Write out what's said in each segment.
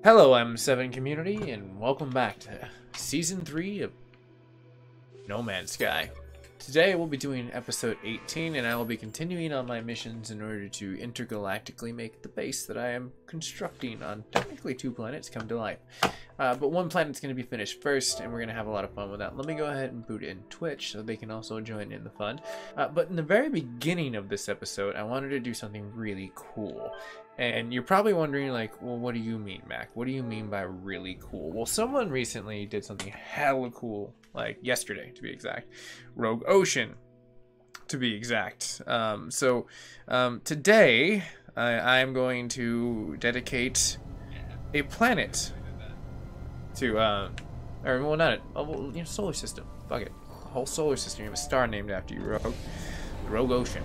Hello, NMS 1.55 community, and welcome back to Season 3 of No Man's Sky. Today we'll be doing episode 18, and I will be continuing on my missions in order to intergalactically make the base that I am constructing on technically 2 planets come to life. But one planet's going to be finished first, and we're going to have a lot of fun with that. Let me go ahead and boot in Twitch so they can also join in the fun. But in the very beginning of this episode, I wanted to do something really cool. And you're probably wondering, like, well, what do you mean, Mac? What do you mean by really cool? Well, someone recently did something hella cool, like yesterday, to be exact. Rogue Ocean, to be exact. Today, I'm going to dedicate a planet to, solar system. Fuck it. A whole solar system. You have a star named after you, Rogue. Rogue Ocean.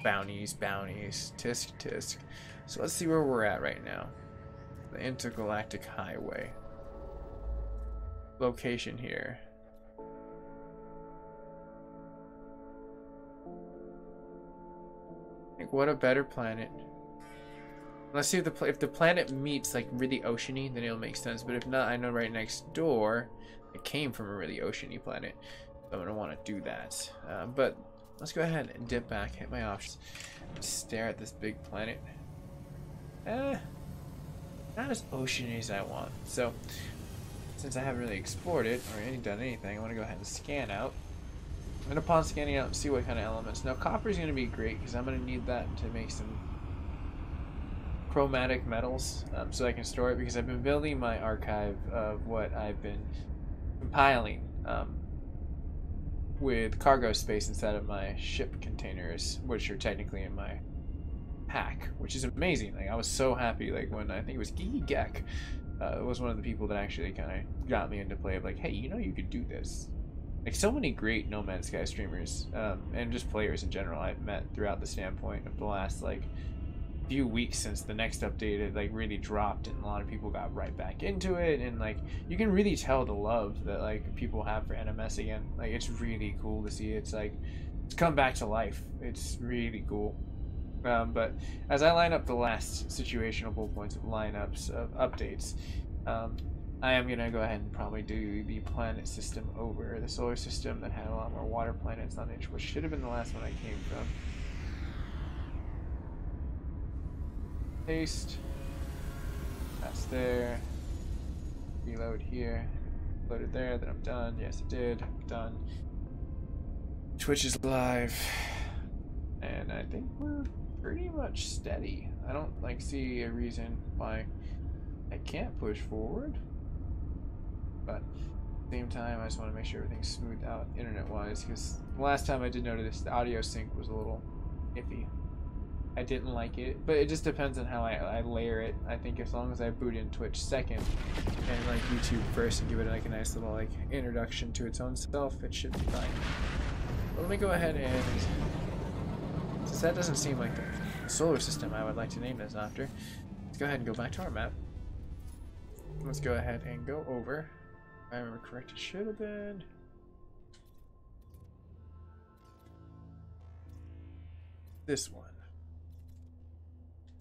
Bounties, tisk. So let's see where we're at right now. The intergalactic highway. Location here. Like, what a better planet. Let's see if the planet meets like really oceany, then it'll make sense. But if not, I know right next door it came from a really oceany planet. So I'm gonna want to do that. But let's go ahead and dip back, hit my options, stare at this big planet. Not as oceany as I want. So, since I haven't really explored it or done anything, I want to go ahead and scan out. And upon scanning out, see what kind of elements. Now, copper is going to be great because I'm going to need that to make some chromatic metals so I can store it, because I've been building my archive of what I've been compiling. With cargo space inside of my ship containers, which are technically in my pack, which is amazing. Like, I was so happy, like, when I think it was Geek was one of the people that actually kind of got me into play of like, hey, you know, you could do this. Like, so many great No Man's Sky streamers and just players in general I've met throughout the standpoint of the last like few weeks since the next update had like really dropped, and a lot of people got right back into it, and like you can really tell the love that like people have for NMS again. Like, it's really cool to see it's like it's come back to life. It's really cool. But as I line up the last situational bullet points of lineups of updates, I am gonna go ahead and probably do the planet system over the solar system that had a lot more water planets on it, which should have been the last one I came from. Paste. That's there. Reload here. Loaded there. Then I'm done. Yes, it did. Done. Twitch is live, and I think we're pretty much steady. I don't like see a reason why I can't push forward, but at the same time, I just want to make sure everything's smoothed out internet-wise, because the last time I did notice the audio sync was a little iffy. I didn't like it, but it just depends on how I layer it. I think as long as I boot in Twitch second and like YouTube first and give it like a nice little like introduction to its own self, it should be fine. But let me go ahead and, since that doesn't seem like the solar system I would like to name this after, let's go ahead and go back to our map. Let's go ahead and go over. If I remember correct, it should have been this one.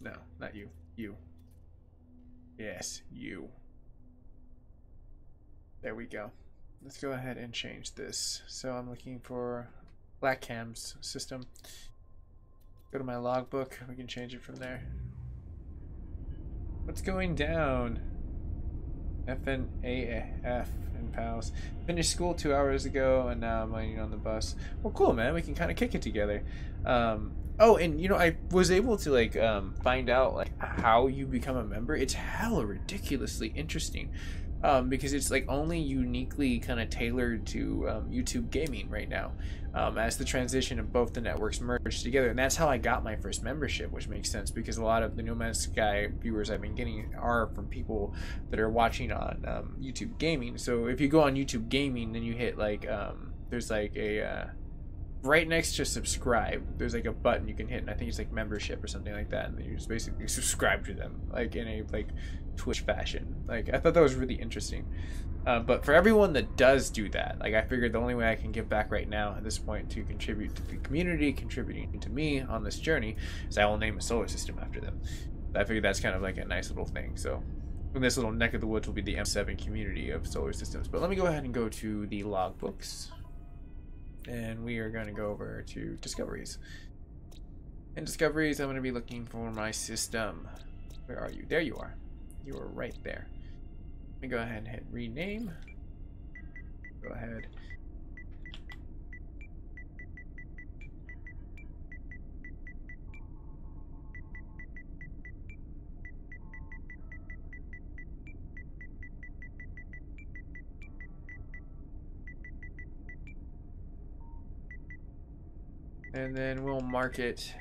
No, not you. You. Yes, you. There we go. Let's go ahead and change this. So I'm looking for Black Cam's system. Go to my logbook. We can change it from there. What's going down? FNAF and pals. Finished school 2 hours ago, and now I'm waiting on the bus. Well, cool, man. We can kind of kick it together. Oh, and you know, I was able to like find out like how you become a member. It's hella ridiculously interesting, because it's like only uniquely kind of tailored to YouTube gaming right now, as the transition of both the networks merged together. And that's how I got my first membership, which makes sense because a lot of the No Man's Sky viewers I've been getting are from people that are watching on YouTube gaming. So if you go on YouTube gaming, then you hit like there's like a right next to subscribe, there's like a button you can hit, and I think it's like membership or something like that, and then you just basically subscribe to them, like in a like Twitch fashion. Like, I thought that was really interesting. But for everyone that does do that, like, I figured the only way I can give back right now at this point to contribute to the community, contributing to me on this journey, is I will name a solar system after them. I figured that's kind of like a nice little thing. So in this little neck of the woods will be the M7 community of solar systems. But let me go ahead and go to the logbooks. And we are going to go over to discoveries. In discoveries, I'm going to be looking for my system. Where are you? There you are. You are right there. Let me go ahead and hit rename. Go ahead. And then we'll mark it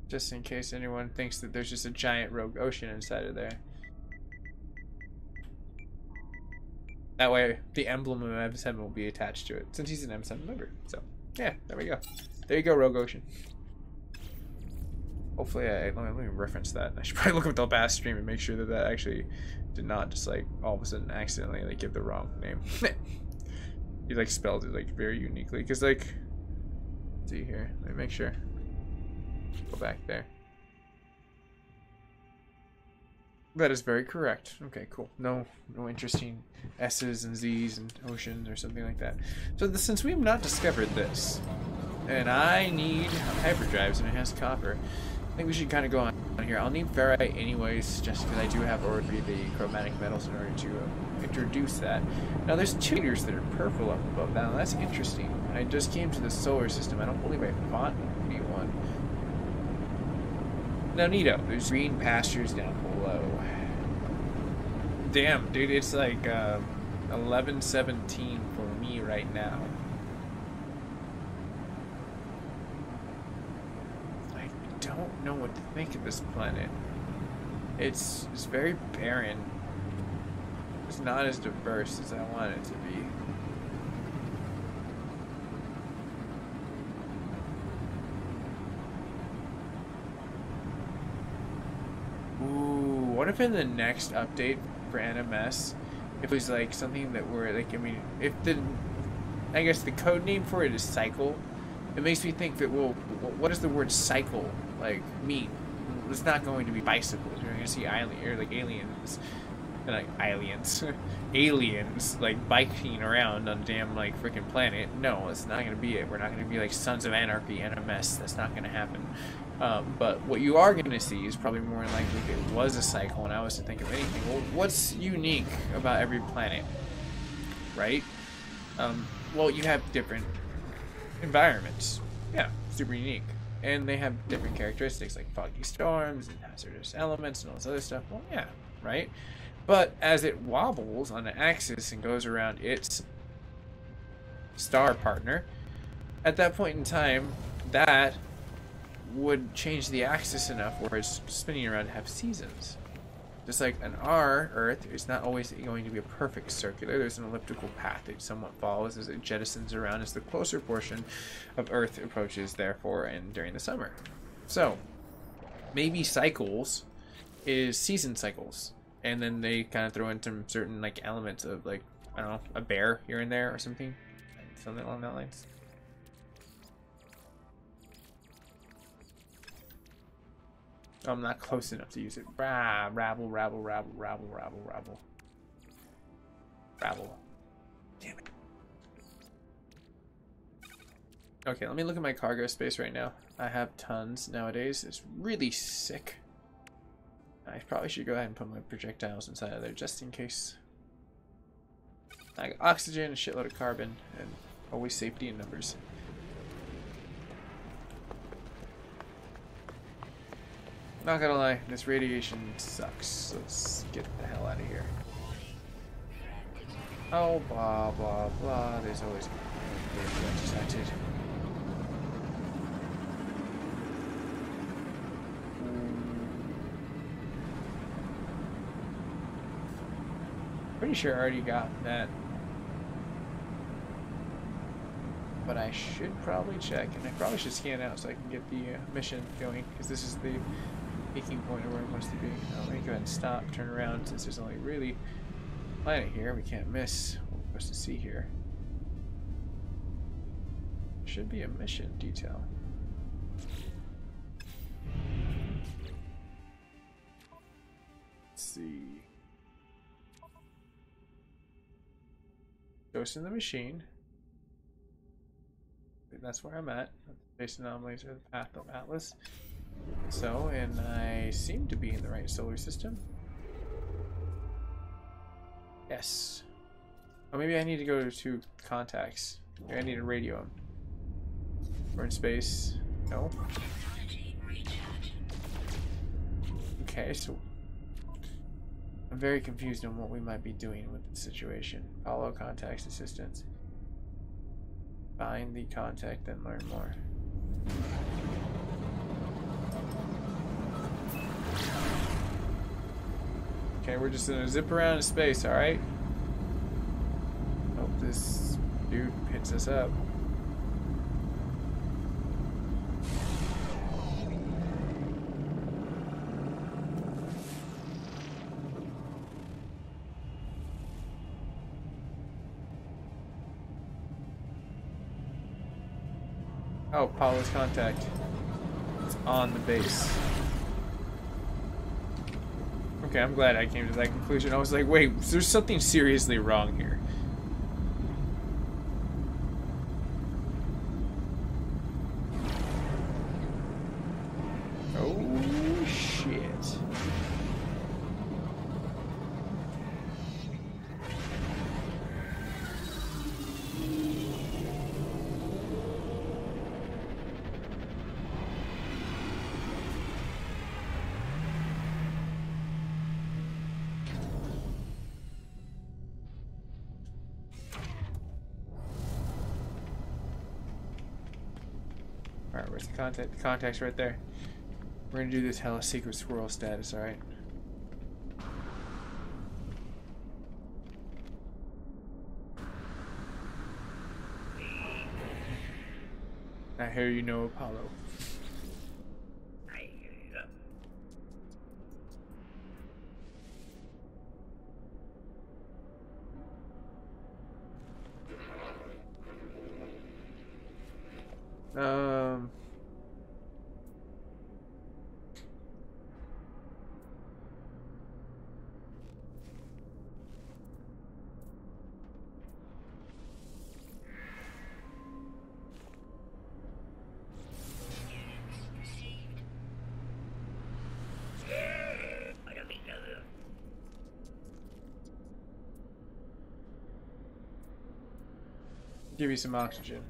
just in case anyone thinks that there's just a giant rogue ocean inside of there. That way the emblem of M7 will be attached to it, since he's an M7 member. So yeah, there we go. There you go, rogue ocean. Hopefully let me reference that. I should probably look up the last stream and make sure that that actually did not just like all of a sudden accidentally like give the wrong name. He like spelled it like very uniquely, because like, let's see here, let me make sure. Go back there. That is very correct. Okay, cool. No interesting S's and Z's and oceans or something like that. So since we have not discovered this, and I need hyperdrives and it has copper, I think we should kind of go on here. I'll need ferrite anyways, just because I do have already the chromatic metals in order to introduce that. Now there's 2 meters that are purple up above that. Now that's interesting. I just came to the solar system. I don't believe I fought anyone. Now Nito, there's green pastures down below. Damn, dude, it's like 11:17 for me right now. I don't know what to think of this planet. It's very barren. It's not as diverse as I want it to be. Ooh, what if in the next update for NMS, if it was like something that were like, I mean, if I guess the code name for it is cycle, it makes me think that, well, what does the word cycle like mean? It's not going to be bicycles. You're going to see aliens. Like aliens like biking around on a damn like freaking planet. No, it's not gonna be it. We're not gonna be like Sons of Anarchy NMS. That's not gonna happen. But what you are gonna see is probably more likely if it was a cycle and I was to think of anything. Well, what's unique about every planet, right? Well, you have different environments. Yeah, super unique. And they have different characteristics like foggy storms and hazardous elements and all this other stuff. Well, yeah, right? But as it wobbles on an axis and goes around its star partner, at that point in time, that would change the axis enough where it's spinning around to have seasons. Just like our Earth is not always going to be a perfect circular. There's an elliptical path it somewhat follows as it jettisons around as the closer portion of Earth approaches, therefore, and during the summer. So, maybe cycles is season cycles. And then they kind of throw in some certain like elements of like, I don't know, a bear here and there or something along that lines. Oh, I'm not close enough to use it. Rabble. Damn it. Okay, let me look at my cargo space right now. I have tons nowadays. It's really sick. I probably should go ahead and put my projectiles inside of there just in case. I got oxygen, a shitload of carbon, and always safety in numbers. Not gonna lie, this radiation sucks. Let's get the hell out of here. Oh, blah, blah, blah. There's always distracted. Pretty sure I already got that. I should probably check, and I probably should scan out so I can get the mission going, because this is the peaking point of where it wants to be. Let me go ahead and stop, turn around, since there's only really a planet here. We can't miss what we're supposed to see here. Should be a mission detail. Let's see. Ghost in the machine. That's where I'm at. Base anomalies are the path of Atlas. So, and I seem to be in the right solar system. Yes. Oh, maybe I need to go to contacts. Maybe I need to radio them. We're in space. No. Okay, so I'm very confused on what we might be doing with the situation. Follow contacts assistance. Find the contact, then learn more. Okay, we're just gonna zip around in space, alright? Hope this dude hits us up. Oh, Apollo's contact. It's on the base. Okay, I'm glad I came to that conclusion. I was like, wait, there's something seriously wrong here. Oh, shit. Alright, where's the contact? The contact's right there. We're gonna do this hella secret squirrel status, alright? I hear you know Apollo. Give you some oxygen.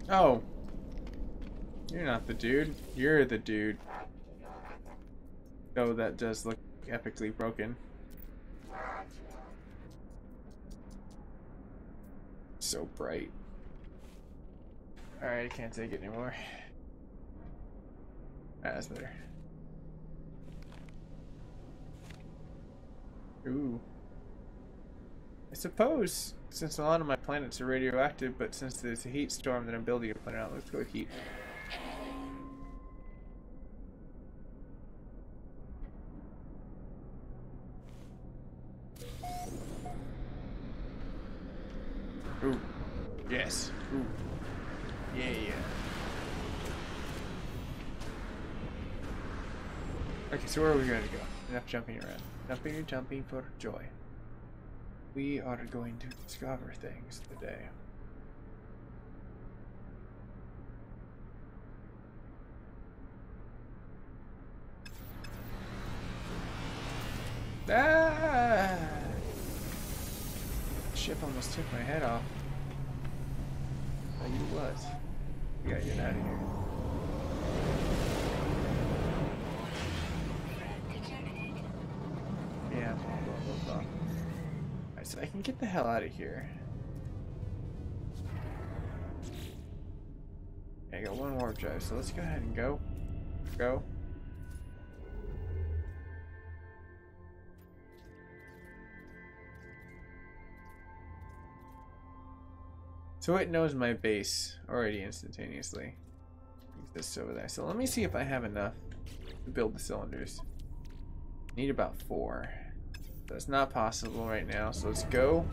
Oh. You're not the dude. You're the dude. Oh, that does look epically broken. So bright. Alright, I can't take it anymore. That's better. Ooh. I suppose, since a lot of my planets are radioactive, but since there's a heat storm that I'm building a planet out, let's go with heat. Ooh. Yes. Ooh. Yeah. Okay, so where are we going to go? Enough jumping around. Jumping for joy. We are going to discover things today. Ah! Ship almost took my head off. Oh, you was. We gotta get out of here. Yeah, blah. I Alright, so I can get the hell out of here. Okay, I got one warp drive, so let's go ahead and go. Go. So it knows my base already instantaneously. Exists over there. So let me see if I have enough to build the cylinders. Need about 4. That's not possible right now, so let's go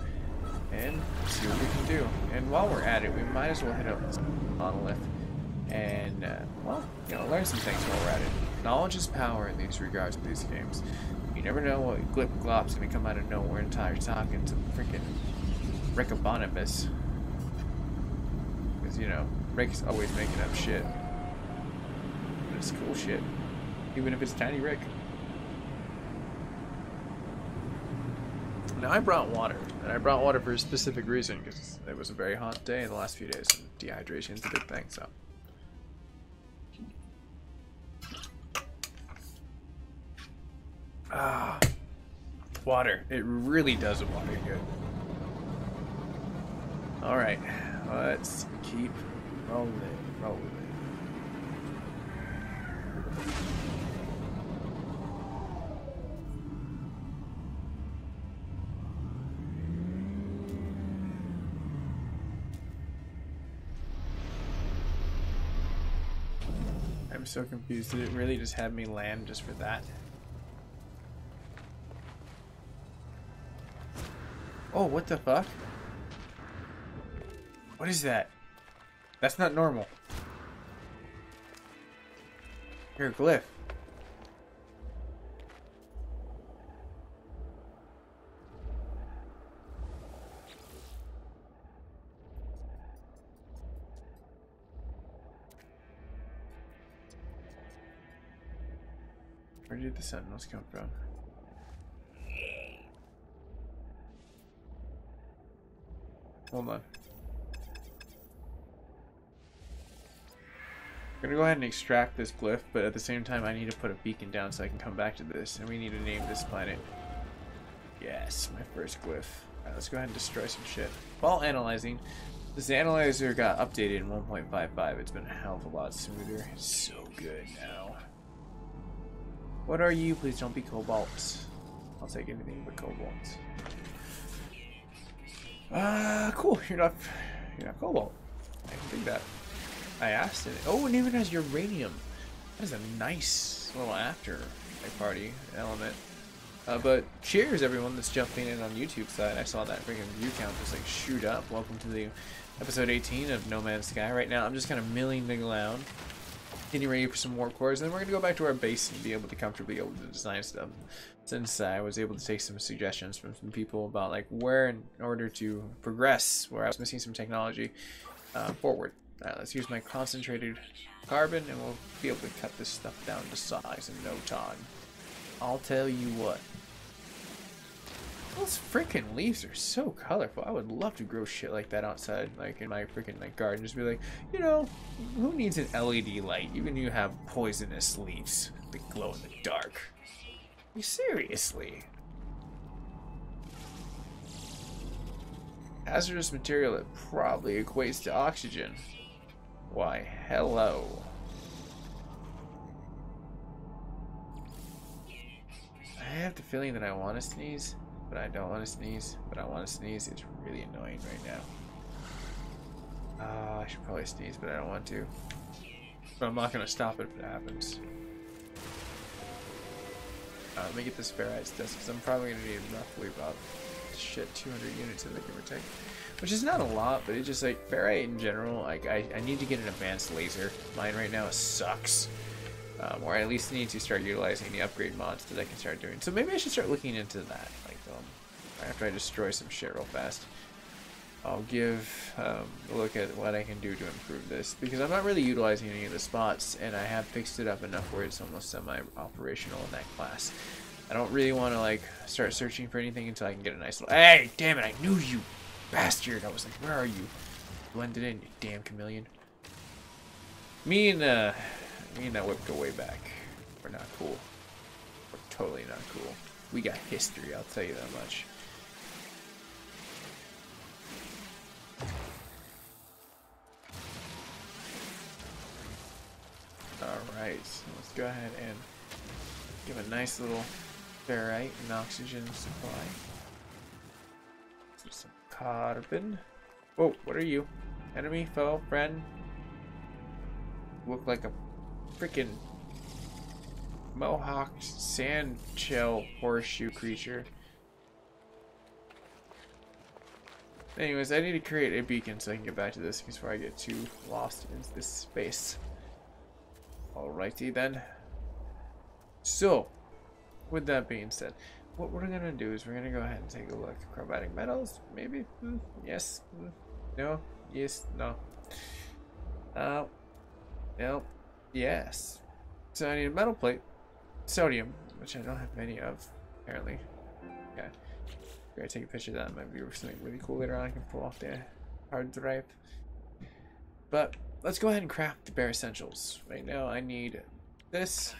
and see what we can do. And while we're at it, we might as well hit up this monolith and, well, you know, learn some things while we're at it. Knowledge is power in these regards to these games. You never know what glip glop's gonna come out of nowhere and you're talking to freaking Rick Abonibus. Because, you know, Rick's always making up shit. But it's cool shit. Even if it's Tiny Rick. Now I brought water, and I brought water for a specific reason, because it was a very hot day in the last few days, and dehydration is a big thing, so. Ah, water. It really does water good. Alright, let's keep rolling. I'm so confused. Did it really just have me land just for that? Oh, what the fuck? What is that? That's not normal. You're a glyph. Where did the sentinels come from? Hold on. I'm gonna go ahead and extract this glyph, but at the same time I need to put a beacon down so I can come back to this, and we need to name this planet. Yes, my first glyph. Alright, let's go ahead and destroy some shit. While analyzing, this analyzer got updated in 1.55. It's been a hell of a lot smoother. It's so good now. What are you? Please don't be cobalt. I'll take anything but cobalt. Cool. You're not cobalt. I can dig that. I asked it. Oh, it even has uranium. That is a nice little after party element. But cheers everyone that's jumping in on YouTube side. I saw that freaking view count just like shoot up. Welcome to the episode 18 of No Man's Sky. Right now I'm just kind of milling the ground, getting ready for some warp cores, and then we're gonna go back to our base and be able to comfortably able to design stuff. Since I was able to take some suggestions from some people about like where in order to progress, where I was missing some technology forward. Let's use my concentrated carbon and we'll be able to cut this stuff down to size in no time. I'll tell you what. Those freaking leaves are so colorful. I would love to grow shit like that outside, like in my freaking like garden. Just be like, you know, who needs an LED light? Even you have poisonous leaves that glow in the dark. Seriously. Hazardous material that probably equates to oxygen. Why, hello. I have the feeling that I want to sneeze, but I don't want to sneeze, but I want to sneeze. It's really annoying right now. I should probably sneeze, but I don't want to. But I'm not going to stop it if it happens. Let me get this ferrite test, because I'm probably going to need roughly about 200 units in the give or take. Which is not a lot, but it's just like ferrite in general, like I need to get an advanced laser. Mine right now sucks. Or I at least need to start utilizing the upgrade mods that I can start doing. So maybe I should start looking into that. Like after I destroy some shit real fast, I'll give a look at what I can do to improve this. Because I'm not really utilizing any of the spots, and I have fixed it up enough where it's almost semi-operational in that class. I don't really want to like start searching for anything until I can get a nice little... Hey, damn it, I knew you, bastard. I was like, where are you? Blended in, you damn chameleon. Me and that whip go way back. We're not cool. We're totally not cool. We got history, I'll tell you that much. Alright, let's go ahead and give a nice little ferrite and oxygen supply. Some carbon. Whoa, what are you? Enemy, foe, friend? Look like a freaking mohawked sand shell horseshoe creature. Anyways, I need to create a beacon so I can get back to this before I get too lost in this space. Alrighty then. So, with that being said, what we're gonna do is we're gonna go ahead and take a look. Chromatic metals, maybe? Yes. No. Yes. No. No. Yes. So I need a metal plate, sodium, which I don't have many of, apparently. Okay. I'm gonna take a picture of that. Might be something really cool later on. I can pull off the hard drive. But let's go ahead and craft the bare essentials. Right now, I need this,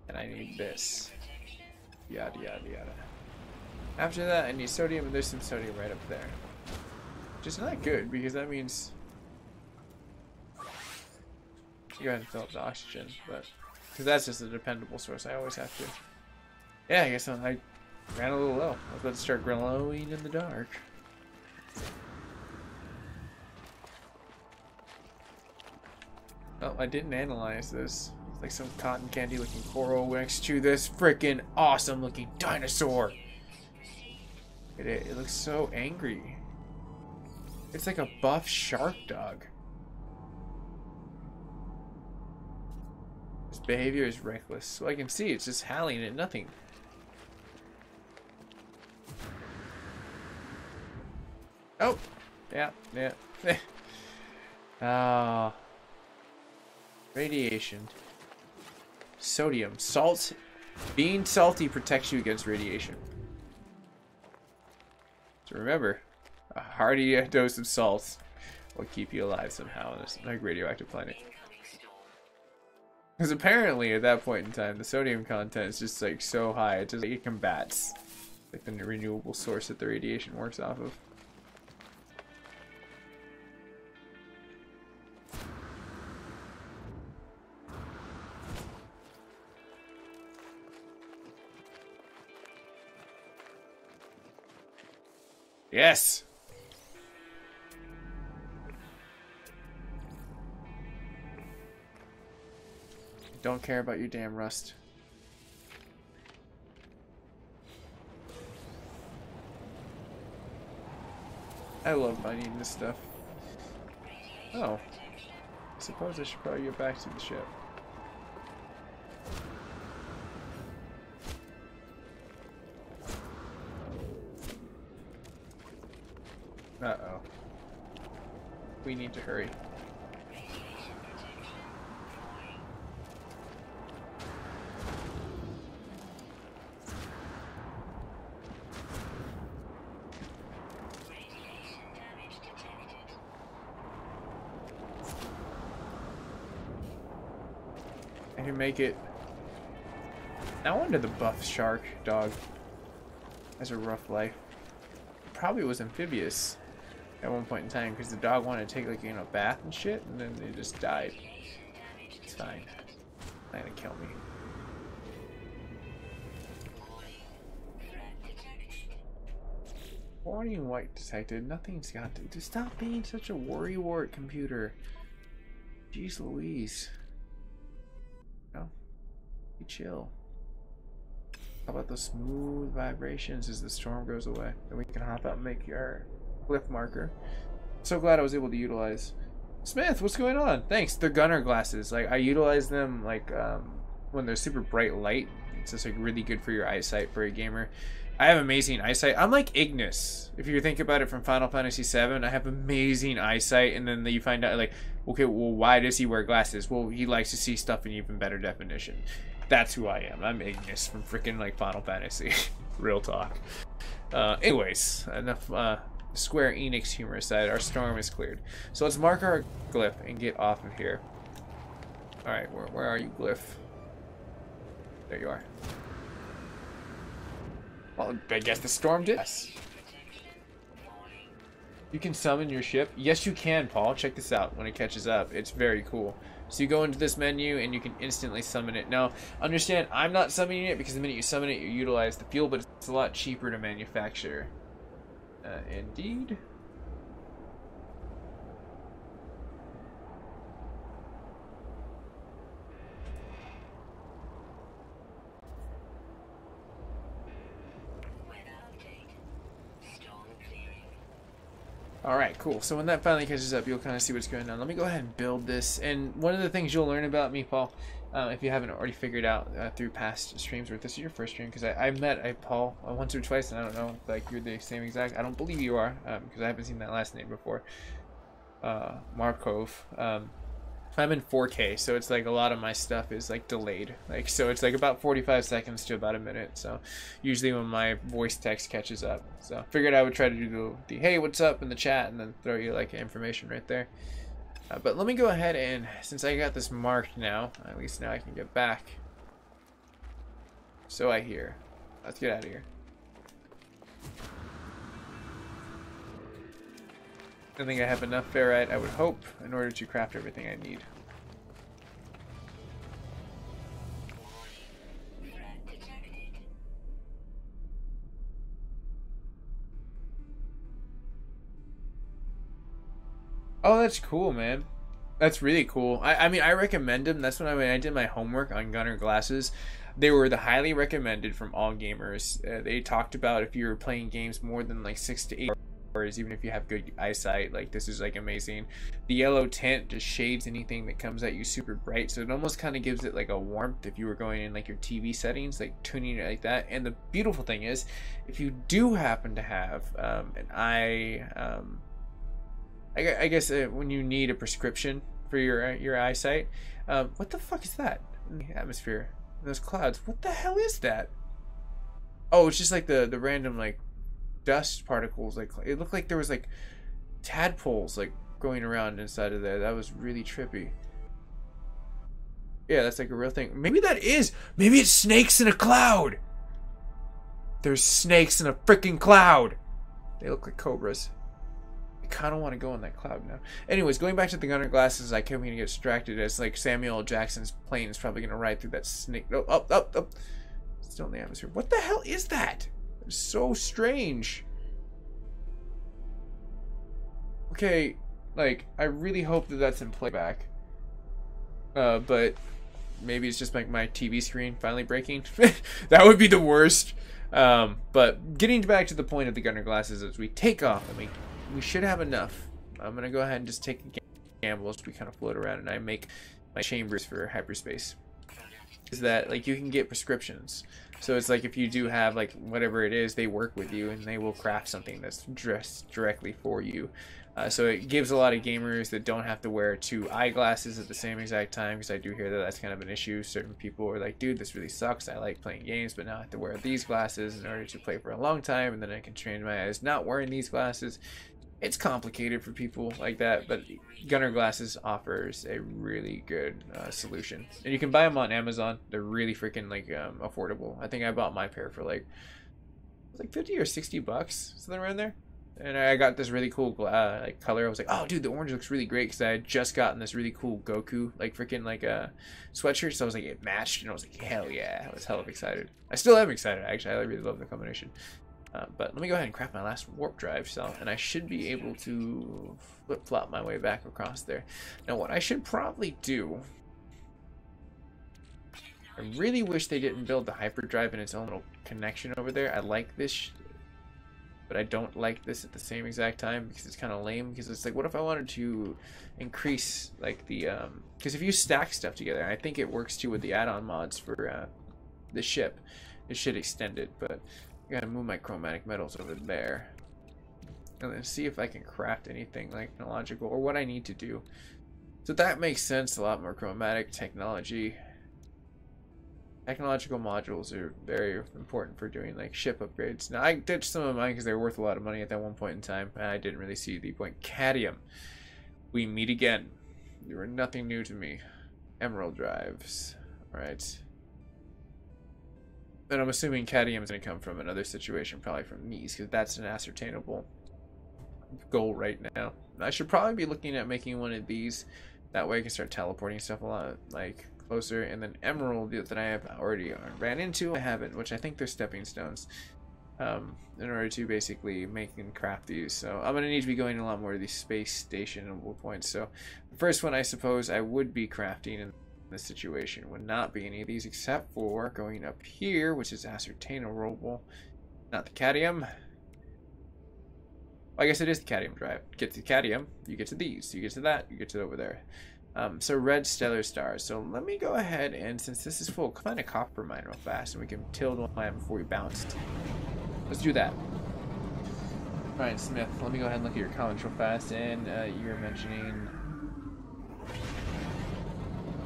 and I need this. Yada yada yada. After that, I need sodium, and there's some sodium right up there. Which is not good because that means you go ahead and fill up the oxygen, but because that's just a dependable source, I always have to. Yeah, I guess I ran a little low. I was about to start glowing in the dark. Oh, I didn't analyze this. It's like some cotton candy looking coral next to this freaking awesome looking dinosaur. It looks so angry. It's like a buff shark dog. Its behavior is reckless. So I can see it's just howling at nothing. Oh! Yeah. Ah. Radiation. Sodium. Salt. Being salty protects you against radiation. So remember, a hearty dose of salt will keep you alive somehow on this like radioactive planet. Because apparently at that point in time, the sodium content is just like so high, it just like, it combats like the renewable source that the radiation works off of. Yes! Don't care about your damn rust. I love mining this stuff. Oh. I suppose I should probably get back to the ship. Uh-oh. We need to hurry. I can make it. No wonder the buff shark dog has a rough life. Probably was amphibious at one point in time because the dog wanted to take like a bath and shit, and then they just died. It's fine. Not gonna kill me. Warning white detected. Nothing's got to. Just stop being such a worrywart, computer. Jeez Louise. No, be chill. How about the smooth vibrations as the storm goes away? Then we can hop out and make our glyph marker. So glad I was able to utilize. Smith, what's going on? Thanks. They're gunner glasses. Like I utilize them like when there's super bright light. It's just like really good for your eyesight for a gamer. I have amazing eyesight. I'm like Ignis. If you think about it from Final Fantasy VII, I have amazing eyesight, and then you find out like, okay, well, why does he wear glasses? Well, he likes to see stuff in even better definition. That's who I am. I'm Ignis from freaking like Final Fantasy. Real talk. Anyways, enough Square Enix humor aside. Our storm is cleared. So let's mark our glyph and get off of here. Alright, where are you, glyph? There you are. Well, I guess the storm did. Yes. You can summon your ship. Yes, you can, Paul. Check this out when it catches up. It's very cool. So you go into this menu and you can instantly summon it. Now, understand, I'm not summoning it because the minute you summon it, you utilize the fuel, but it's a lot cheaper to manufacture. Indeed. Alright, cool. So when that finally catches up, you'll kind of see what's going on. Let me go ahead and build this. And one of the things you'll learn about me, Paul, if you haven't already figured out through past streams, or if this is your first stream, because I met Paul once or twice, and I don't know, like, you're the same exact. I don't believe you are, because I haven't seen that last name before. Markov. I'm in 4K, so it's like a lot of my stuff is like delayed. Like, so it's like about 45 seconds to about a minute. So usually when my voice text catches up. So figured I would try to do the hey, what's up in the chat, and then throw you like information right there. But let me go ahead and, since I got this marked now, at least now I can get back. So I hear. Let's get out of here. I think I have enough ferrite, I would hope, in order to craft everything I need. Oh, that's cool, man. That's really cool. I mean, I recommend them. That's when I did my homework on gunner glasses. They were the highly recommended from all gamers. They talked about if you're playing games more than like 6 to 8 hours, even if you have good eyesight, like this is like amazing. The yellow tint just shades anything that comes at you super bright, so it almost kind of gives it like a warmth if you were going in like your TV settings, like tuning it like that. And the beautiful thing is, if you do happen to have an eye, I guess when you need a prescription for your eyesight, what the fuck is that in the atmosphere? Those clouds. What the hell is that? Oh, it's just like the random like dust particles. Like it looked like there was like tadpoles like going around inside of there. That was really trippy. Yeah, that's like a real thing. Maybe that is. Maybe it's snakes in a cloud. There's snakes in a freaking cloud. They look like cobras. I kind of want to go in that cloud now. Anyways, going back to the gunner glasses, I kept going to get distracted as like Samuel L. Jackson's plane is probably going to ride through that snake. Oh, up. Still in the atmosphere. What the hell is that? It's so strange. Okay, like I really hope that that's in playback. But maybe it's just like my TV screen finally breaking. That would be the worst. But getting back to the point of the gunner glasses, as we take off, I mean, we should have enough. I'm gonna go ahead and just take a gamble as we kind of float around, and I make my chambers for hyperspace. Is that like you can get prescriptions? So it's like if you do have like whatever it is, they work with you and they will craft something that's dressed directly for you. So it gives a lot of gamers that don't have to wear 2 eyeglasses at the same exact time, because I do hear that that's kind of an issue. Certain people are like, dude, this really sucks. I like playing games, but now I have to wear these glasses in order to play for a long time, and then I can train my eyes not wearing these glasses. It's complicated for people like that, but gunner glasses offers a really good solution, and you can buy them on Amazon. They're really freaking like affordable. I think I bought my pair for like 50 or 60 bucks, something around there. And I got this really cool like color. I was like, oh dude, the orange looks really great, because I had just gotten this really cool Goku like freaking like sweatshirt, so I was like, it matched, and I was like, hell yeah. I was hella excited. I still am excited, actually. I really love the combination. But let me go ahead and craft my last warp drive cell, and I should be able to flip-flop my way back across there. Now what I should probably do, I really wish they didn't build the hyperdrive in its own little connection over there. I like this, but I don't like this at the same exact time, because it's kind of lame. Because it's like, what if I wanted to increase like the because if you stack stuff together, I think it works too with the add-on mods for the ship. It should extend it, but I gotta move my chromatic metals over there and then see if I can craft anything like technological or what I need to do. So that makes sense. A lot more chromatic technology. Technological modules are very important for doing like ship upgrades. Now I ditched some of mine because they were worth a lot of money at that one point in time, and I didn't really see the point. Cadmium, we meet again. You were nothing new to me. Emerald drives. All right. And I'm assuming cadmium is going to come from another situation, probably from these, because that's an ascertainable goal right now. I should probably be looking at making one of these. That way I can start teleporting stuff a lot like closer. And then emerald that I have already ran into, I haven't, which I think they're stepping stones. In order to basically make and craft these. So I'm gonna need to be going a lot more to these space station points. So the first one I suppose I would be crafting in this situation would not be any of these except for going up here, which is ascertainable, not the cadmium. I guess it is the cadmium drive. Get to the cadmium, you get to these, you get to that, you get to over there. So red stellar stars. So let me go ahead and, since this is full, find a copper mine real fast and we can till the mine before we bounce. Let's do that. Ryan Smith, let me go ahead and look at your comments real fast. And you were mentioning...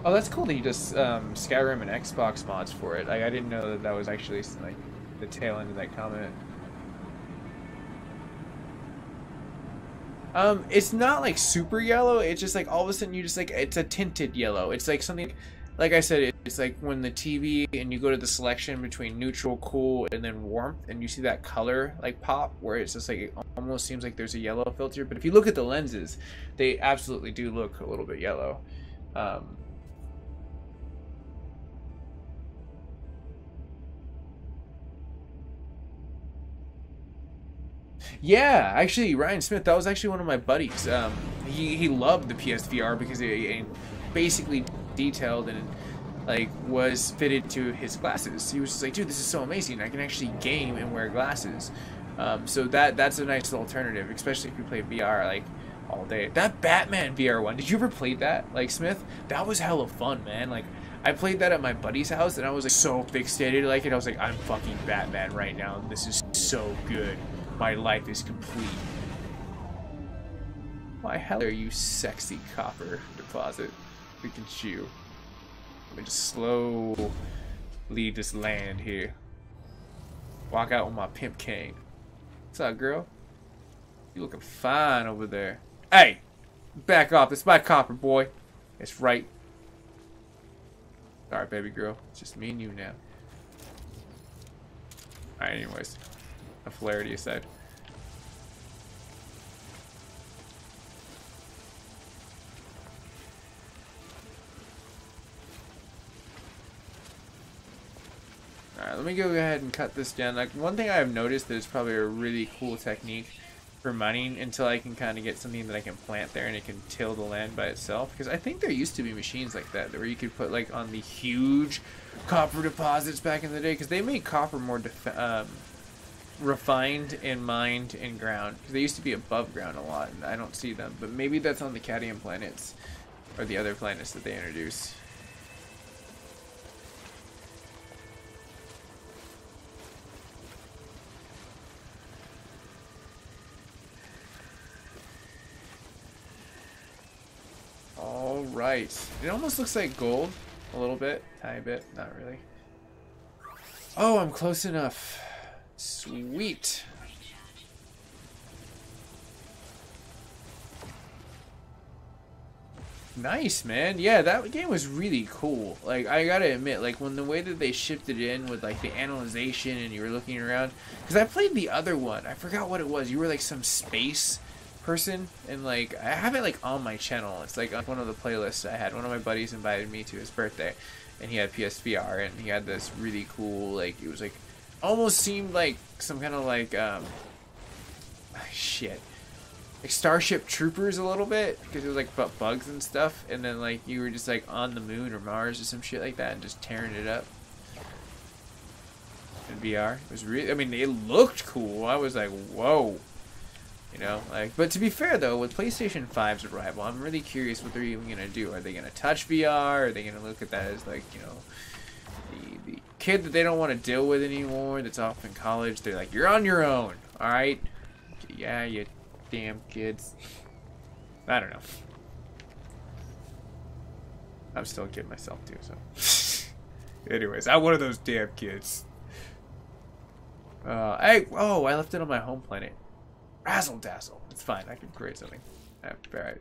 Oh, that's cool that you just Skyrim and Xbox mods for it. Like, I didn't know that that was actually like the tail end of that comment. It's not like super yellow. It's just like all of a sudden you just like, it's a tinted yellow. It's like something, like I said, it's like when the TV and you go to the selection between neutral, cool, and then warmth, and you see that color like pop, where it's just like, it almost seems like there's a yellow filter. But if you look at the lenses, they absolutely do look a little bit yellow. Yeah, actually, Ryan Smith, that was actually one of my buddies. He loved the PSVR because it basically detailed and like was fitted to his glasses. He was just like, dude, this is so amazing. I can actually game and wear glasses. So that's a nice alternative, especially if you play VR like all day. That Batman VR one, did you ever play that? Like, Smith, that was hella fun, man. Like, I played that at my buddy's house and I was like so fixated like it. I was like, I'm fucking Batman right now and this is so good. My life is complete. Why hell are you sexy copper deposit? We can chew. Let me just slowly just land here. Walk out with my pimp cane. What's up, girl? You looking fine over there. Hey! Back off. It's my copper, boy. It's right. Alright, baby girl. It's just me and you now. Alright, anyways. Enough hilarity aside. Alright, let me go ahead and cut this down. Like, one thing I've noticed that is probably a really cool technique for mining until I can kind of get something that I can plant there and it can till the land by itself. Because I think there used to be machines like that where you could put like on the huge copper deposits back in the day, because they made copper more refined and mined and ground, because they used to be above ground a lot and I don't see them, but maybe that's on the cadmium planets or the other planets that they introduce. All right, it almost looks like gold a little bit, tiny bit, not really. Oh, I'm close enough. Sweet. Nice, man. Yeah, that game was really cool. Like, I gotta admit, like, when the way that they shifted in with like the analyzation and you were looking around, because I played the other one, I forgot what it was. You were like some space person, and like I have it like on my channel. It's like on one of the playlists I had. One of my buddies invited me to his birthday, and he had PSVR, and he had this really cool, like, it was like almost seemed like some kind of like shit, like Starship Troopers a little bit, because it was like about bugs and stuff, and then like you were just like on the moon or Mars or some shit like that and just tearing it up in VR. It was really, I mean, it looked cool. I was like, whoa. You know, like, but to be fair though, with PlayStation 5's arrival, I'm really curious what they're even gonna do. Are they gonna touch VR? Are they gonna look at that as like, you know, the kid that they don't want to deal with anymore, that's off in college? They're like, you're on your own, all right? Yeah, you damn kids. I don't know. I'm still kidding myself too. So, anyways, I'm one of those damn kids. I left it on my home planet. Razzle dazzle. It's fine. I can create something. Alright.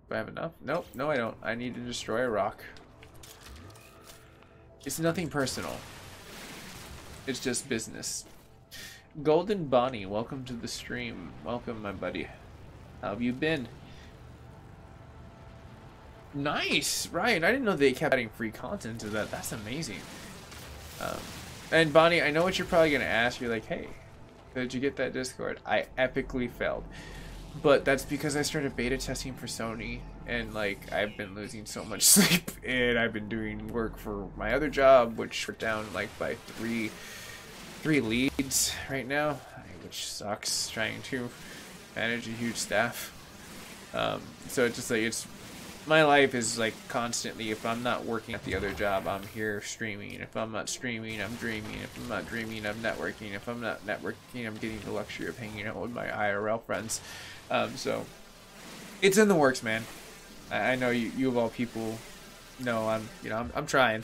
Do I have enough? Nope. No, I don't. I need to destroy a rock. It's nothing personal. It's just business. Golden Bonnie, welcome to the stream. Welcome, my buddy. How have you been? Nice, right? I didn't know they kept adding free content to that. That's amazing. And Bonnie, I know what you're probably gonna ask. You're like, hey, did you get that Discord? I epically failed, but that's because I started beta testing for Sony, and like I've been losing so much sleep, and I've been doing work for my other job, which we're down like by three leads right now, which sucks trying to manage a huge staff. So it's just like my life is like constantly, if I'm not working at the other job, I'm here streaming. If I'm not streaming, I'm dreaming. If I'm not dreaming, I'm networking. If I'm not networking, I'm getting the luxury of hanging out with my IRL friends. So it's in the works, man. I know you of all people know I'm trying.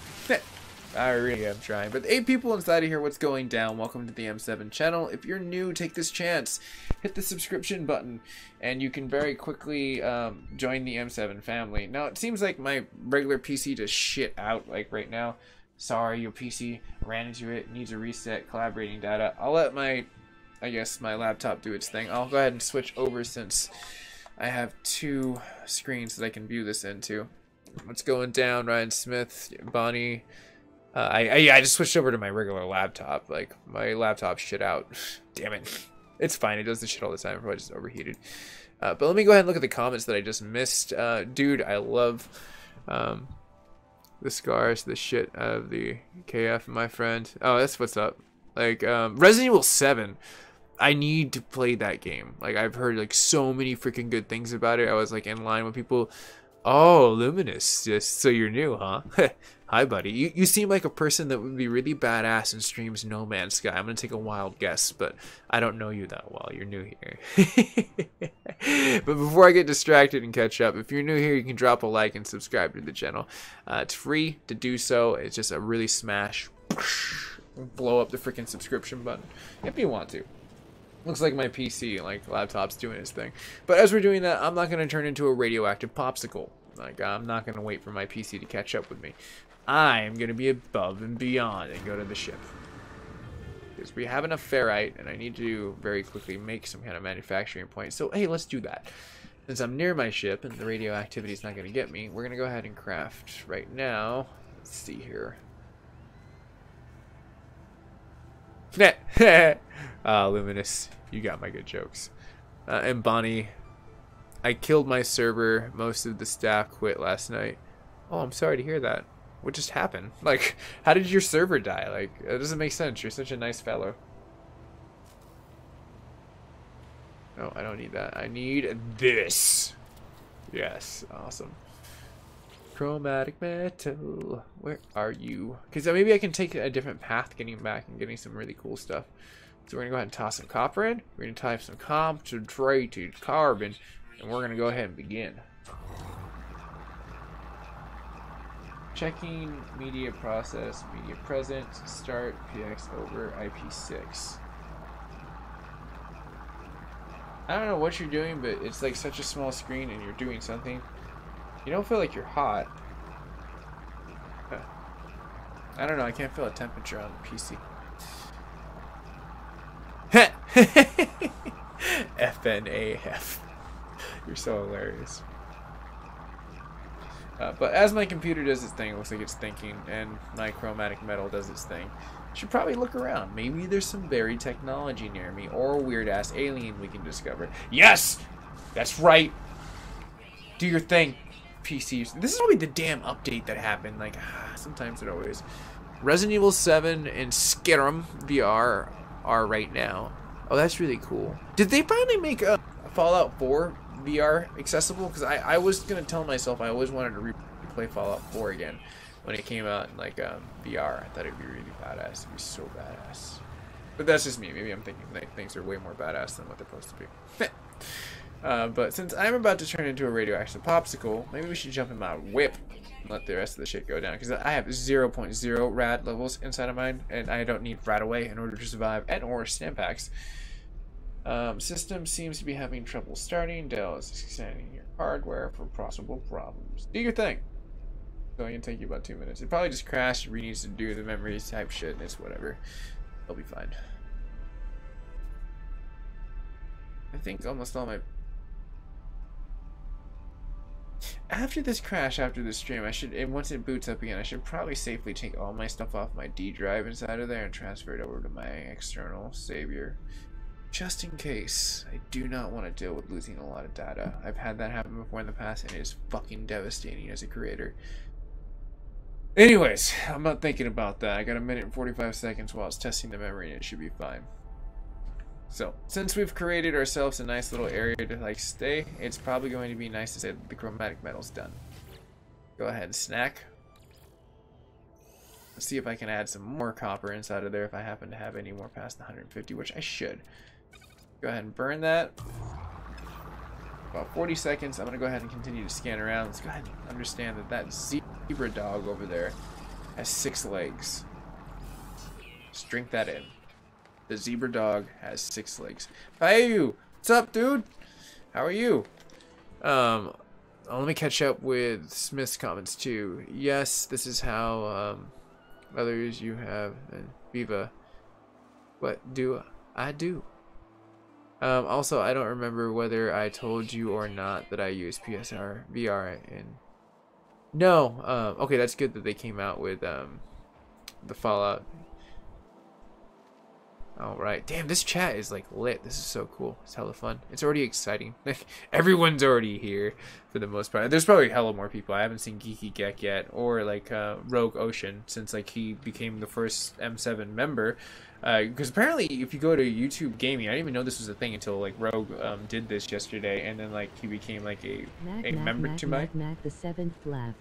I really am trying. But 8 people inside of here, what's going down? Welcome to the M7 channel. If you're new, take this chance. Hit the subscription button, and you can very quickly join the M7 family. Now, it seems like my regular PC just shit out like right now. Sorry, your PC ran into it, needs a reset, collaborating data. I'll let my laptop do its thing. I'll go ahead and switch over since I have 2 screens that I can view this into. What's going down? Ryan Smith, Bonnie. I just switched over to my regular laptop. Like, my laptop shit out. Damn it. It's fine. It does this shit all the time. Probably just overheated. But let me go ahead and look at the comments that I just missed. Dude, I love the scars, the shit out of the KF, my friend. Oh, that's what's up. Like, Resident Evil 7. I need to play that game. Like, I've heard, like, so many freaking good things about it. I was, like, in line with people. Oh, Luminous. Just so you're new, huh? Hi, buddy. You seem like a person that would be really badass and streams No Man's Sky. I'm going to take a wild guess, but I don't know you that well. You're new here. But before I get distracted and catch up, if you're new here, you can drop a like and subscribe to the channel. It's free to do so. It's just a really smash, blow up the freaking subscription button if you want to. Looks like my PC, like laptop's doing its thing. But as we're doing that, I'm not going to turn into a radioactive popsicle. Like, I'm not going to wait for my PC to catch up with me. I'm going to be above and beyond and go to the ship. Because we have enough ferrite, and I need to very quickly make some kind of manufacturing point. So, hey, let's do that. Since I'm near my ship and the radioactivity is not going to get me, we're going to go ahead and craft right now. Let's see here. Luminous, you got my good jokes. And Bonnie, I killed my server. Most of the staff quit last night. Oh, I'm sorry to hear that. What just happened? Like, how did your server die? Like, it doesn't make sense. You're such a nice fellow. No, I don't need that. I need this. Yes, awesome. Chromatic metal. Where are you? Because maybe I can take a different path getting back and getting some really cool stuff. So we're going to go ahead and toss some copper in. We're going to type some concentrated carbon. And we're going to go ahead and begin. Checking media process, media present, start, PX over, IP6. I don't know what you're doing, but it's like such a small screen and you're doing something. You don't feel like you're hot. Huh. I don't know, I can't feel a temperature on the PC. FNAF. You're so hilarious. But as my computer does its thing, it looks like it's thinking, and my chromatic metal does its thing. Should probably look around. Maybe there's some buried technology near me, or a weird-ass alien we can discover. Yes! That's right! Do your thing, PCs. This is probably the damn update that happened. Like, sometimes it always... Resident Evil 7 and Skyrim VR are right now. Oh, that's really cool. Did they finally make a Fallout 4 VR accessible? Because I was gonna tell myself I always wanted to replay Fallout 4 again when it came out in like VR. I thought it'd be really badass. It'd be so badass. But that's just me. Maybe I'm thinking like things are way more badass than what they're supposed to be. But since I'm about to turn into a radioactive popsicle, maybe we should jump in my whip and let the rest of the shit go down. Because I have 0.0 rad levels inside of mine, and I don't need rad away in order to survive and or stim packs. System seems to be having trouble starting. Dell is scanning your hardware for possible problems. Do your thing. It's only gonna take you about 2 minutes. It probably just crashed. Needs to do the memories type shit. And it's whatever. It'll be fine. I think almost all my... After this crash, after this stream, I should, and once it boots up again, I should probably safely take all my stuff off my D drive inside of there and transfer it over to my external savior. Just in case. I do not want to deal with losing a lot of data. I've had that happen before in the past, and it is fucking devastating as a creator. Anyways, I'm not thinking about that. I got 1 minute and 45 seconds while it's testing the memory, and it should be fine. So, since we've created ourselves a nice little area to like stay, it's probably going to be nice to say that the chromatic metal's done. Go ahead and snack. Let's see if I can add some more copper inside of there if I happen to have any more past the 150, which I should. Go ahead and burn that. About 40 seconds. I'm going to go ahead and continue to scan around. Let's go ahead and understand that that zebra dog over there has 6 legs. Just drink that in. The zebra dog has 6 legs. Hey, what's up, dude? How are you? Let me catch up with Smith's comments too. Yes, this is how others you have and Viva. What do I do? Also, I don't remember whether I told you or not that I use PSR VR in. No. Okay, that's good that they came out with the Fallout. Alright. Damn, this chat is like lit. This is so cool. It's hella fun. It's already exciting. Everyone's already here for the most part. There's probably hella more people. I haven't seen Geeky Gek yet, or like Rogue Ocean, since like he became the first M7 member. Because apparently if you go to YouTube Gaming, I didn't even know this was a thing until like Rogue did this yesterday, and then like he became like a member to my... Macgyver7th laugh.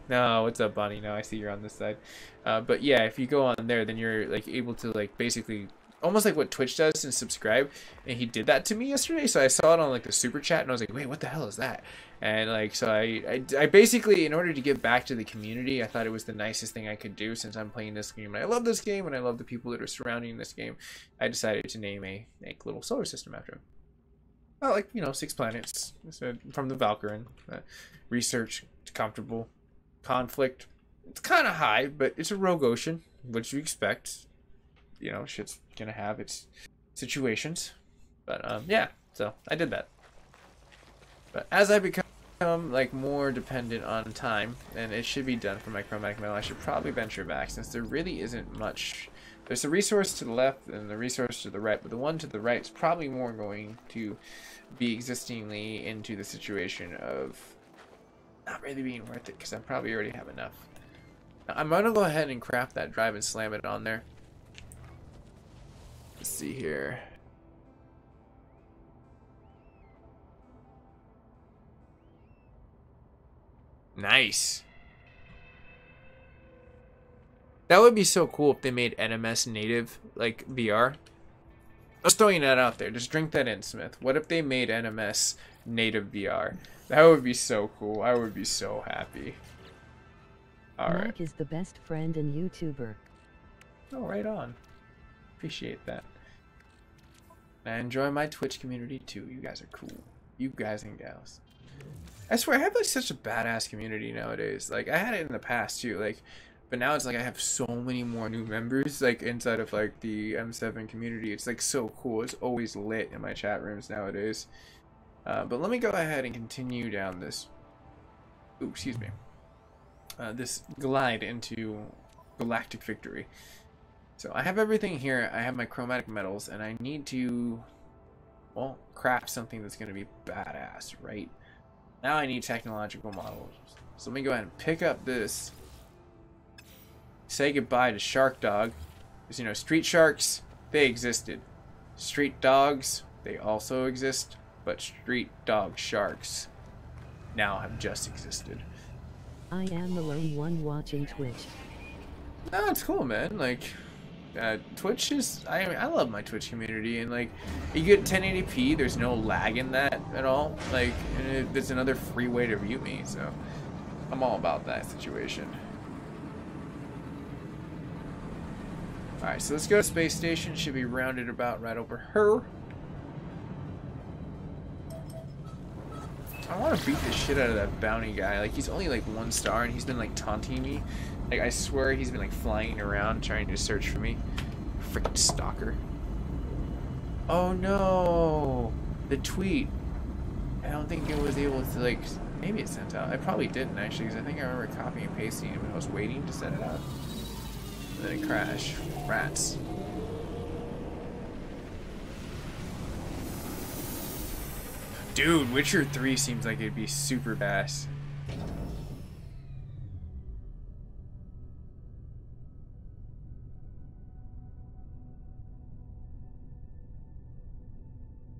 No, what's up, Bonnie? No, I see you're on this side. But yeah, if you go on there, then you're like able to like basically almost like what Twitch does and subscribe. And he did that to me yesterday, so I saw it on like the super chat, and I was like, wait, what the hell is that? And like, so I basically, in order to give back to the community, I thought it was the nicest thing I could do since I'm playing this game and I love this game and I love the people that are surrounding this game. I decided to name a little solar system after him. Well, like, you know, 6 planets from the Valkyrin. Research, it's comfortable. Conflict, it's kind of high, but it's a rogue ocean, which you expect. You know, shit's gonna have its situations. But yeah, so I did that. But as I become like more dependent on time, and it should be done for my chromatic metal, I should probably venture back, since there really isn't much. There's a resource to the left and the resource to the right, but the one to the right is probably more going to be existingly into the situation of not really being worth it, because I probably already have enough. Now, I'm gonna go ahead and craft that drive and slam it on there. Let's see here. Nice. That would be so cool if they made NMS native, like VR. Just throwing that out there. Just drink that in, Smith. What if they made NMS native VR? That would be so cool. I would be so happy. Alright. Mac is the best friend and YouTuber. Oh, right on. Appreciate that. I enjoy my Twitch community too. You guys are cool. You guys and gals. I swear, I have like such a badass community nowadays. Like, I had it in the past too. Like, but now it's like I have so many more new members like inside of like the M7 community. It's like so cool. It's always lit in my chat rooms nowadays. But let me go ahead and continue down this. Ooh, excuse me. This glide into galactic victory. So I have everything here. I have my chromatic metals, and I need to, well, craft something that's going to be badass, right? Now I need technological models. So let me go ahead and pick up this. Say goodbye to Shark Dog. Because, you know, street sharks, they existed. Street dogs, they also exist. But street dog sharks now have just existed. I am the lone one watching Twitch. No, it's cool, man. Like, Twitch is, I love my Twitch community, and like, you get 1080p, there's no lag in that at all. Like, and it's another free way to view me, so I'm all about that situation. Alright, so let's go to space station. Should be rounded about right over here. I want to beat the shit out of that bounty guy. Like, he's only like 1 star, and he's been like taunting me. Like, I swear he's been like flying around trying to search for me. Freaking stalker. Oh no! the tweet, I don't think it was able to, like, maybe it sent out. I probably didn't actually, because I think I remember copying and pasting it when I was waiting to send it out. And then it crashed. Rats. Dude, Witcher 3 seems like it'd be super fast.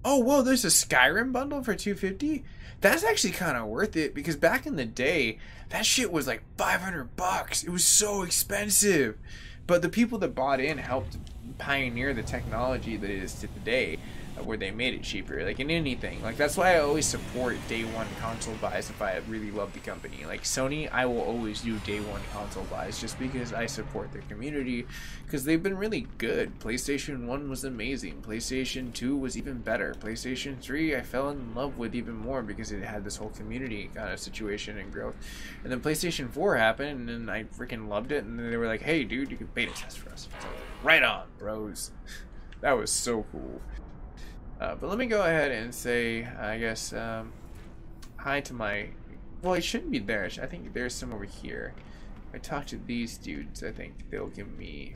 Oh, whoa, there's a Skyrim bundle for $250? That's actually kind of worth it, because back in the day, that shit was like $500. It was so expensive. But the people that bought in helped pioneer the technology that it is today, where they made it cheaper, like in anything. Like, that's why I always support day one console buys if I really love the company. Like Sony, I will always do day one console buys just because I support their community, because they've been really good. PlayStation 1 was amazing. PlayStation 2 was even better. PlayStation 3 I fell in love with even more because it had this whole community kind of situation and growth. And then PlayStation 4 happened, and I freaking loved it, and then they were like, hey dude, you can beta test for us. So, right on, bros. That was so cool. But let me go ahead and say, I guess, hi to my... Well, it shouldn't be there. I think there's some over here. If I talk to these dudes, I think they'll give me...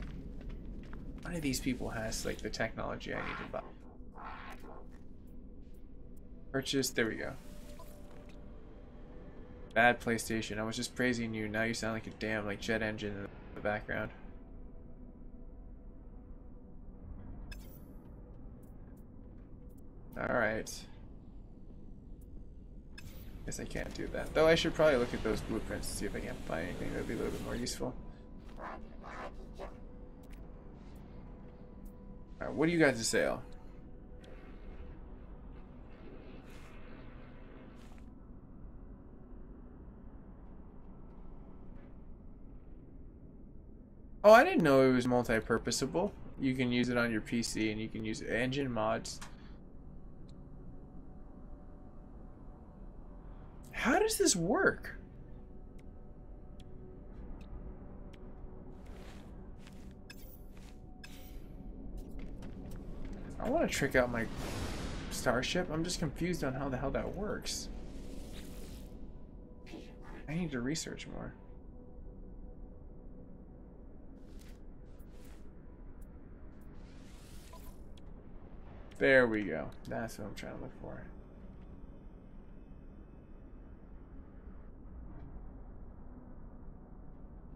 One of these people has, like, the technology I need to buy. Purchase. There we go. Bad PlayStation. I was just praising you. Now you sound like a damn, like, jet engine in the background. Alright. Guess I can't do that. Though I should probably look at those blueprints to see if I can't find anything that would be a little bit more useful. Alright, what do you got to sell? Oh, I didn't know it was multi-purposable. You can use it on your PC and you can use engine mods. How does this work? I want to trick out my starship. I'm just confused on how the hell that works. I need to research more. There we go. That's what I'm trying to look for.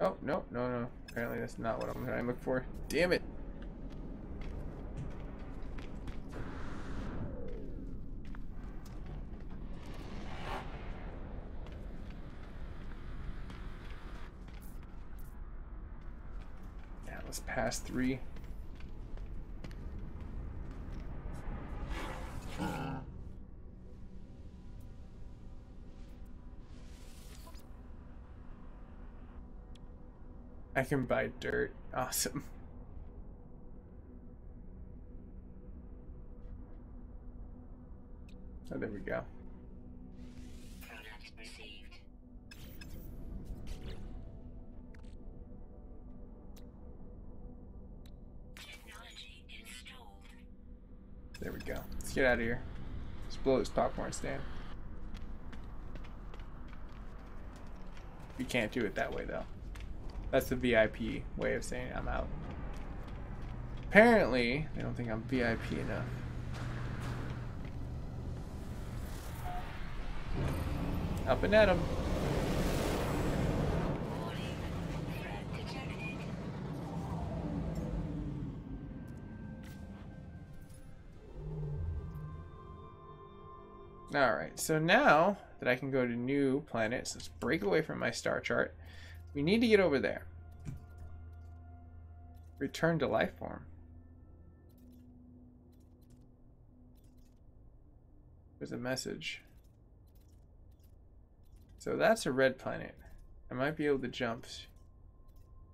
Oh, no, no, no. Apparently that's not what I'm trying to look for. Damn it. Yeah, let's pass 3. I can buy dirt. Awesome. Oh, there we go. Product received. Technology installed. There we go. Let's get out of here. Let's blow this popcorn stand. You can't do it that way though. That's the VIP way of saying I'm out. Apparently, they don't think I'm VIP enough. Up and at 'em. Alright, so now that I can go to new planets, let's break away from my star chart. We need to get over there. Return to life form. There's a message. So that's a red planet. I might be able to jump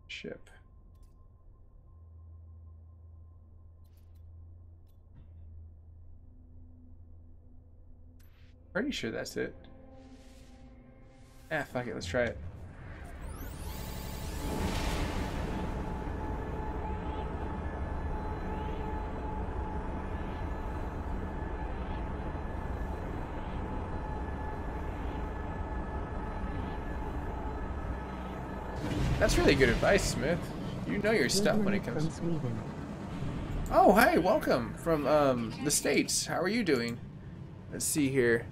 ship. Pretty sure that's it. Ah, fuck it, let's try it. That's really good advice, Smith. You know your stuff when it From comes. Sweden. Oh, hi, welcome from the States. How are you doing? Let's see here.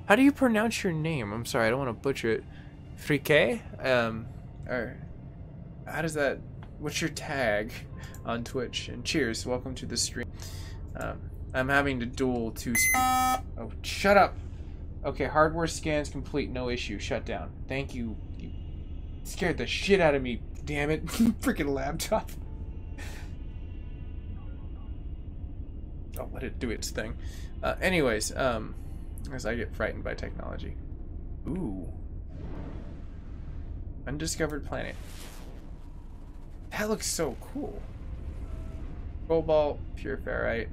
How do you pronounce your name? I'm sorry, I don't want to butcher it. Frike? Or how does that? What's your tag on Twitch? And cheers, welcome to the stream. I'm having to duel two. Oh, shut up. Okay, hardware scans complete, no issue. Shut down. Thank you. You scared the shit out of me. Damn it, freaking laptop. I'll let it do its thing. Anyways, as I get frightened by technology. Ooh. Undiscovered planet. That looks so cool. Cobalt, pure ferrite.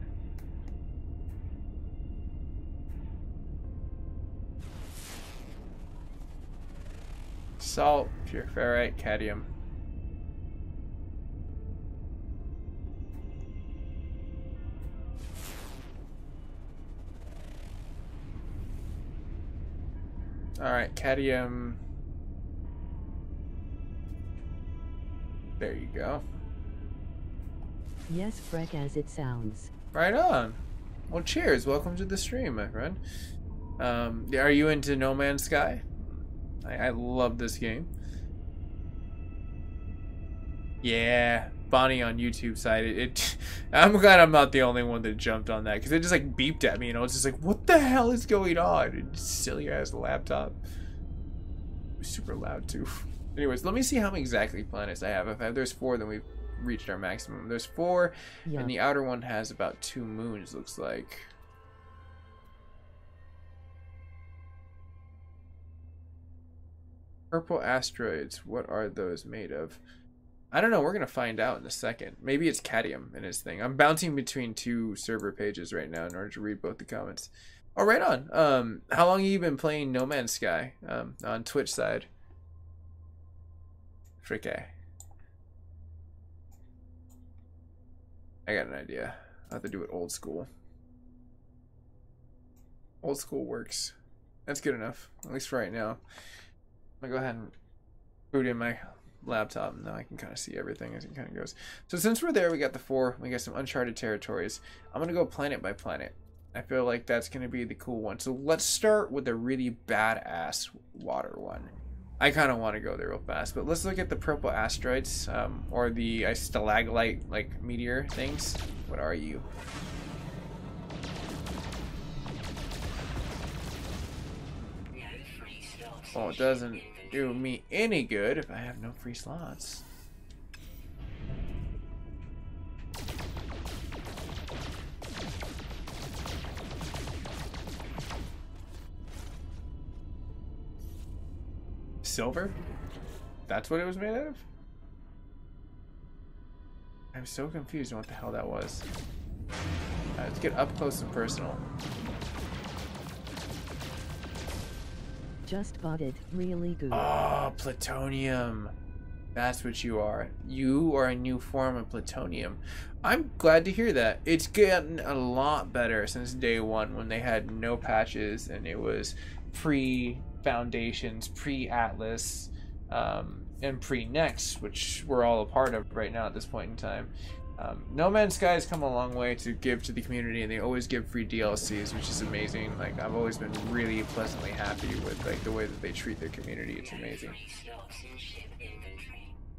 Salt, pure ferrite, cadmium. Alright, cadmium. There you go. Yes, Freck as it sounds. Right on. Well, cheers. Welcome to the stream, my friend. Are you into No Man's Sky? I love this game. Yeah, Bonnie on YouTube side. I'm glad I'm not the only one that jumped on that because it just like beeped at me and I was just like, "What the hell is going on?" It's silly ass laptop. It was super loud too. Anyways, let me see how many exactly planets I have. If there's 4, then we've reached our maximum. There's 4, Yup. and the outer one has about 2 moons. Looks like. Purple asteroids, what are those made of? I don't know, we're gonna find out in a second. Maybe it's cadmium in his thing. I'm bouncing between 2 server pages right now in order to read both the comments. Oh, right on. How long have you been playing No Man's Sky on Twitch side? Fricke. I got an idea. I have to do it old school. Old school works. That's good enough, at least for right now. I'm gonna go ahead and boot in my laptop. Now I can kind of see everything as it kind of goes. So since we're there, we got the 4. We got some uncharted territories. I'm gonna go planet by planet. I feel like that's gonna be the cool one. So let's start with a really badass water one. I kind of want to go there real fast, but let's look at the purple asteroids, or the stalagmite like meteor things. What are you? Oh, it doesn't do me any good if I have no free slots. Silver? That's what it was made out of? I'm so confused on what the hell that was. Alright, let's get up close and personal. Just bought it, really good. Oh, plutonium. That's what you are. You are a new form of plutonium. I'm glad to hear that. It's gotten a lot better since day 1 when they had no patches and it was pre-Foundations, pre-Atlas, and pre-Next, which we're all a part of right now at this point in time. No Man's Sky has come a long way to give to the community, and they always give free DLCs, which is amazing. Like, I've always been really pleasantly happy with like the way that they treat their community. It's amazing.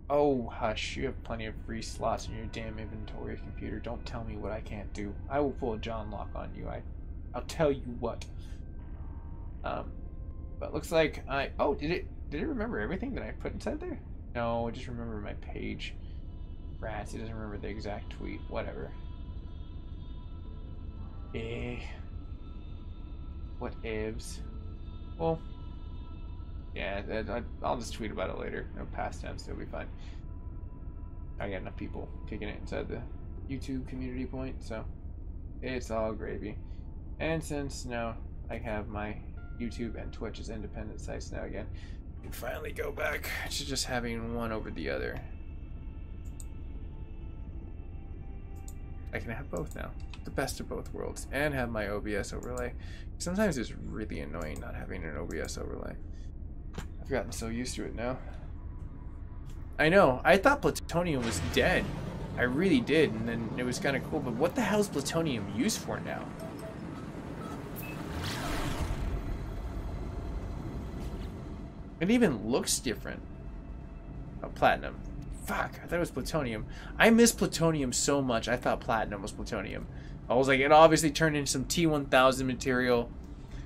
Oh, hush. You have plenty of free slots in your damn inventory, computer. Don't tell me what I can't do. I will pull a John Locke on you. I'll tell you what. But looks like oh, did it remember everything that I put inside there? No, it just remembered my page. Rats, it doesn't remember the exact tweet. Whatever. What ifs? Well, yeah, I'll just tweet about it later. No past tense, it'll be fine. I got enough people kicking it inside the YouTube community point, so it's all gravy. And since now I have my YouTube and Twitch as independent sites now again, I can finally go back to just having one over the other. I can have both now. The best of both worlds. And have my OBS overlay. Sometimes it's really annoying not having an OBS overlay. I've gotten so used to it now. I know. I thought plutonium was dead. I really did, and then it was kind of cool. But what the hell is plutonium used for now? It even looks different. Oh, platinum. Fuck, I thought it was plutonium. I miss plutonium so much. I thought platinum was plutonium. I was like, it obviously turned into some T1000 material.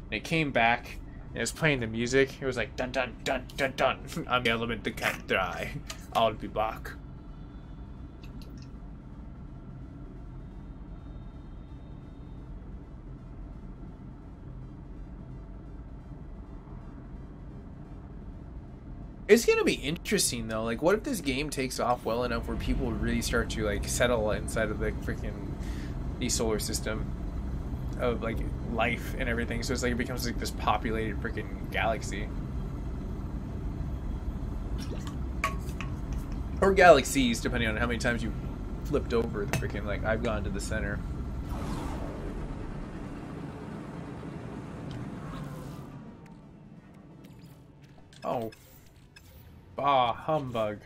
And it came back. And it was playing the music. It was like, dun dun dun dun dun. I'm the element that can't die. I'll be back. It's gonna be interesting though. Like, what if this game takes off well enough where people really start to like settle inside of the freaking the solar system of like life and everything? So it's like it becomes like this populated freaking galaxy or galaxies, depending on how many times you flipped over the freaking like. I've gone to the center. Oh. Bah, humbug.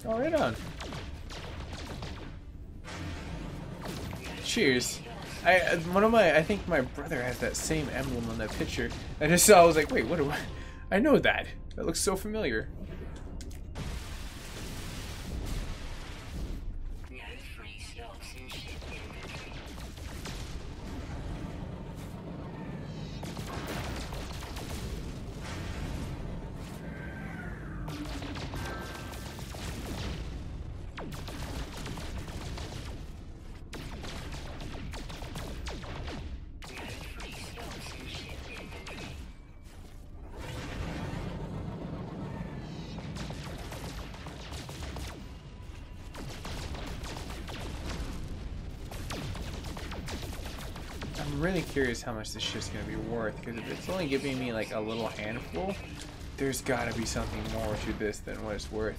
Oh, right on. Cheers. I think my brother has that same emblem on that picture. I just saw, I was like, wait, what do I know that. That looks so familiar. I'm really curious how much this shit's gonna be worth, because if it's only giving me like a little handful, there's gotta be something more to this than what it's worth.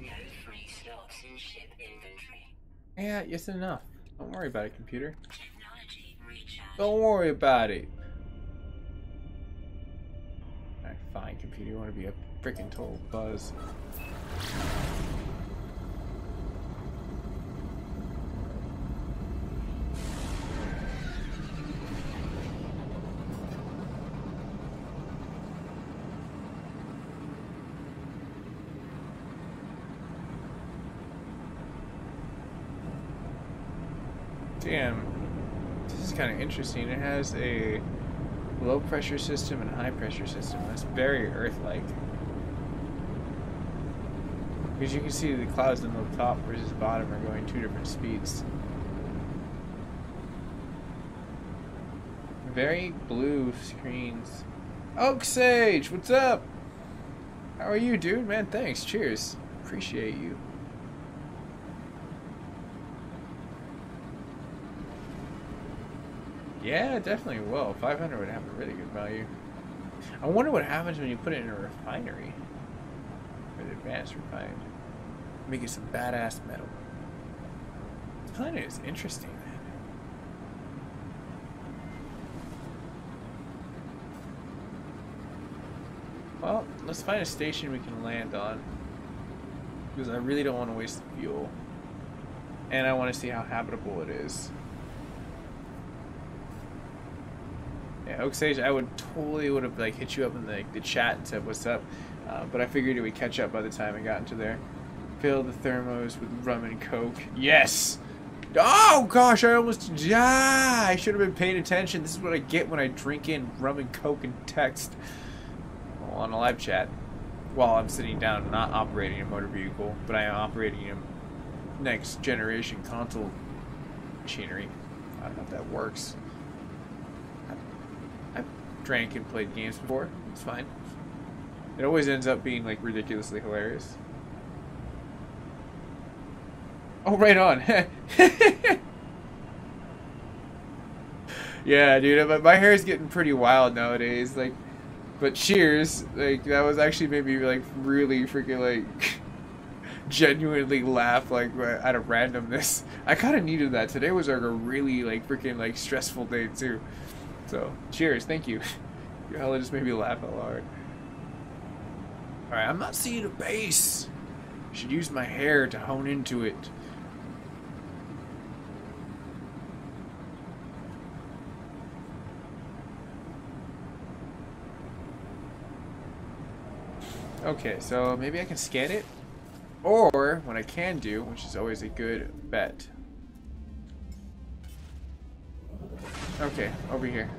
No free stocks in ship inventory. Yeah, yes enough. Don't worry about it, computer. Technology recharge. Don't worry about it. Alright, fine, computer. You want to be a freaking total buzz. Damn, this is kind of interesting. It has a low pressure system and high pressure system. That's very Earth-like. Because you can see the clouds in the top versus bottom are going two different speeds. Very blue screens. Oak Sage, what's up? How are you, dude? Man, thanks. Cheers. Appreciate you. Yeah, definitely will. 500 would have a really good value. I wonder what happens when you put it in a refinery. Or the advanced refined. Make it some badass metal. This planet is interesting, man. Well, let's find a station we can land on. Because I really don't want to waste the fuel. And I want to see how habitable it is. Yeah, Oak Sage, I would have like hit you up in the chat and said what's up, but I figured it would catch up by the time I got into there. Fill the thermos with rum and coke. Yes. Oh gosh, I almost died. I should have been paying attention. This is what I get when I drink in rum and coke and text on a live chat while I'm sitting down, not operating a motor vehicle, but I am operating a next generation console machinery. I don't know if that works. Drank and played games before. It's fine. It always ends up being like ridiculously hilarious. Oh, right on. Yeah, dude, my hair is getting pretty wild nowadays. Like, But cheers, like that was actually made me like really freaking like genuinely laugh like out of randomness. I kind of needed that. Today was like a really like freaking like stressful day too. So cheers, thank you. Your hella just made me laugh out loud. All right, I'm not seeing a base. Should use my hair to hone into it. Okay, so maybe I can scan it, or what I can do, which is always a good bet. Okay, over here.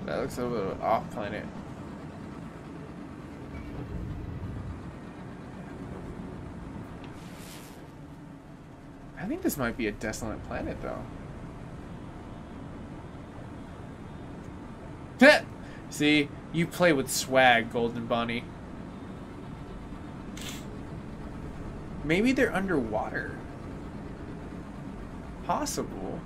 That looks a little off planet. I think this might be a desolate planet, though. See, you play with swag, Golden Bunny. Maybe they're underwater. Possible.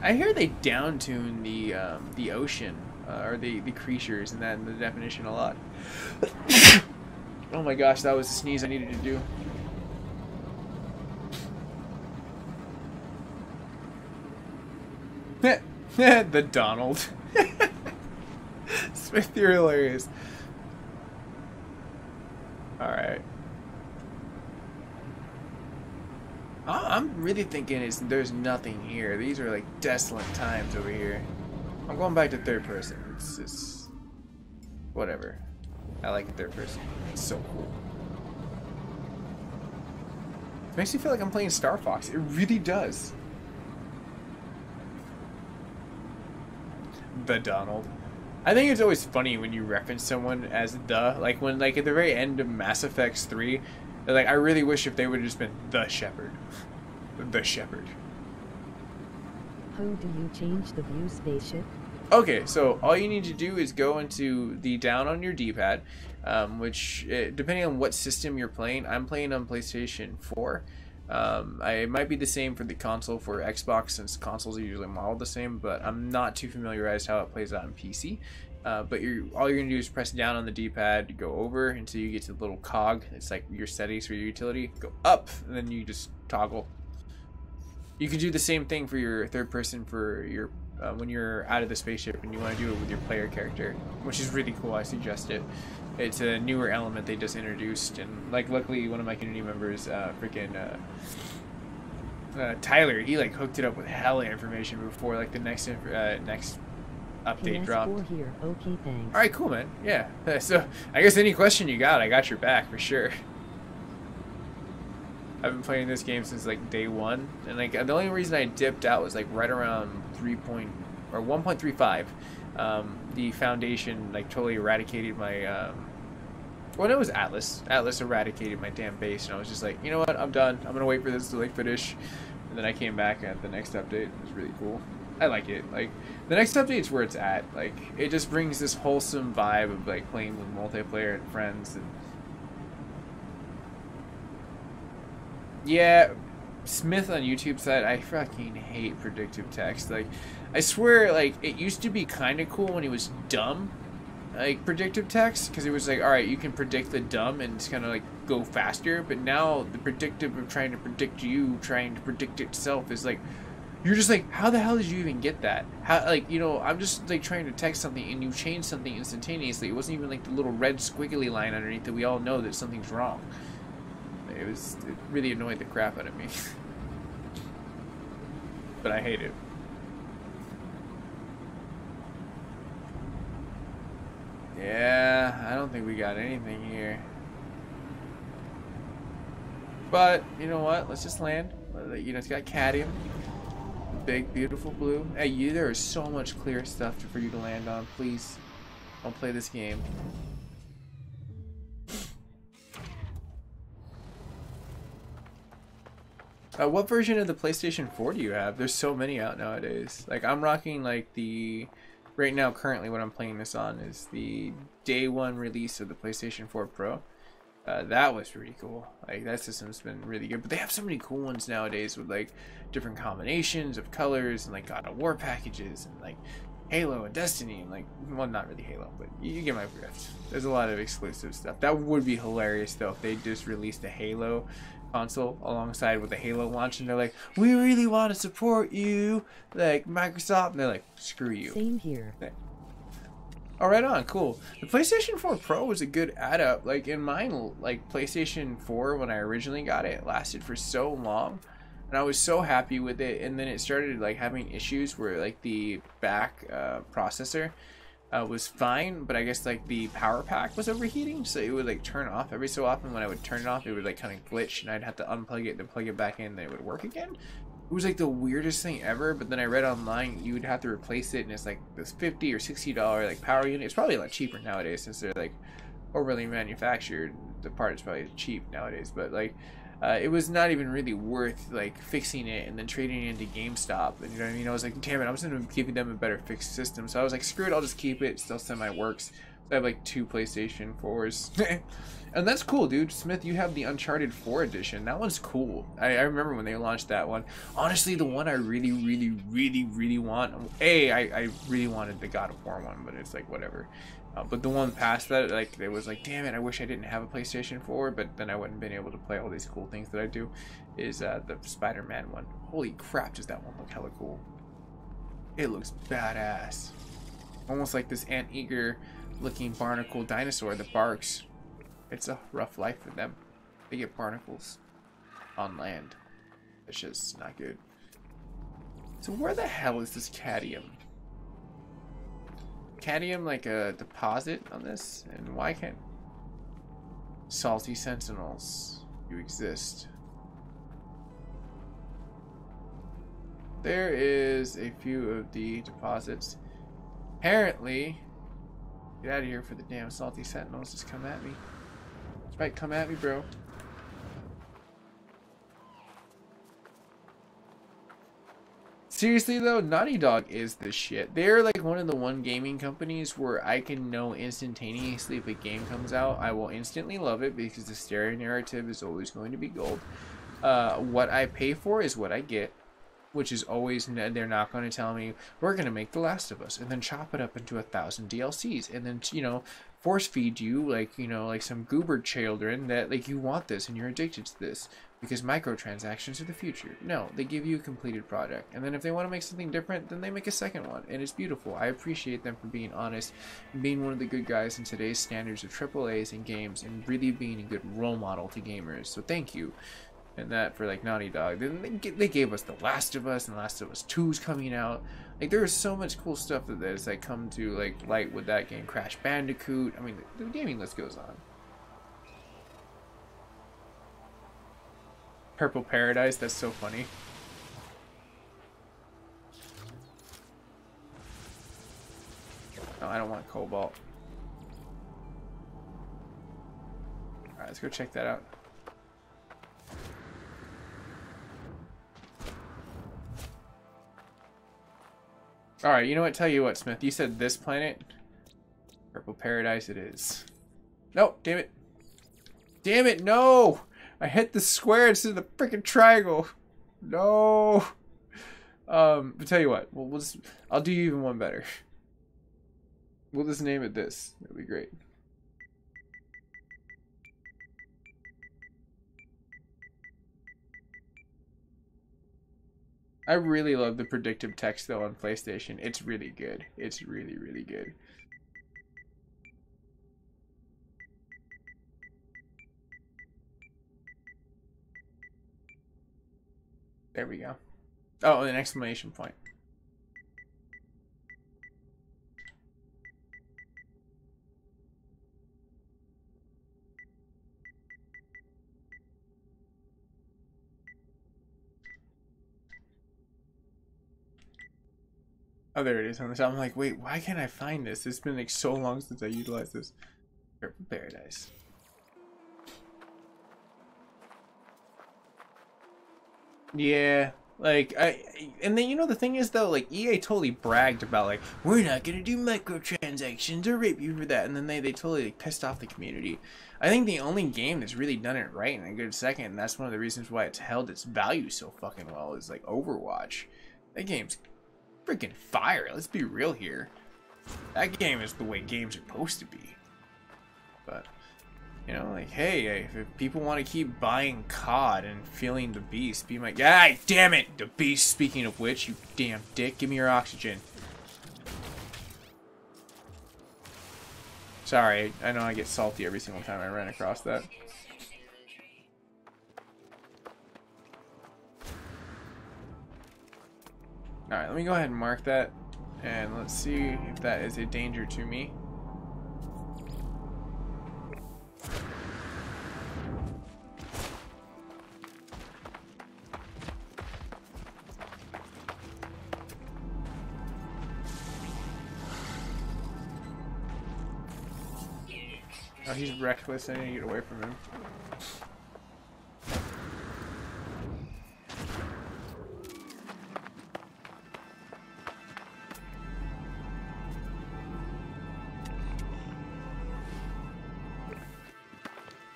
I hear they downtune the ocean or the creatures and that in the definition a lot. Oh my gosh, that was a sneeze I needed to do. The Donald. Smith, you're hilarious. Alright. I'm really thinking there's nothing here. These are like desolate times over here. I'm going back to third person. It's whatever. I like it third person. It's so cool. It makes me feel like I'm playing Star Fox. It really does. The Donald. I think it's always funny when you reference someone as the, like when like at the very end of Mass Effect 3, like I really wish if they would have just been the Shepherd. The Shepherd. How do you change the view spaceship? Okay, so all you need to do is go into the down on your D-pad, which depending on what system you're playing, I'm playing on PlayStation 4. It might be the same for the console for Xbox since consoles are usually modeled the same, but I'm not too familiarized how it plays out on PC. But all you're gonna do is press down on the D-pad, go over until you get to the little cog. It's like your settings for your utility. Go up, and then you just toggle. You can do the same thing for your third person for your when you're out of the spaceship and you want to do it with your player character, which is really cool. I suggest it. It's a newer element they just introduced, and like luckily one of my community members, Tyler, he like hooked it up with hella information before like the next update dropped. Here. Okay, thanks. All right, cool, man. Yeah. So I guess any question you got, I got your back for sure. I've been playing this game since like day one, and like the only reason I dipped out was like right around 1.35. The Foundation like totally eradicated my. Well, it was Atlas. Atlas eradicated my damn base, and I was just like, you know what? I'm done. I'm gonna wait for this to like finish, and then I came back at the next update. It was really cool. I like it. Like the next update's where it's at. Like it just brings this wholesome vibe of like playing with multiplayer and friends and. Yeah, Smith on YouTube said, I fucking hate predictive text. Like, I swear, like, it used to be kind of cool when it was dumb, like, predictive text, because it was like, alright, you can predict the dumb and it's kind of, like, go faster, but now the predictive of trying to predict you, trying to predict itself is, like, you're just like, how the hell did you even get that? How, like, you know, I'm just, like, trying to text something and you change something instantaneously. It wasn't even, like, the little red squiggly line underneath that we all know that something's wrong. It really annoyed the crap out of me. But I hate it. Yeah, I don't think we got anything here. But, you know what? Let's just land. You know, it's got cadmium. Big, beautiful blue. Hey, there is so much clear stuff for you to land on. Please, don't play this game. What version of the PlayStation 4 do you have? There's so many out nowadays. Like, I'm rocking, like, right now, currently, what I'm playing this on is the day one release of the PlayStation 4 Pro. That was pretty cool. Like that system's been really good, but they have so many cool ones nowadays with like different combinations of colors and like God of War packages and like Halo and Destiny and like, well, not really Halo, but you get my drift. There's a lot of exclusive stuff. That would be hilarious though if they just released a Halo console alongside with the Halo launch and they're like, we really want to support you, like Microsoft, and they're like, screw you. Same here. Oh, right on, cool. The PlayStation 4 Pro was a good add-up. Like in mine, like PlayStation 4 when I originally got it, lasted for so long, and I was so happy with it. And then it started like having issues where like the back processor was fine, but I guess like the power pack was overheating, so it would like turn off every so often. When I would turn it off, it would like kind of glitch, and I'd have to unplug it, then plug it back in, then it would work again. It was like the weirdest thing ever. But then I read online you would have to replace it, and it's like this $50 or $60 like power unit. It's probably a lot cheaper nowadays since they're like overly manufactured. The part is probably cheap nowadays, but like it was not even really worth like fixing it and then trading it into GameStop. And you know what I mean? I was like, damn it, I was gonna be giving them a better fixed system. So I was like, screw it, I'll just keep it. It still semi works. So I have like 2 PlayStation 4s. And that's cool, dude. Smith, you have the Uncharted 4 edition. That one's cool. I remember when they launched that one. Honestly, the one I really want. I really wanted the God of War one, but it's like whatever. But the one past that, like, it was like, damn it, I wish I didn't have a PlayStation 4, but then I wouldn't been able to play all these cool things that I do, is the Spider-Man one. Holy crap, does that one look hella cool. It looks badass. Almost like this anteater looking barnacle dinosaur that barks. It's a rough life for them. They get barnacles on land. It's just not good. So where the hell is this cadmium? Cadmium like a deposit on this? And why can't salty sentinels, you exist? There is a few of the deposits. Apparently, get out of here for the damn salty sentinels. Just come at me. That's right, come at me, bro. Seriously though, Naughty Dog is the shit. They're like one of the gaming companies where I can know instantaneously if a game comes out, I will instantly love it because the story narrative is always going to be gold. What I pay for is what I get, which is always, they're not going to tell me, we're going to make The Last of Us and then chop it up into 1,000 DLCs and then, you know, force feed you like, you know, like some goober children that like you want this and you're addicted to this because microtransactions are the future. No, they give you a completed product, and then if they want to make something different, then they make a second one, and it's beautiful. I appreciate them for being honest and being one of the good guys in today's standards of AAAs and games and really being a good role model to gamers. So thank you. And that for like Naughty Dog. Then they gave us The Last of Us, and Last of Us 2's coming out. Like there is so much cool stuff that has like come to like light with that game. Crash Bandicoot. I mean, the gaming list goes on. Purple Paradise. That's so funny. No, I don't want Cobalt. All right, let's go check that out. Alright, you know what? Tell you what, Smith. You said this planet. Purple Paradise it is. No, damn it. Damn it, no! I hit the square instead of the freaking triangle. No! But tell you what. I'll do you even one better. We'll just name it this. It'll be great. I really love the predictive text though on PlayStation. It's really good. It's really, really good. There we go. Oh, an exclamation point. Oh, there it is on the top. I'm like, wait, why can't I find this? It's been like so long since I utilized this. Purple Paradise. Yeah, Like, and then, you know, the thing is, though, like, EA totally bragged about, like, we're not gonna do microtransactions or rape you for that, and then they totally, like, pissed off the community. I think the only game that's really done it right in a good second, and that's one of the reasons why it's held its value so fucking well, is, like, Overwatch. That game's freaking fire, let's be real here. That game is the way games are supposed to be. But... you know, like, hey, if people want to keep buying COD and feeling the beast, be like, ah, damn it, the beast, speaking of which, you damn dick, give me your oxygen. Sorry, I know I get salty every single time I run across that. Alright, let me go ahead and mark that, and let's see if that is a danger to me. Oh, he's reckless. I need to get away from him.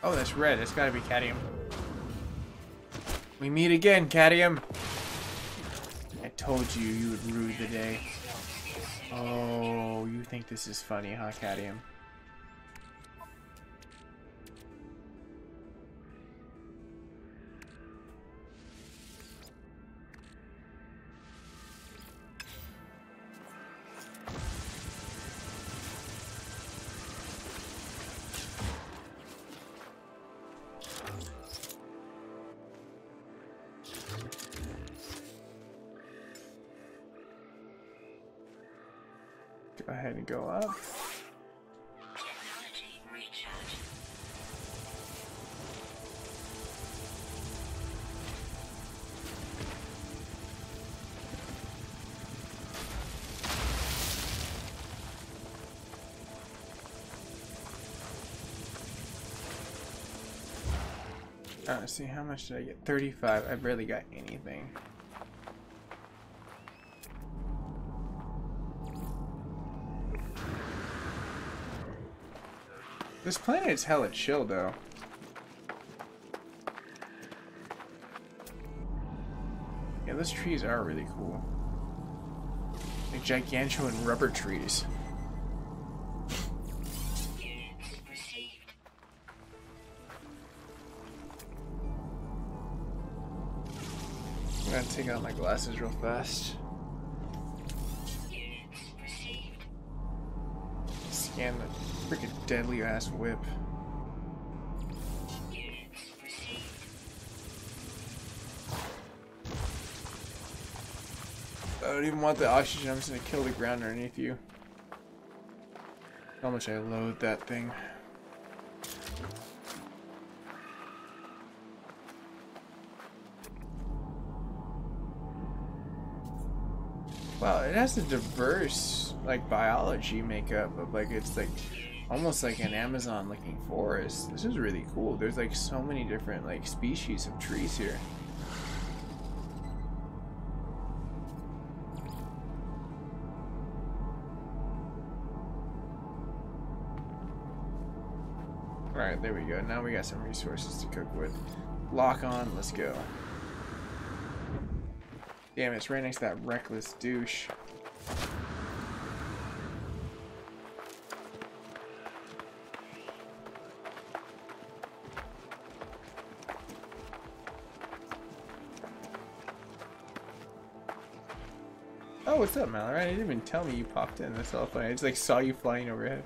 Oh, that's red. That's gotta be cadmium. We meet again, cadmium. I told you you would rue the day. Oh, you think this is funny, huh, cadmium? Go ahead and go up. Technology recharge. Let's see, how much did I get? 35. I barely got anything. This planet is hella chill, though. Yeah, those trees are really cool. Like gigantuan rubber trees. I'm gonna take out my glasses real fast. Scan the freaking deadly ass whip. I don't even want the oxygen, I'm just gonna kill the ground underneath you. How much I load that thing. Wow, it has a diverse, like, biology makeup of, like, it's like almost like an Amazon looking forest. This is really cool. There's like so many different like species of trees here. Alright, there we go. Now we got some resources to cook with. Lock on, let's go. Damn, it's right next to that reckless douche. Oh, what's up, Mallory? I didn't even tell me you popped in. That's all funny. I just like saw you flying overhead.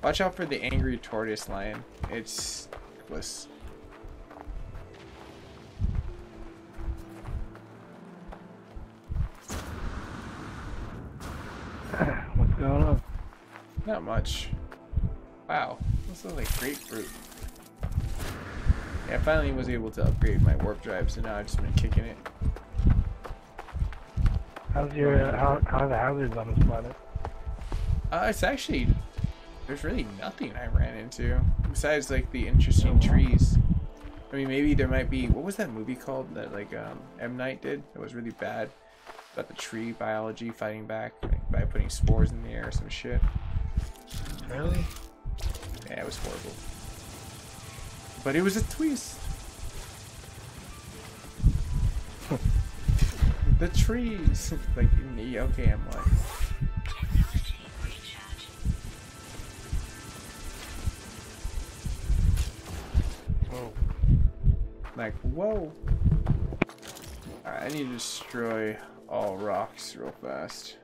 Watch out for the angry tortoise lion. It's reckless. What's going on? Not much. Wow, this looks like grapefruit. Yeah, I finally was able to upgrade my warp drive, so now I've just been kicking it. How's your how are the hazards on this planet? It's actually, there's really nothing I ran into besides like the interesting trees. I mean, maybe there might be, what was that movie called that like M. Night did? It was really bad. About the tree biology fighting back like, by putting spores in the air or some shit. Really? Yeah, it was horrible. But it was a twist. The trees. Like, okay, I'm like. Whoa. Like, whoa. Alright, I need to destroy all rocks real fast.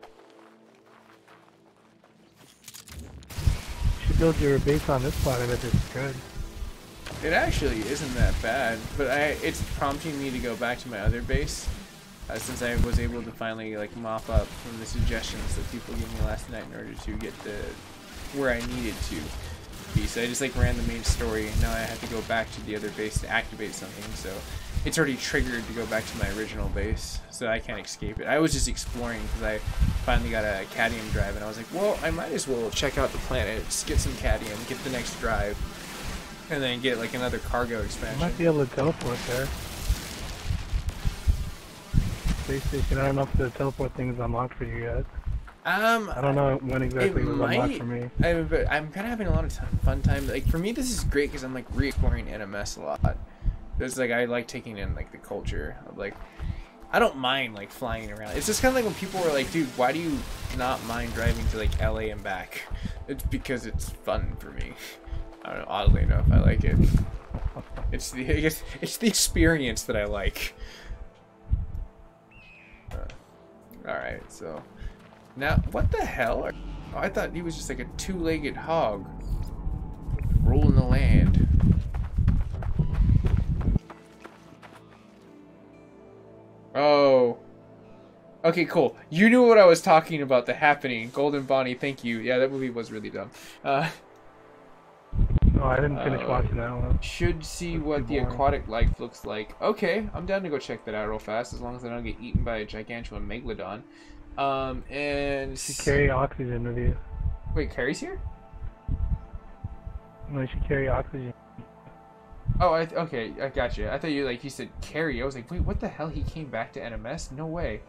You should build your base on this planet if it's good. It actually isn't that bad, but it's prompting me to go back to my other base. Since I was able to finally like mop up from the suggestions that people gave me last night in order to get the where I needed to be. So I just like ran the main story, and now I have to go back to the other base to activate something. So it's already triggered to go back to my original base, so I can't escape it. I was just exploring because I finally got a cadmium drive, and I was like, well, I might as well check out the planet, just get some cadmium, get the next drive, and then get like another cargo expansion. You might be able to teleport there. Space station. I don't know if the teleport thing is unlocked for you yet. I don't know when exactly it was unlocked for me. But I'm kind of having a lot of fun time. Like for me, this is great because I'm like re-exploring NMS a lot. There's like I like taking in like the culture of like I don't mind like flying around. It's just kind of like when people were like, dude, why do you not mind driving to like LA and back? It's because it's fun for me. I don't know. Oddly enough, I like it. It's the experience that I like. Alright, so now what the hell? Oh, I thought he was just like a two-legged hog rolling the land. Oh. Okay, cool. You knew what I was talking about, the happening. Golden Bonnie, thank you. Yeah, that movie was really dumb. No, I didn't finish watching that one. Should see what the aquatic life looks like. Okay, I'm down to go check that out real fast, as long as I don't get eaten by a gigantuan megalodon. And... You carry oxygen with you. Wait, Carrie's here? No, you should carry oxygen. Oh, okay, I got you. I thought you said Carrie. I was like, wait, what the hell? He came back to NMS? No way.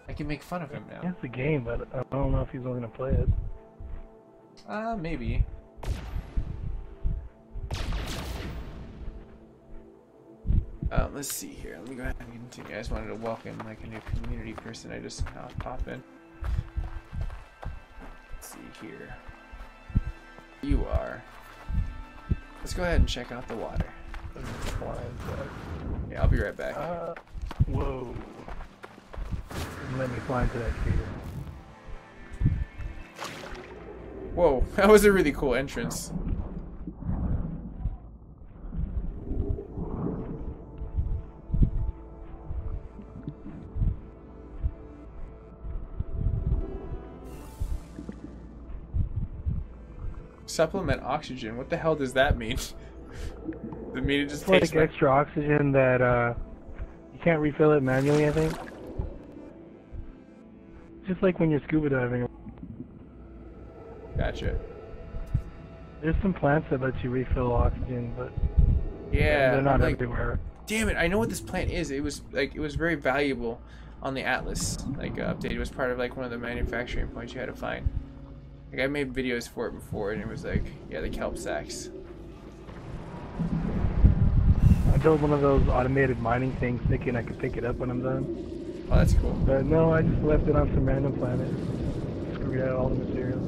I can make fun of him now. Yeah, it's a game, but I don't know if he's willing to play it. Maybe. Let's see here. Let me go ahead and continue. I just wanted to welcome like a new community person. I just pop in. Let's see here. You are. Let's go ahead and check out the water. Yeah, I'll be right back. Whoa. Let me fly into that crater. Whoa, that was a really cool entrance. Supplement oxygen. What the hell does that mean? Does it mean it just takes like extra oxygen that you can't refill it manually, I think. Just like when you're scuba diving. Gotcha. There's some plants that let you refill oxygen, but yeah, they're not like, everywhere. Damn it! I know what this plant is. It was very valuable on the Atlas update. It was part of like one of the manufacturing points you had to find. Like I made videos for it before, and it was like, yeah, the kelp sacks. I built one of those automated mining things, thinking I could pick it up when I'm done. Oh, that's cool. But no, I just left it on some random planet. Screwed out all the materials.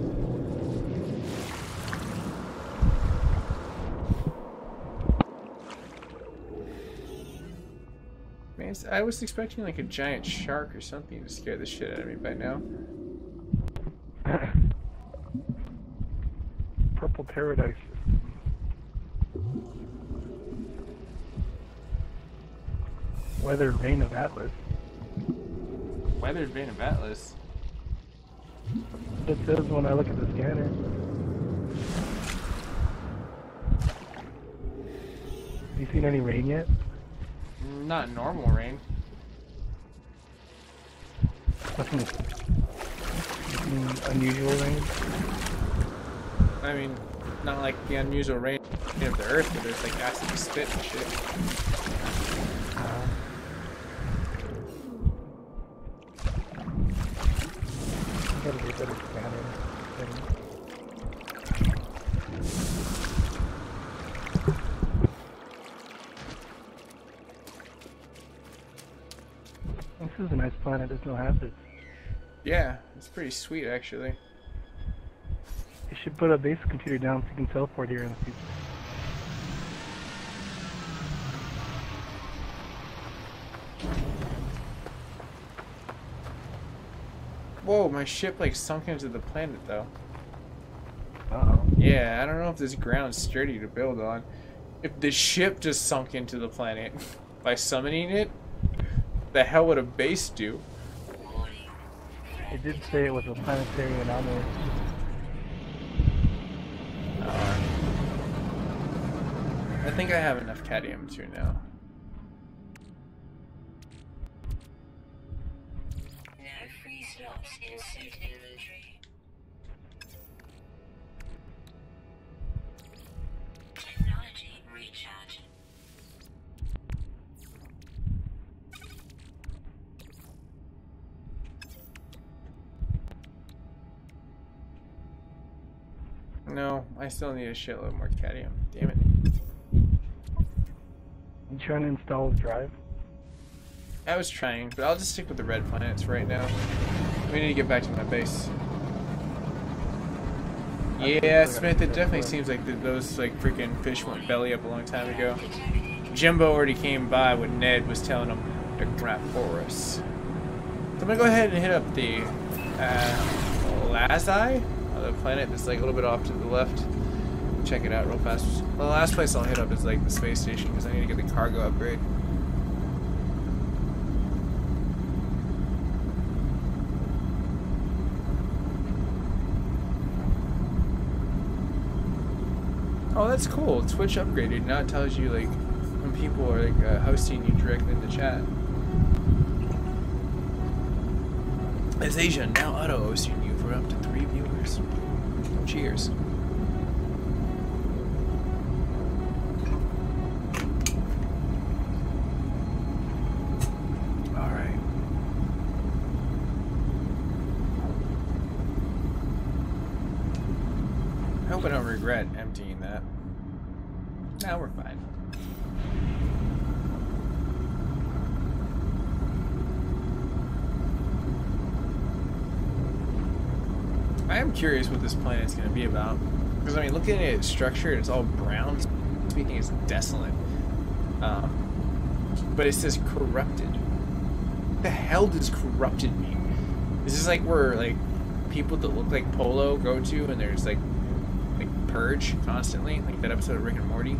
Man, I was expecting like a giant shark or something to scare the shit out of me by now. Purple paradise. Weathered vein of Atlas. Weathered vein of Atlas? It says when I look at the scanner. Have you seen any rain yet? Not normal rain. Nothing unusual rain? I mean, not like the unusual rain of the Earth where there's like acid spit and shit. Gotta be a better scanner. This is a nice planet, there's no hazards. Yeah, it's pretty sweet actually. You should put a base computer down so you can teleport here in the future. Whoa, my ship like sunk into the planet though. Uh-oh. Yeah, I don't know if this ground's sturdy to build on. If the ship just sunk into the planet by summoning it, the hell would a base do? It did say it was a planetary anomaly. I think I have enough cadmium to now. No free slots in suit inventory. Technology recharge. No, I still need a shitload more cadmium. Damn it. You trying to install a drive? I was trying, but I'll just stick with the red planets right now. We need to get back to my base. Yeah, Smith, it definitely seems like those like freaking fish went belly up a long time ago. Jimbo already came by when Ned was telling him to crap for us. So I'm gonna go ahead and hit up the Lazai, the planet that's like a little bit off to the left. Check it out real fast. Well, the last place I'll hit up is like the space station because I need to get the cargo upgrade. Oh, that's cool. Twitch upgraded. Now it tells you like when people are like hosting you directly in the chat. It's Asia now auto hosting you for up to 3 viewers. Cheers. Alright. I hope I don't regret emptying that. Now we're fine. I am curious what this planet's going to be about. Because, I mean, looking at its structure, it's all brown. Speaking, it's desolate. But it says corrupted. What the hell does corrupted mean? Is this like where, like, people that look like Polo go to and there's, like purge constantly? Like that episode of Rick and Morty?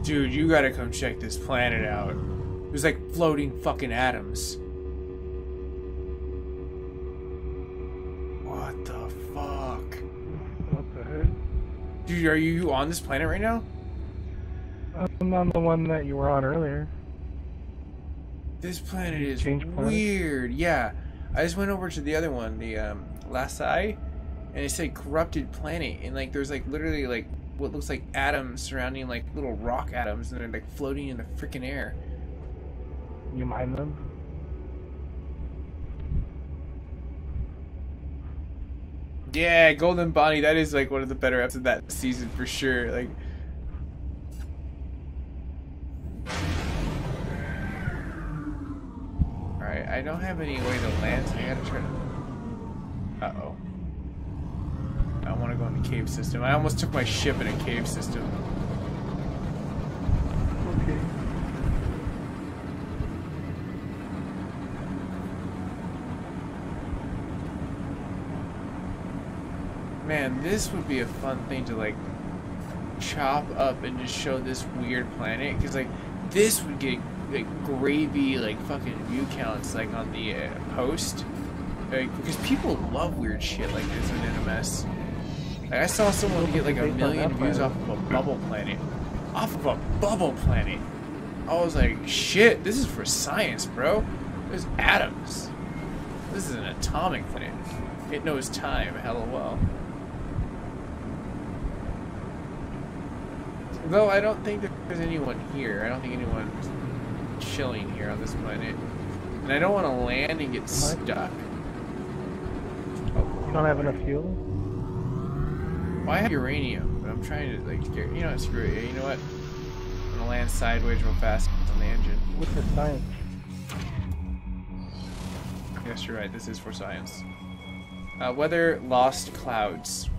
Dude, you gotta come check this planet out. There's like floating fucking atoms. What the fuck? What the heck? Dude, are you on this planet right now? I'm on the one that you were on earlier. This planet is weird. Yeah, I just went over to the other one, the Lasai, and it said corrupted planet, and like there's like literally like what looks like atoms surrounding like little rock atoms, and they're like floating in the freaking air. You mine them? Yeah, Golden Bonnie, that is like one of the better episodes of that season for sure. Like, alright, I don't have any way to land, so I gotta try to... Uh-oh. I want to go in the cave system. I almost took my ship in a cave system. Okay. Man, this would be a fun thing to like chop up and just show this weird planet, because like this would get like gravy like fucking view counts like on the post, like, because people love weird shit like this in NMS. Like, I saw someone get like 1 million views off of a bubble planet. Off of a bubble planet. I was like, shit, this is for science, bro. There's atoms. This is an atomic planet. It knows time hella well. Though I don't think there's anyone here. I don't think anyone's chilling here on this planet. And I don't want to land and get stuck. You don't have enough fuel? Well, I have uranium, but I'm trying to, like, get, you know what, screw it. You know what? I'm gonna land sideways real fast on the engine. What's the science? Yes, you're right. This is for science. Weather, lost clouds.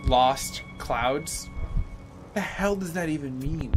Lost clouds? What the hell does that even mean?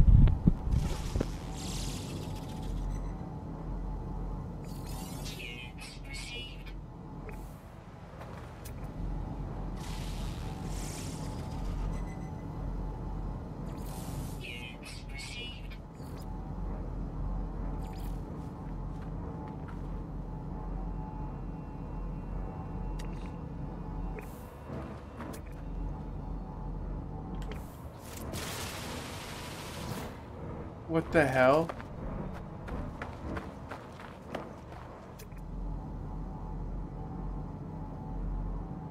What the hell?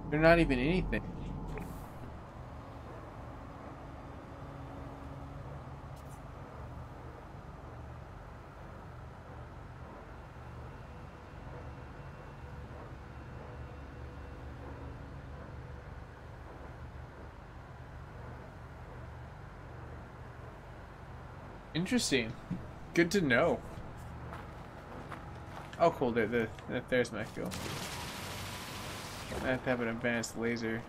They're not even anything. Interesting. Good to know. Oh, cool. There's my fuel. I have to have an advanced laser.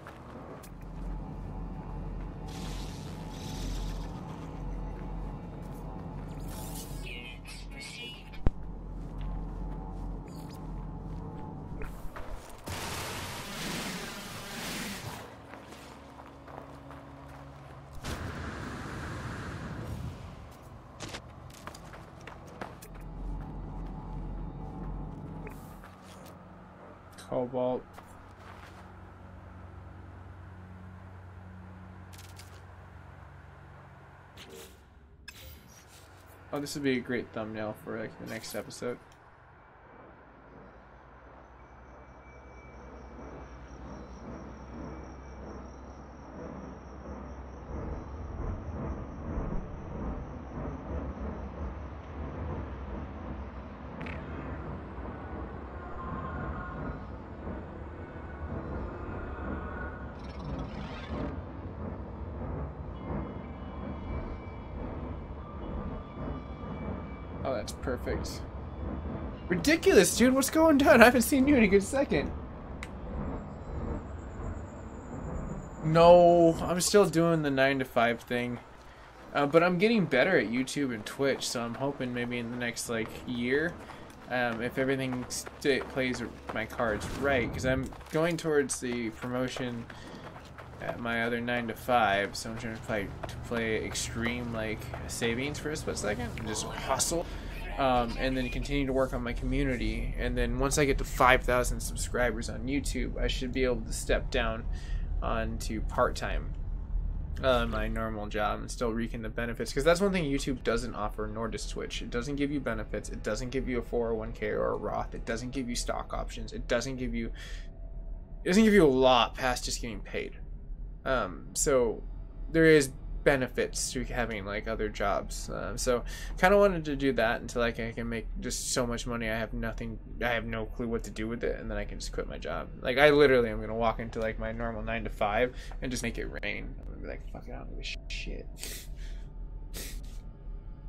Cobalt. Oh, this would be a great thumbnail for like the next episode. Oh, that's perfect. Ridiculous, dude. What's going on? I haven't seen you in a good second. No, I'm still doing the 9 to 5 thing. But I'm getting better at YouTube and Twitch, so I'm hoping maybe in the next, like, year, if everything plays my cards right, because I'm going towards the promotion at my other 9 to 5, so I'm trying to play extreme, like, savings for a split second, and just hustle, and then continue to work on my community, and then once I get to 5,000 subscribers on YouTube, I should be able to step down onto part-time, my normal job, and still reaping the benefits, because that's one thing YouTube doesn't offer, nor does Twitch. It doesn't give you benefits, it doesn't give you a 401k or a Roth, it doesn't give you stock options, it doesn't give you a lot past just getting paid. So there is benefits to having like other jobs. So kind of wanted to do that until like I can make just so much money. I have no clue what to do with it, and then I can just quit my job. Like I literally am gonna walk into like my normal 9 to 5 and just make it rain. I'm gonna be like, fuck it, I don't give a shit.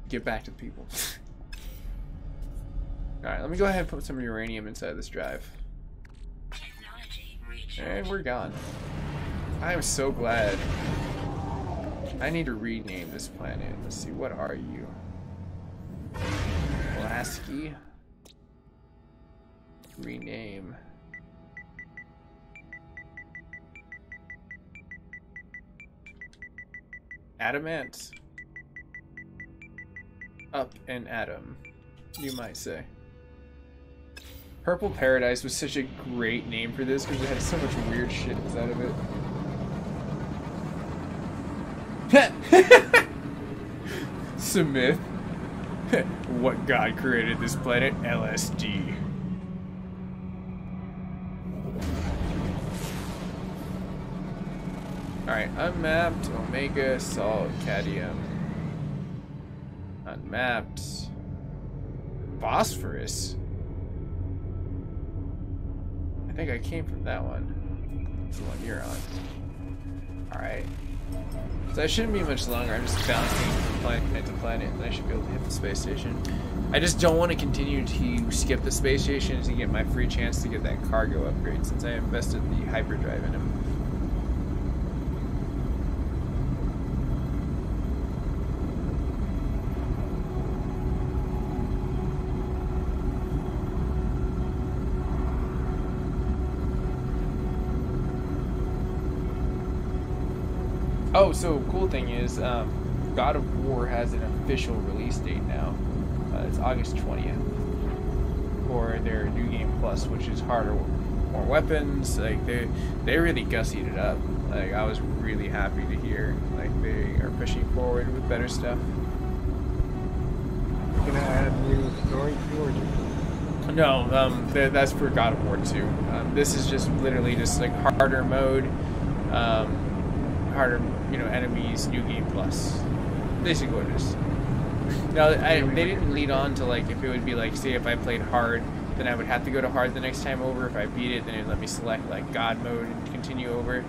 Get back to the people. All right, let me go ahead and put some uranium inside this drive. And we're gone. I am so glad. I need to rename this planet. Let's see, what are you? Lasky. Rename. Adamant. Up and atom, you might say. Purple Paradise was such a great name for this because it had so much weird shit inside of it. Smith. What god created this planet? LSD. Alright, unmapped, Omega, Salt, Cadmium. Unmapped. Phosphorus. I think I came from that one. It's the one you're on. Alright. So I shouldn't be much longer. I'm just bouncing from planet to planet and I should be able to hit the space station. I just don't want to continue to skip the space station to get my free chance to get that cargo upgrade since I invested the hyperdrive in him. Oh, so cool thing is, God of War has an official release date now. It's August 20th for their New Game Plus, which is harder, more weapons. Like they really gussied it up. Like I was really happy to hear like they are pushing forward with better stuff. You're gonna add new story to or just... No, that's for God of War 2. This is just literally just like harder mode. Harder, enemies, New Game Plus. Basically what it is. Now, they didn't lead on to, like, if it would be, like, say if I played hard, then I would have to go to hard the next time over. If I beat it, then it'd let me select, like, God mode and continue over.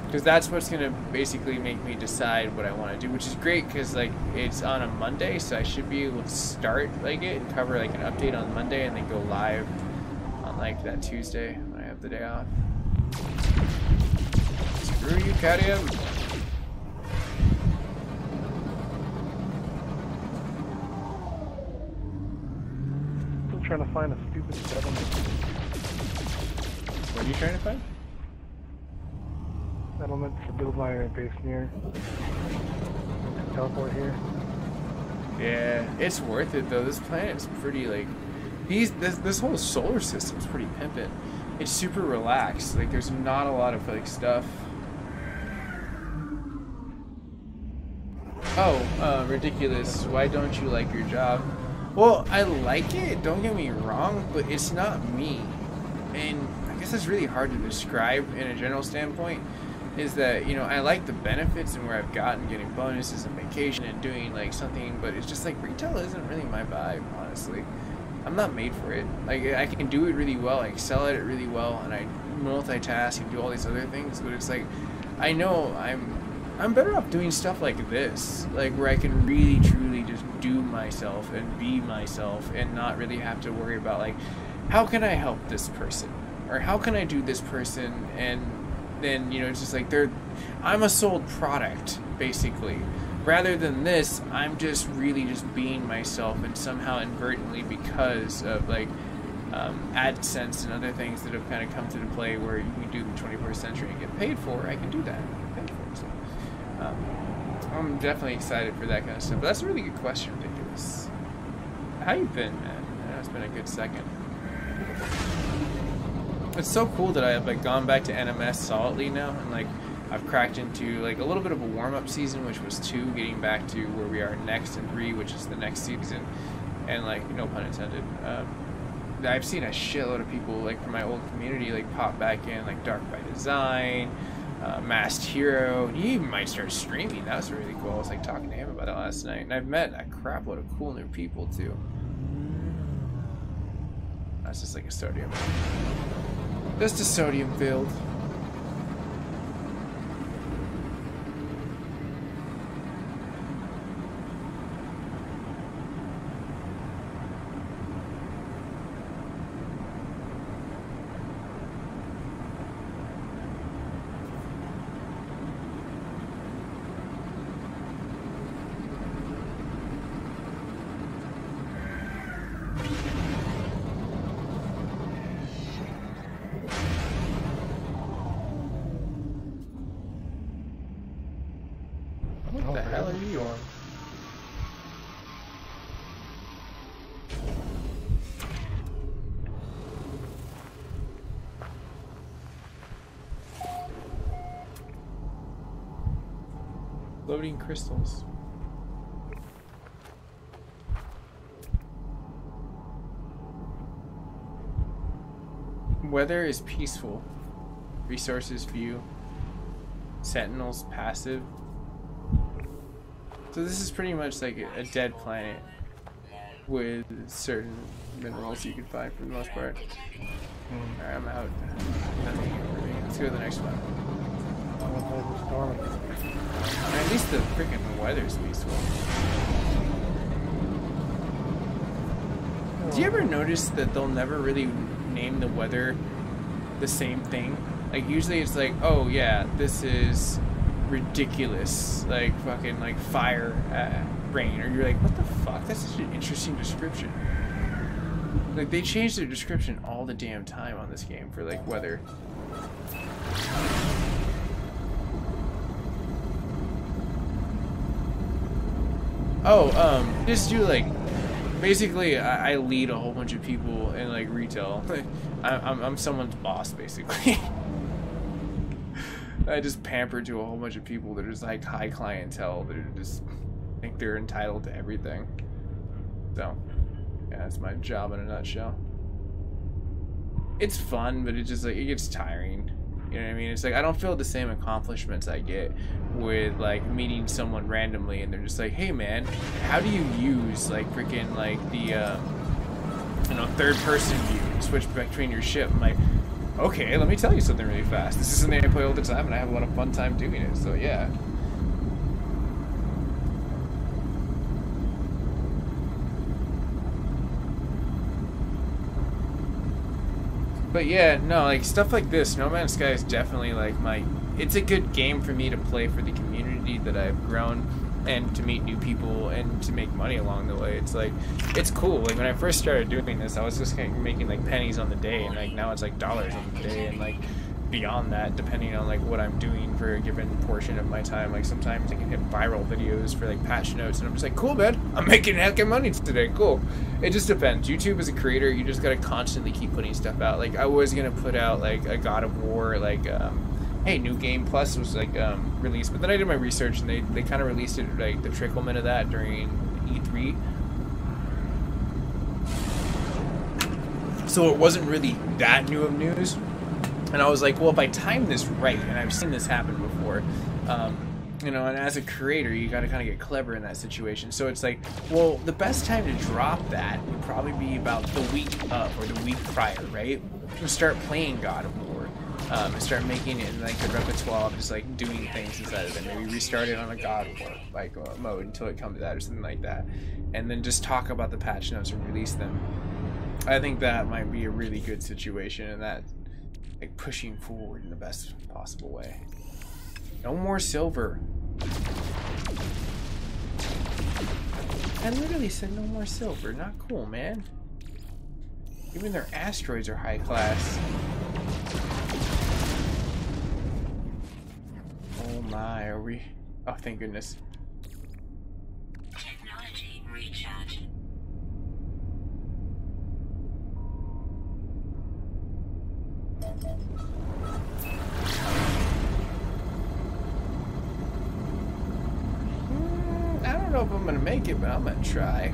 Because that's what's going to basically make me decide what I want to do, which is great because, like, it's on a Monday, so I should be able to start, like, it and cover, like, an update on Monday and then go live on, like, that Tuesday when I have the day off. Screw you, Cadmium. Still trying to find a stupid settlement. What are you trying to find? Settlement to build my base near. Teleport here. Yeah, it's worth it though. This planet's pretty like this whole solar system's pretty pimpin'. It's super relaxed. Like there's not a lot of like stuff. Oh, ridiculous. Why don't you like your job? Well, I like it, don't get me wrong, but it's not me. And I guess that's really hard to describe in a general standpoint, is that, I like the benefits and where I've gotten getting bonuses and vacation and doing like something, but it's just like retail isn't really my vibe, honestly. I'm not made for it. Like I can do it really well, I excel at it really well, and I multitask and do all these other things, but it's like, I know I'm better off doing stuff like this, like where I can really truly just do myself and be myself and not really have to worry about like, how can I help this person? Or how can I do this person? And then, it's just like I'm a sold product, basically. Rather than this, I'm just really just being myself, and somehow inadvertently, because of like AdSense and other things that have kind of come to the play where you can do the 21st century and get paid for, I can do that. So, I'm definitely excited for that kind of stuff. But that's a really good question, Ridiculous. How you been, man? I know it's been a good second. It's so cool that I have like gone back to NMS solidly now, and like I've cracked into like a little bit of a warm-up season, which was 2, getting back to where we are next, and 3, which is the next season, and like no pun intended. I've seen a shitload of people like from my old community like pop back in, like Dark by Design, Masked Hero. He might start streaming. That was really cool. I was like talking to him about it last night, and I've met a crap load of cool new people too. That's just like a sodium. Just a sodium field. storm. Floating crystals. Weather is peaceful. Resources view. Sentinels passive. So this is pretty much like a dead planet with certain minerals you can find for the most part. Alright, I'm out. Nothing here for me. Let's go to the next one. At least the freaking weather's peaceful. Do you ever notice that they'll never really name the weather the same thing? Like usually it's like, oh yeah, this is ridiculous, like fucking like fire rain, or you're like, what the fuck? That's such an interesting description. Like they change their description all the damn time on this game for like weather. Oh, just do like, basically I lead a whole bunch of people in like retail. I'm someone's boss basically. I just pamper to a whole bunch of people that are just like high clientele that are just think they're entitled to everything. So yeah, that's my job in a nutshell. It's fun, but it just like it gets tiring. You know what I mean? It's like I don't feel the same accomplishments I get with like meeting someone randomly and they're just like, hey man, how do you use like freaking like the you know, third person view and switch between your ship? I'm like, okay, let me tell you something really fast. This is something I play all the time and I have a lot of fun time doing it, so yeah. But yeah, no, like stuff like this, No Man's Sky is definitely like it's a good game for me to play for the community that I've grown and to meet new people and to make money along the way. It's like, it's cool. Like when I first started doing this, I was just kind of making like pennies on the day, and like now it's like dollars on the day, and like beyond that, depending on like what I'm doing for a given portion of my time. Like sometimes I can hit viral videos for like patch notes, and I'm just like, cool man, I'm making heck of money today, cool. It just depends. YouTube as a creator, you just gotta constantly keep putting stuff out. Like I was gonna put out like a God of War, like hey, New Game Plus was like released, but then I did my research and they kind of released it like the tricklement of that during E3. So it wasn't really that new of news. And I was like, well, if I time this right, and I've seen this happen before, you know, and as a creator, you got to kind of get clever in that situation. So it's like, well, the best time to drop that would probably be about the week of or the week prior, right? And start playing God of War, and start making it in like the repertoire of just like doing things inside of it. Maybe restart it on a God of War like mode until it comes out or something like that, and then just talk about the patch notes and release them. I think that might be a really good situation, and that. Like pushing forward in the best possible way. No more silver. I literally said no more silver. Not cool, man. Even their asteroids are high class. Oh my, are we? Oh, thank goodness. Technology recharge. I don't know if I'm gonna make it, but I'm gonna try.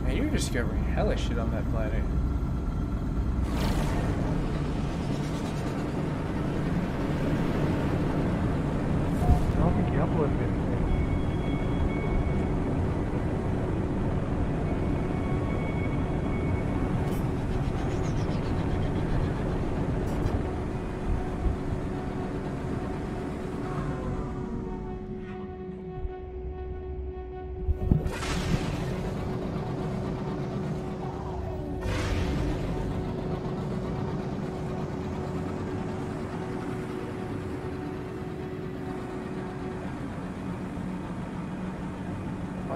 Man, you're discovering hella shit on that planet. I don't think you uploaded it.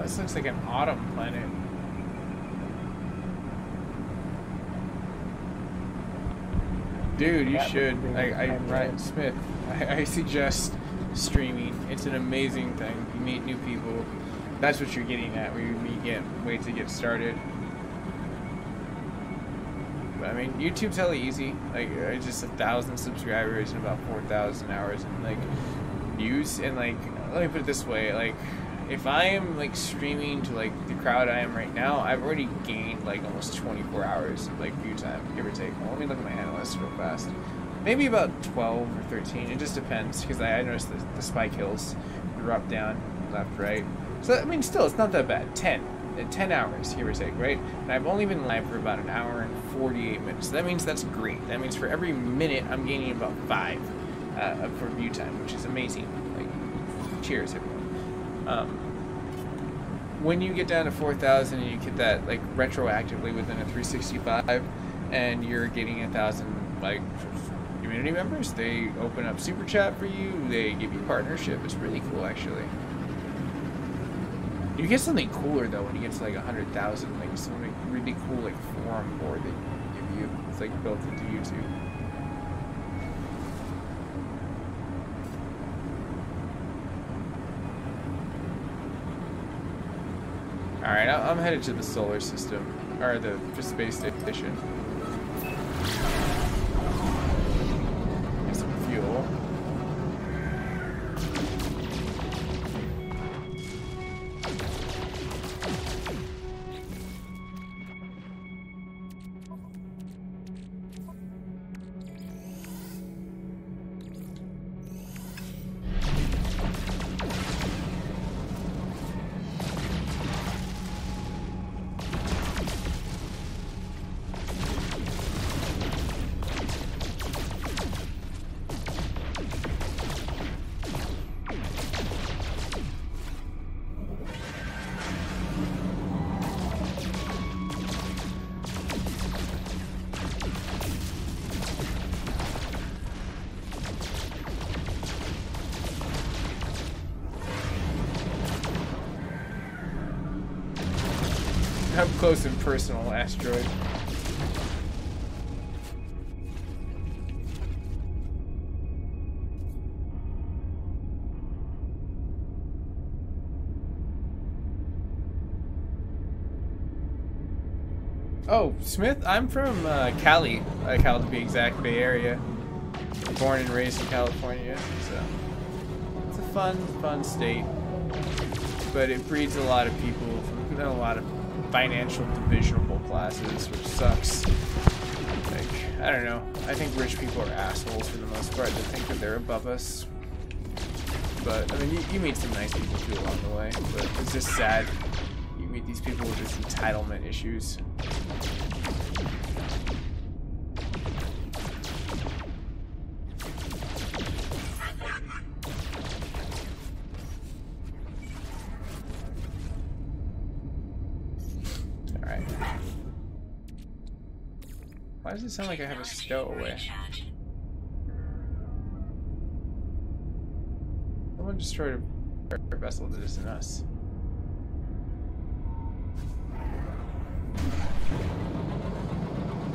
This looks like an autumn planet. Dude, you should. Ryan Smith, I suggest streaming. It's an amazing thing. You meet new people. That's what you're getting at, where you get ways to get started. But I mean, YouTube's hella easy. Like, it's just 1,000 subscribers and about 4,000 hours and like views. And like, let me put it this way, like, if I am like streaming to like the crowd I am right now, I've already gained like almost 24 hours of like view time, give or take. Well, let me look at my analysts real fast. Maybe about 12 or 13. It just depends, because I noticed the spike hills drop down left, right. So I mean, still, it's not that bad. 10 hours, give or take, right? And I've only been live for about 1 hour and 48 minutes. So that means that's great. That means for every minute, I'm gaining about 5 for view time, which is amazing. Like, cheers, everyone. When you get down to 4,000 and you get that like retroactively within a 365, and you're getting 1,000 like community members, they open up super chat for you. They give you partnership. It's really cool, actually. You get something cooler though when you get to like 100,000. Like something really cool like forum board they give you. It's like built into YouTube. Alright, I'm headed to the solar system, or the space station. Get some fuel. Up close and personal asteroid. Oh, Smith, I'm from Cali, Cal to be exact, Bay Area. Born and raised in California, so it's a fun state. But it breeds a lot of people from a lot of financial divisionable classes, which sucks. Like, I don't know. I think rich people are assholes for the most part. They think that they're above us. But, I mean, you meet some nice people too along the way. But it's just sad. You meet these people with just entitlement issues. Why does it sound like I have a stowaway? Someone destroyed a vessel that isn't us.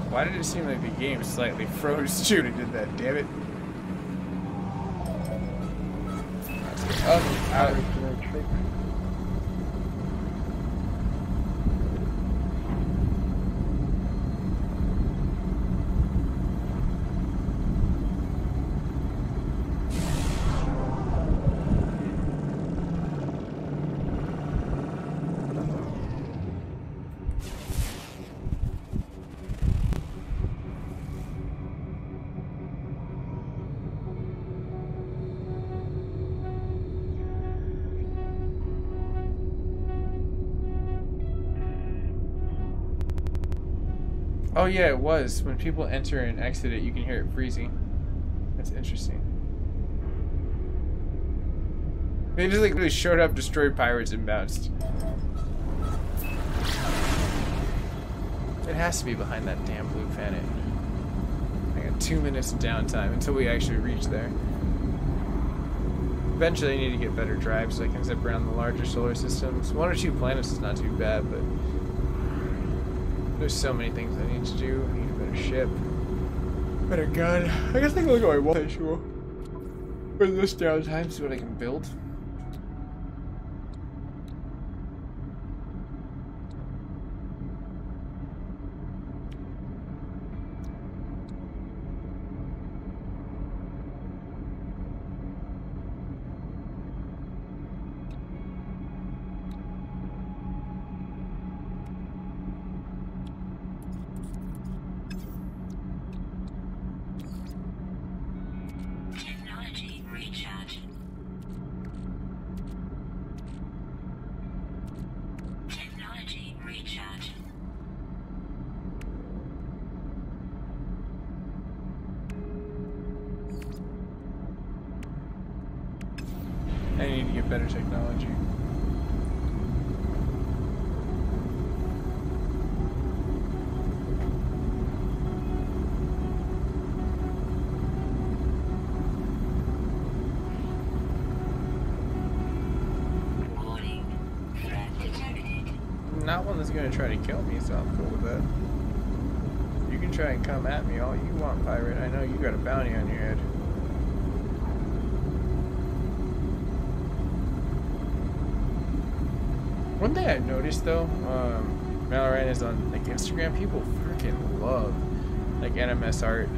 Why did it seem like the game slightly froze? Shoot, it did that, damn it. Oh, oh yeah, it was. When people enter and exit it, you can hear it freezing. That's interesting. They just like really showed up, destroyed pirates, and bounced. It has to be behind that damn blue planet. I got 2 minutes of downtime until we actually reach there. Eventually I need to get better drives so I can zip around the larger solar systems. 1 or 2 planets is not too bad, but there's so many things I need to do. I need a better ship. Better gun. I guess I can look at my multi-tool. For this downtime, see what I can build. Technology recharge. Technology recharge. I need to get better technology. Warning. Threat detected. Not one that's gonna try to kill me, so I'm cool with that. You can try and come at me all you want, pirate. I know you got a bounty on your head. One thing I've noticed though, Valorant is on like Instagram. People freaking love like NMS art.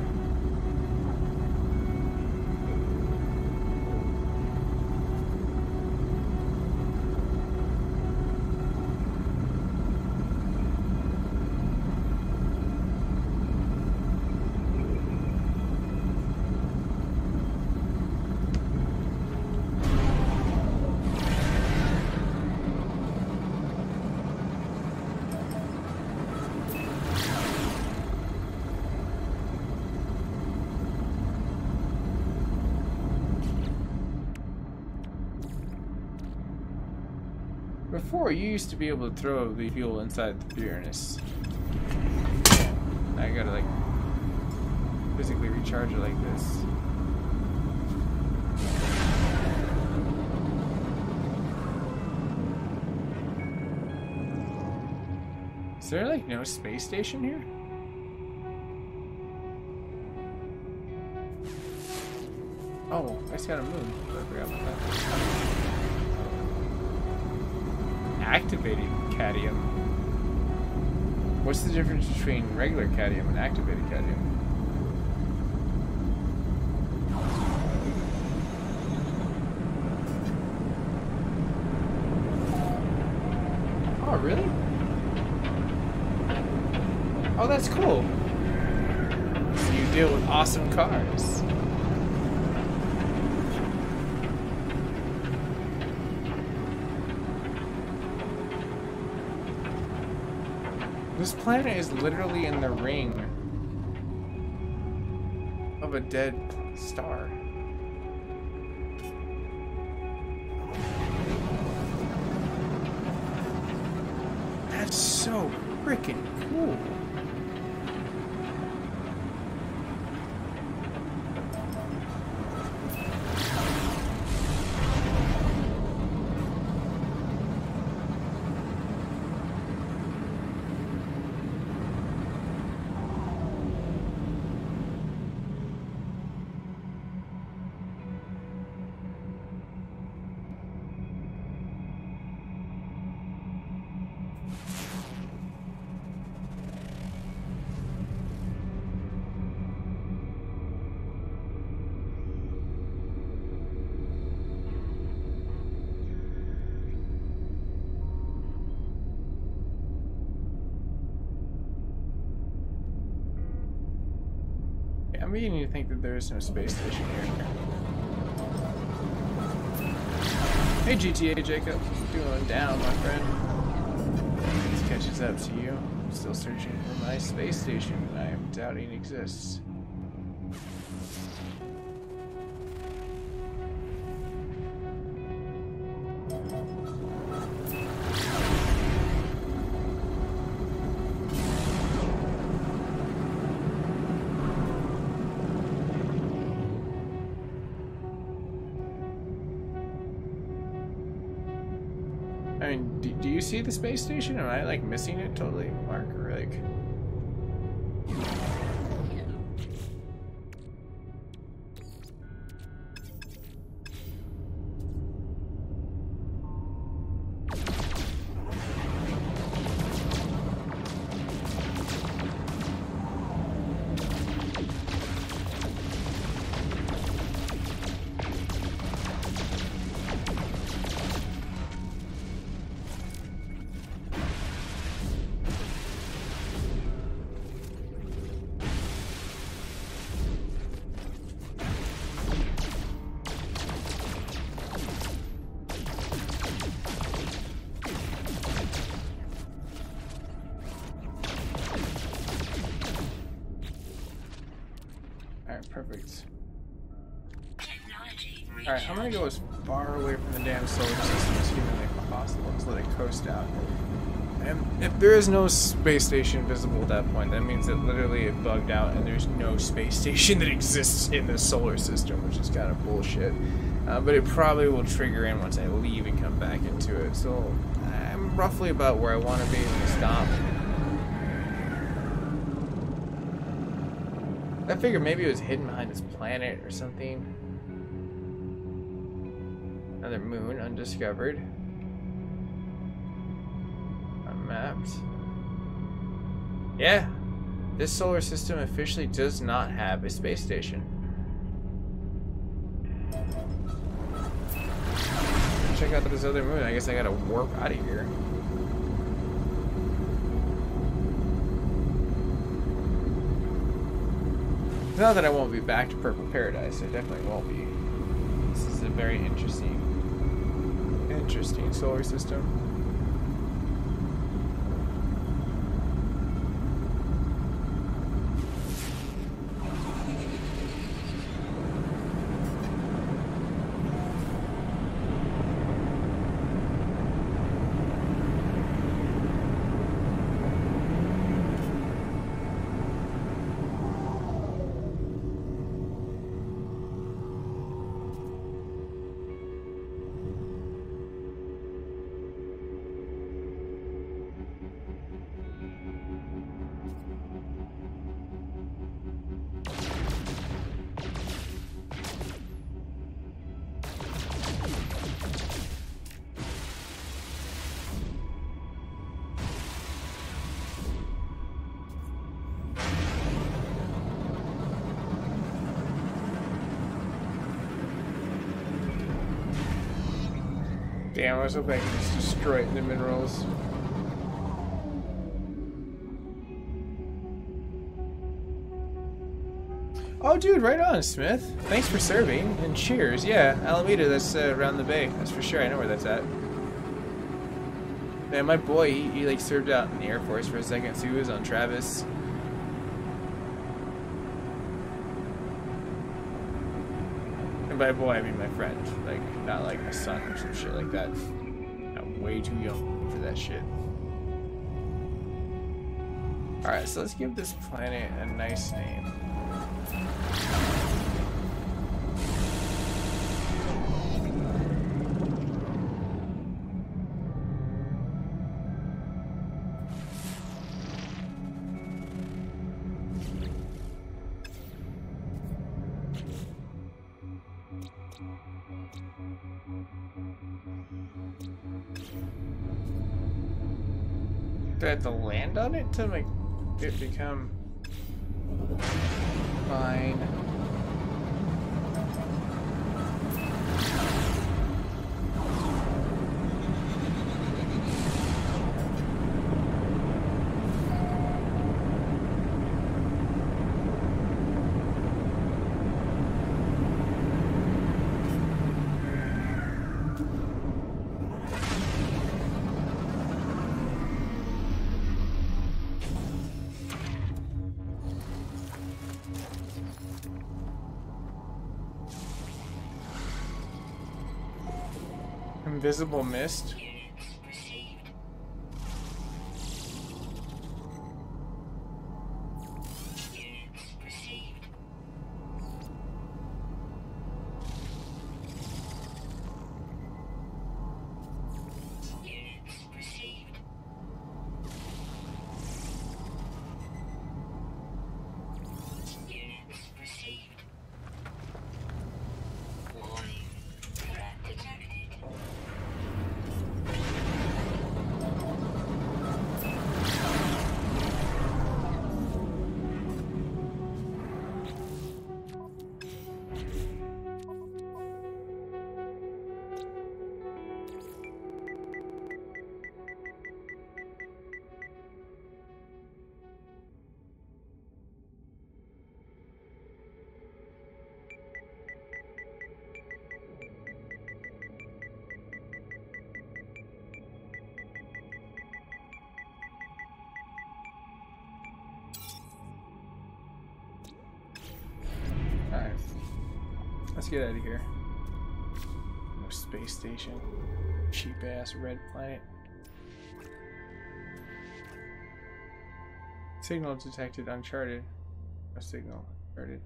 Before, you used to be able to throw the fuel inside the furnace. Now I gotta like physically recharge it like this. Is there like no space station here? Oh, I just got a moon. I forgot about that. Activated cadmium. What's the difference between regular cadmium and activated cadmium? Oh, really? Oh, that's cool. So you deal with awesome cars. This planet is literally in the ring of a dead star. That's so freaking cool. I'm beginning to think that there is no space station here. Hey GTA Jacob, doing down, my friend. This catches up to you. I'm still searching for my space station I am doubting exists. I mean, do you see the space station? Am I like missing it totally, Mark? Or like, Perfect. Alright, I'm gonna go as far away from the damn solar system as humanly possible. Just let it coast out. And if there is no space station visible at that point, that means that literally it bugged out and there's no space station that exists in the solar system, which is kind of bullshit. But it probably will trigger in once I leave and come back into it. So I'm roughly about where I want to be when I stop. I figured maybe it was hidden behind this planet or something. Another moon, undiscovered. Unmapped. Yeah, this solar system officially does not have a space station. Check out this other moon. I guess I gotta warp out of here. It's not that I won't be back to Purple Paradise. I definitely won't be. This is a very interesting solar system. Damn, I was hoping I could just destroy the minerals. Oh, dude, right on, Smith. Thanks for serving, and cheers. Yeah, Alameda, that's around the bay. That's for sure. I know where that's at. Man, my boy, he like served out in the Air Force for a second, so he was on Travis. And by boy, I mean my friend. Like, not like my son or some shit like that. I'm way too young for that shit. Alright, so let's give this planet a nice name. Do I have to land on it to make it become fine? Invisible mist. Let's get out of here. No space station. Cheap ass red planet. Signal detected, uncharted. No signal, uncharted.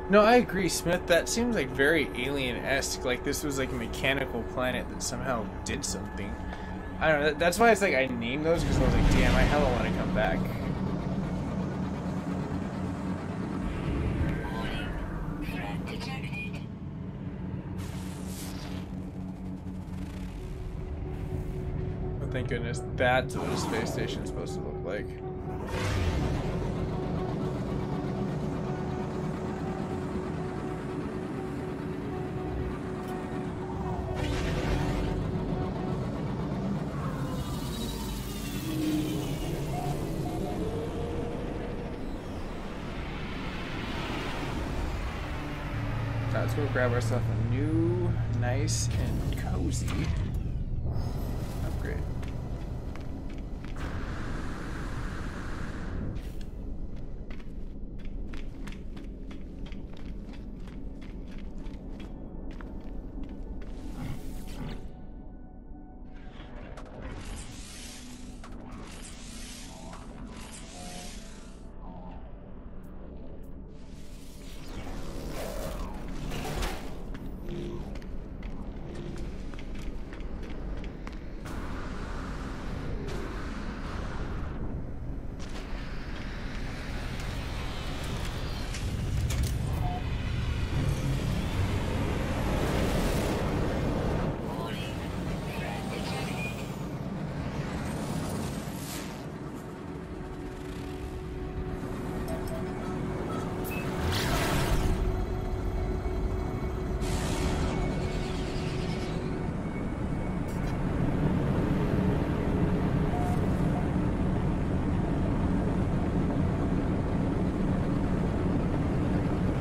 No, I agree, Smith. That seems like very alien-esque. Like this was like a mechanical planet that somehow did something. I don't know. That's why it's like I named those because I was like, damn, I hella want to come back. Oh, thank goodness. That's what a space station is supposed to look like. Let's go grab ourselves a new, nice, and cozy upgrade.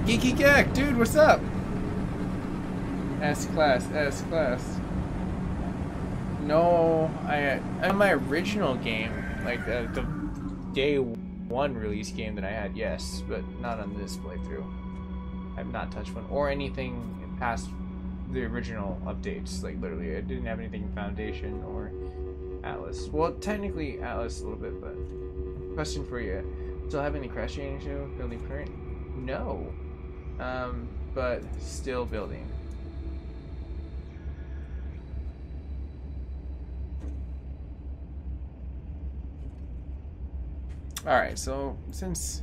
Geeky Gek, dude, what's up? S class, S class. No, on my original game, like the day one release game that I had, yes, but not on this playthrough. I've not touched one or anything past the original updates. Like literally, I didn't have anything in Foundation or Atlas. Well, technically Atlas a little bit, but question for you: still have any Crash Training Show building current? No. But still building. Alright, so since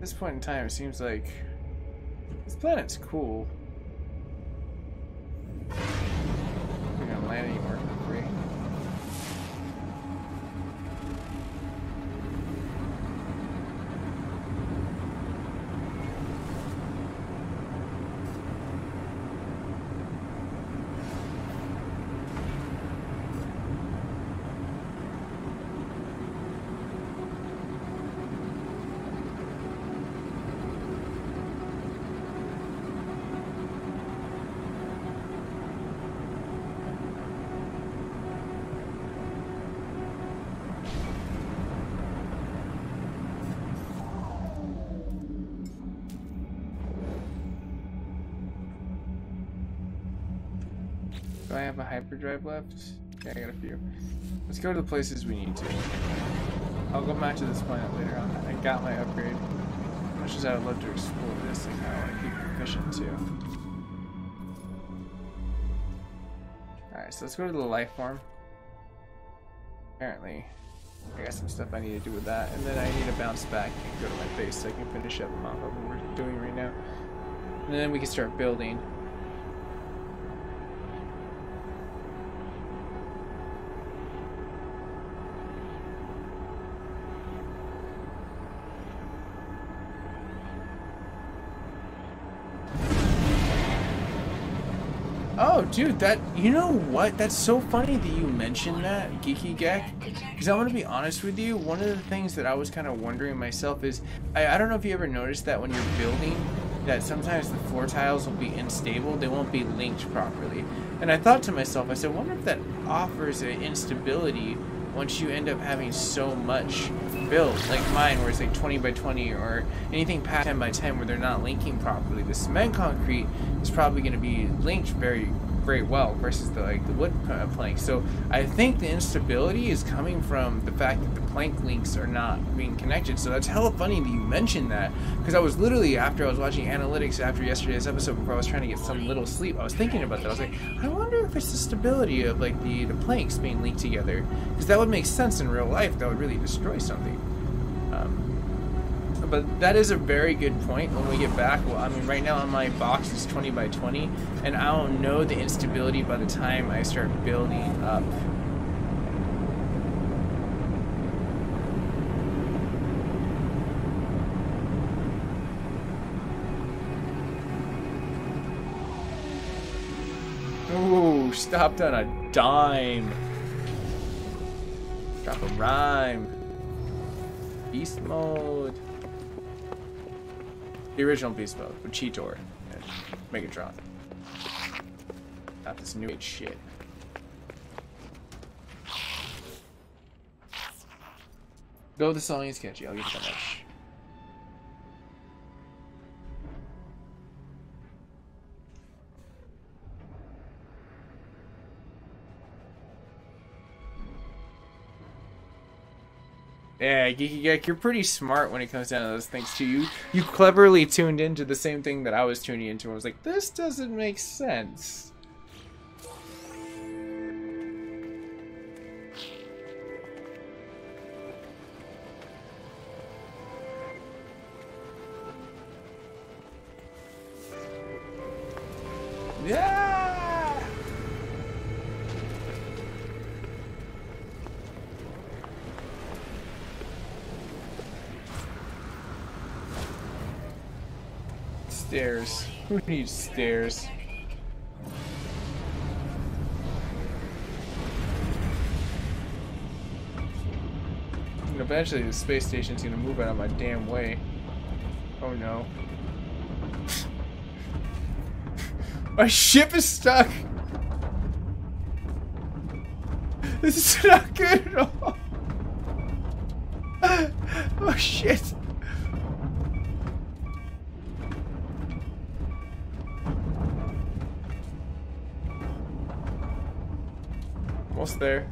this point in time, it seems like this planet's cool. We're gonna land anywhere for free. Do I have a hyperdrive left? Yeah, I got a few. Let's go to the places we need to. I'll go back to this planet later on. I got my upgrade. As much as I would love to explore this, like, I want to keep it efficient too. Alright, so let's go to the life form. Apparently, I got some stuff I need to do with that, and then I need to bounce back and go to my base so I can finish up what we're doing right now. And then we can start building. Oh, dude, you know what? That's so funny that you mentioned that, Geeky Gek. Because I'm going to be honest with you, one of the things that I was kind of wondering myself is, I don't know if you ever noticed that when you're building, that sometimes the floor tiles will be unstable, they won't be linked properly. And I thought to myself, I said, wonder if that offers an instability once you end up having so much built, like mine, where it's like 20 by 20, or anything past 10 by 10 where they're not linking properly. The cement concrete is probably going to be linked very well versus the wood plank. So I think the instability is coming from the fact that the plank links are not being connected. So that's hella funny that you mentioned that, because I was literally, after I was watching analytics after yesterday's episode, before I was trying to get some little sleep, I was thinking about that. I was like, I wonder if it's the stability of like the planks being linked together, because that would make sense in real life. That would really destroy something. But that is a very good point. When we get back, well, I mean, right now on my box is 20 by 20, and I don't know the instability by the time I start building up. Ooh, stopped on a dime. Drop a rhyme. Beast mode. The original beast mode with Cheetor and Megatron. Not this new age shit. Go the song is sketchy, I'll give you that much. Yeah, Geeky Gek, you're pretty smart when it comes down to those things too. You cleverly tuned into the same thing that I was tuning into. I was like, this doesn't make sense. Yeah! Stairs. Who needs stairs? And eventually the space station's gonna move out of my damn way. Oh no. My ship is stuck! This is not good at all! Oh shit! Almost there.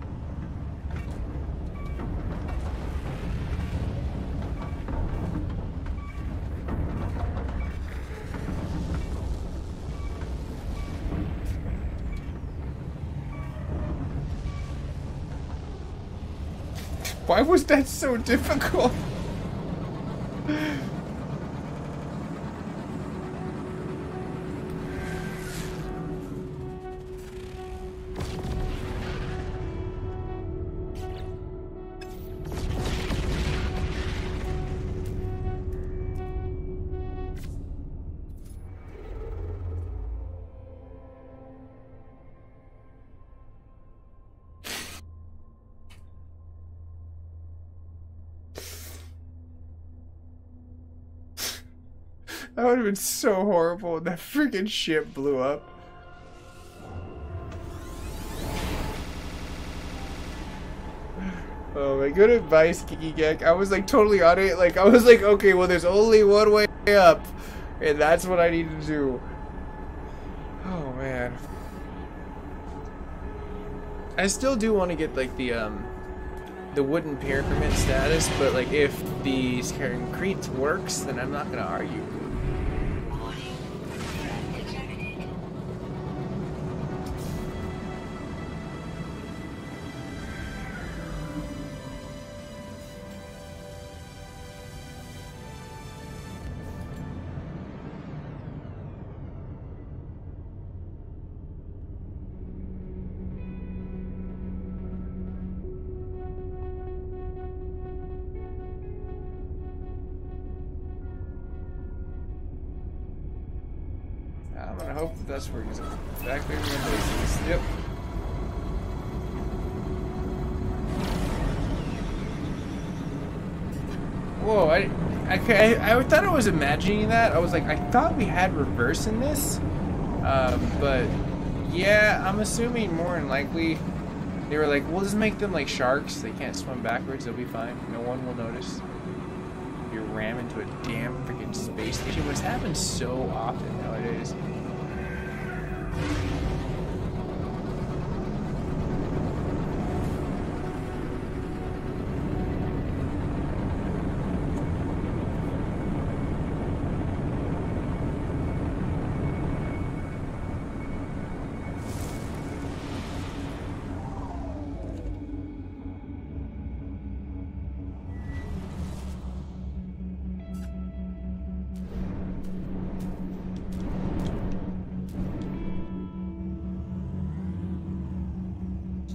Why was that so difficult? That would have been so horrible when that freaking ship blew up. Oh my, good advice, Geeky Gek. I was like totally on it. Like, I was like, okay, well there's only one way up, and that's what I need to do. Oh man. I still do want to get like the wooden pyramid status, but like if the concrete works, then I'm not gonna argue. hope that that's where he's exactly where my base is. Yep. Whoa, I thought I was imagining that. I was like, I thought we had reverse in this. But yeah, I'm assuming more than likely they were like, we'll just make them like sharks. They can't swim backwards. They'll be fine. No one will notice. You ram into a damn freaking space station, which happens so often nowadays.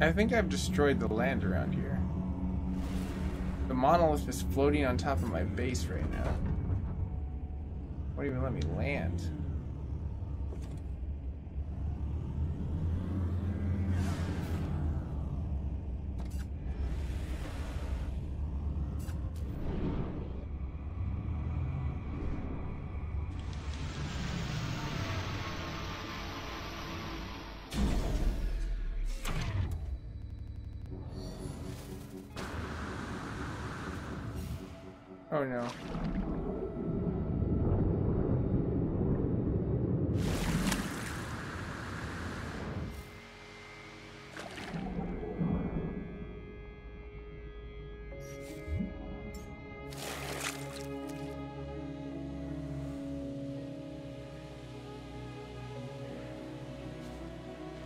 I think I've destroyed the land around here. The monolith is floating on top of my base right now. Won't even let me land. Oh no.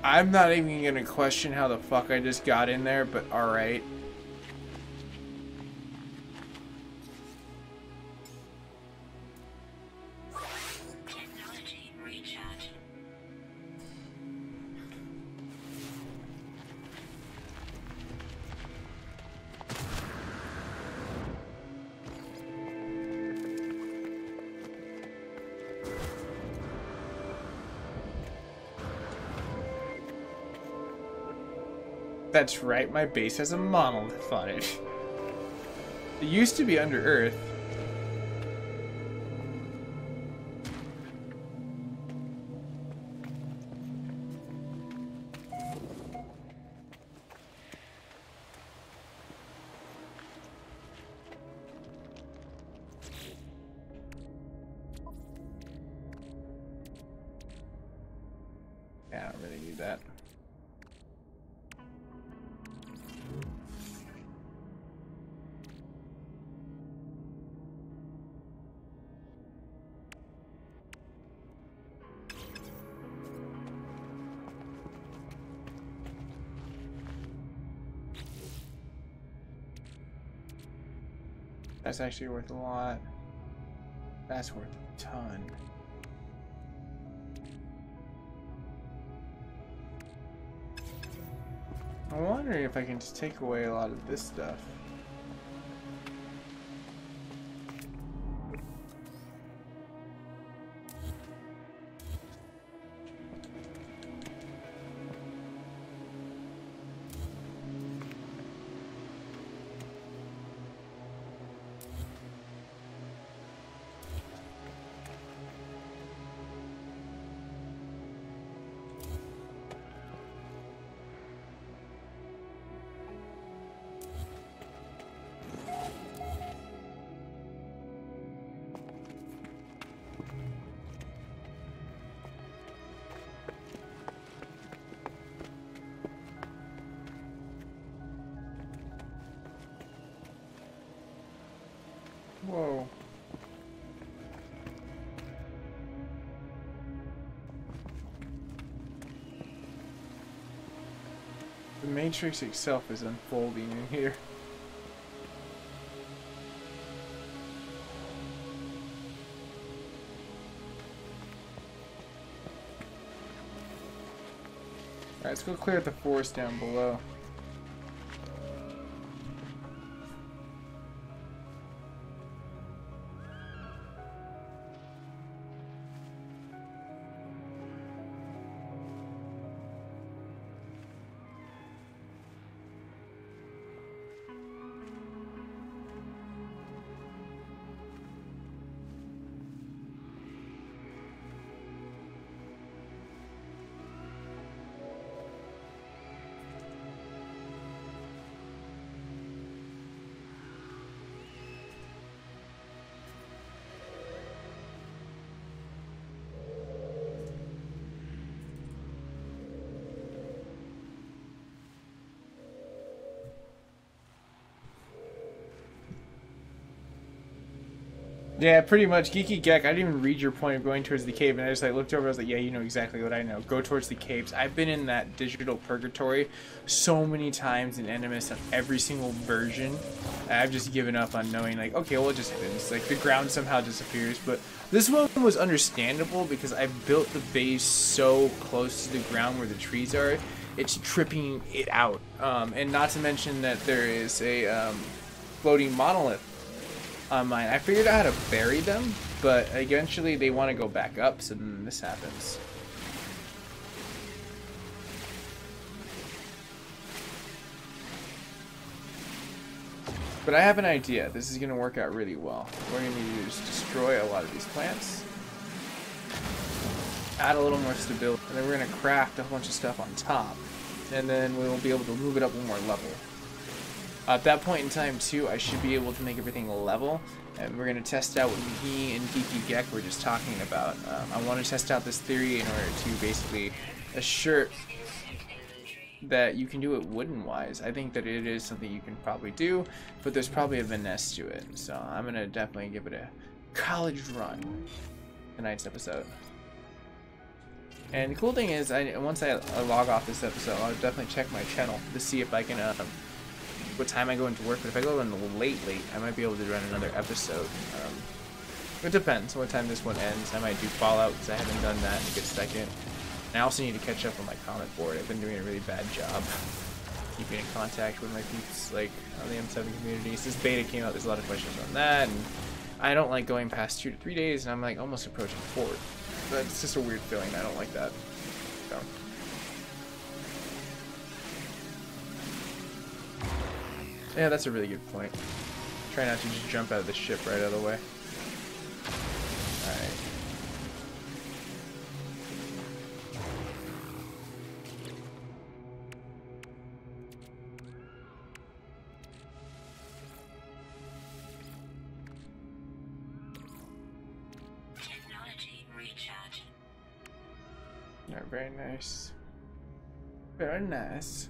I'm not even gonna question how the fuck I just got in there, but alright. That's right, my base has a monolith on it. It used to be under Earth. Yeah, I don't really need that. That's actually worth a lot. That's worth a ton. I'm wondering if I can just take away a lot of this stuff. Whoa. The matrix itself is unfolding in here. Alright, let's go clear the forest down below. Yeah, pretty much. Geeky Gek, I didn't even read your point of going towards the cave, and I just like looked over, I was like, yeah, you know exactly what I know. Go towards the caves. I've been in that digital purgatory so many times in NMS on every single version. I've just given up on knowing, like, okay, well, it just happens. Like, the ground somehow disappears, but this one was understandable because I built the base so close to the ground where the trees are, it's tripping it out. And not to mention that there is a floating monolith on mine. I figured out how to bury them, but eventually they want to go back up, so then this happens. But I have an idea. This is going to work out really well. What we're going to do is destroy a lot of these plants, add a little more stability, and then we're going to craft a bunch of stuff on top, and then we'll be able to move it up one more level. At that point in time, too, I should be able to make everything level, and we're going to test out what me and Geeky Gek were just talking about. I want to test out this theory in order to basically assure that you can do it wooden-wise. I think that it is something you can probably do, but there's probably a finesse to it, so I'm going to definitely give it a college run tonight's episode. And the cool thing is, once I log off this episode, I'll definitely check my channel to see if I can what time I go into work, but if I go in late, I might be able to run another episode. It depends on what time this one ends. I might do Fallout because I haven't done that in a good second. And I also need to catch up on my comic board. I've been doing a really bad job keeping in contact with my peeps, like, on the M7 community. Since beta came out, there's a lot of questions on that, and I don't like going past 2 to 3 days, and I'm like almost approaching 4. But it's just a weird feeling. I don't like that. So. Yeah, that's a really good point. Try not to just jump out of the ship right out of the way. Alright. Technology recharge. Alright, very nice. Very nice.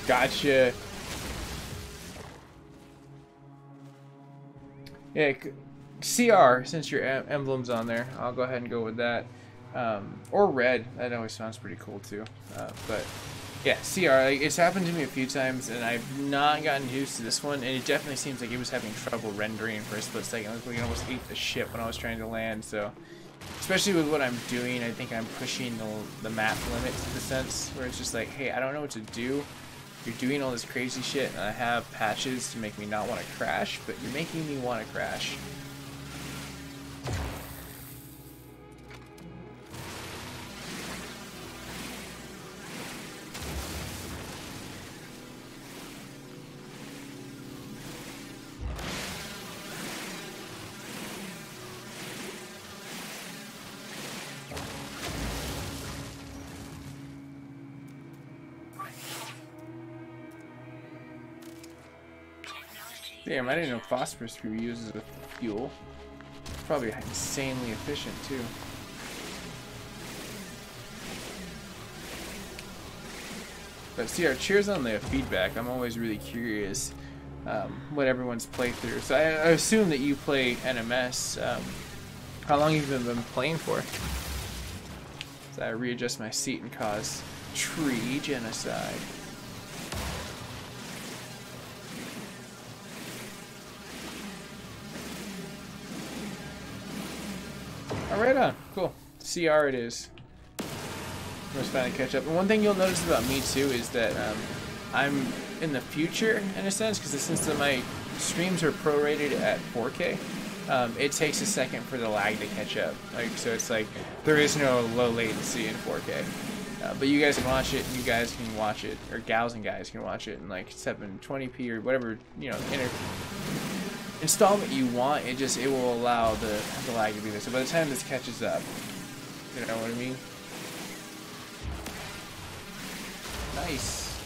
Gotcha. Yeah, CR, since your emblem's on there, I'll go ahead and go with that. Or red, that always sounds pretty cool too. But yeah, CR, like, it's happened to me a few times, and I've not gotten used to this one, and it definitely seems like it was having trouble rendering for a split second. Like, it almost ate the ship when I was trying to land, so... Especially with what I'm doing, I think I'm pushing the map limit to the sense, where it's just like, hey, I don't know what to do. You're doing all this crazy shit, and I have patches to make me not want to crash, but you're making me want to crash. Damn, I didn't know phosphorus could be used as a fuel. It's probably insanely efficient too. But see, our cheers on the feedback. I'm always really curious what everyone's playthrough. So I assume that you play NMS. How long have you been playing for? So I readjust my seat and cause tree genocide. Right on. Cool. CR it is. I'm just trying to catch up. And one thing you'll notice about me too is that I'm in the future in a sense, because since my streams are prorated at 4K, it takes a second for the lag to catch up. Like, so it's like there is no low latency in 4K. But you guys can watch it, and you guys can watch it, or gals and guys can watch it in like 720p or whatever, you know, installment you want. It will allow the lag to be there. So by the time this catches up, you know what I mean? Nice.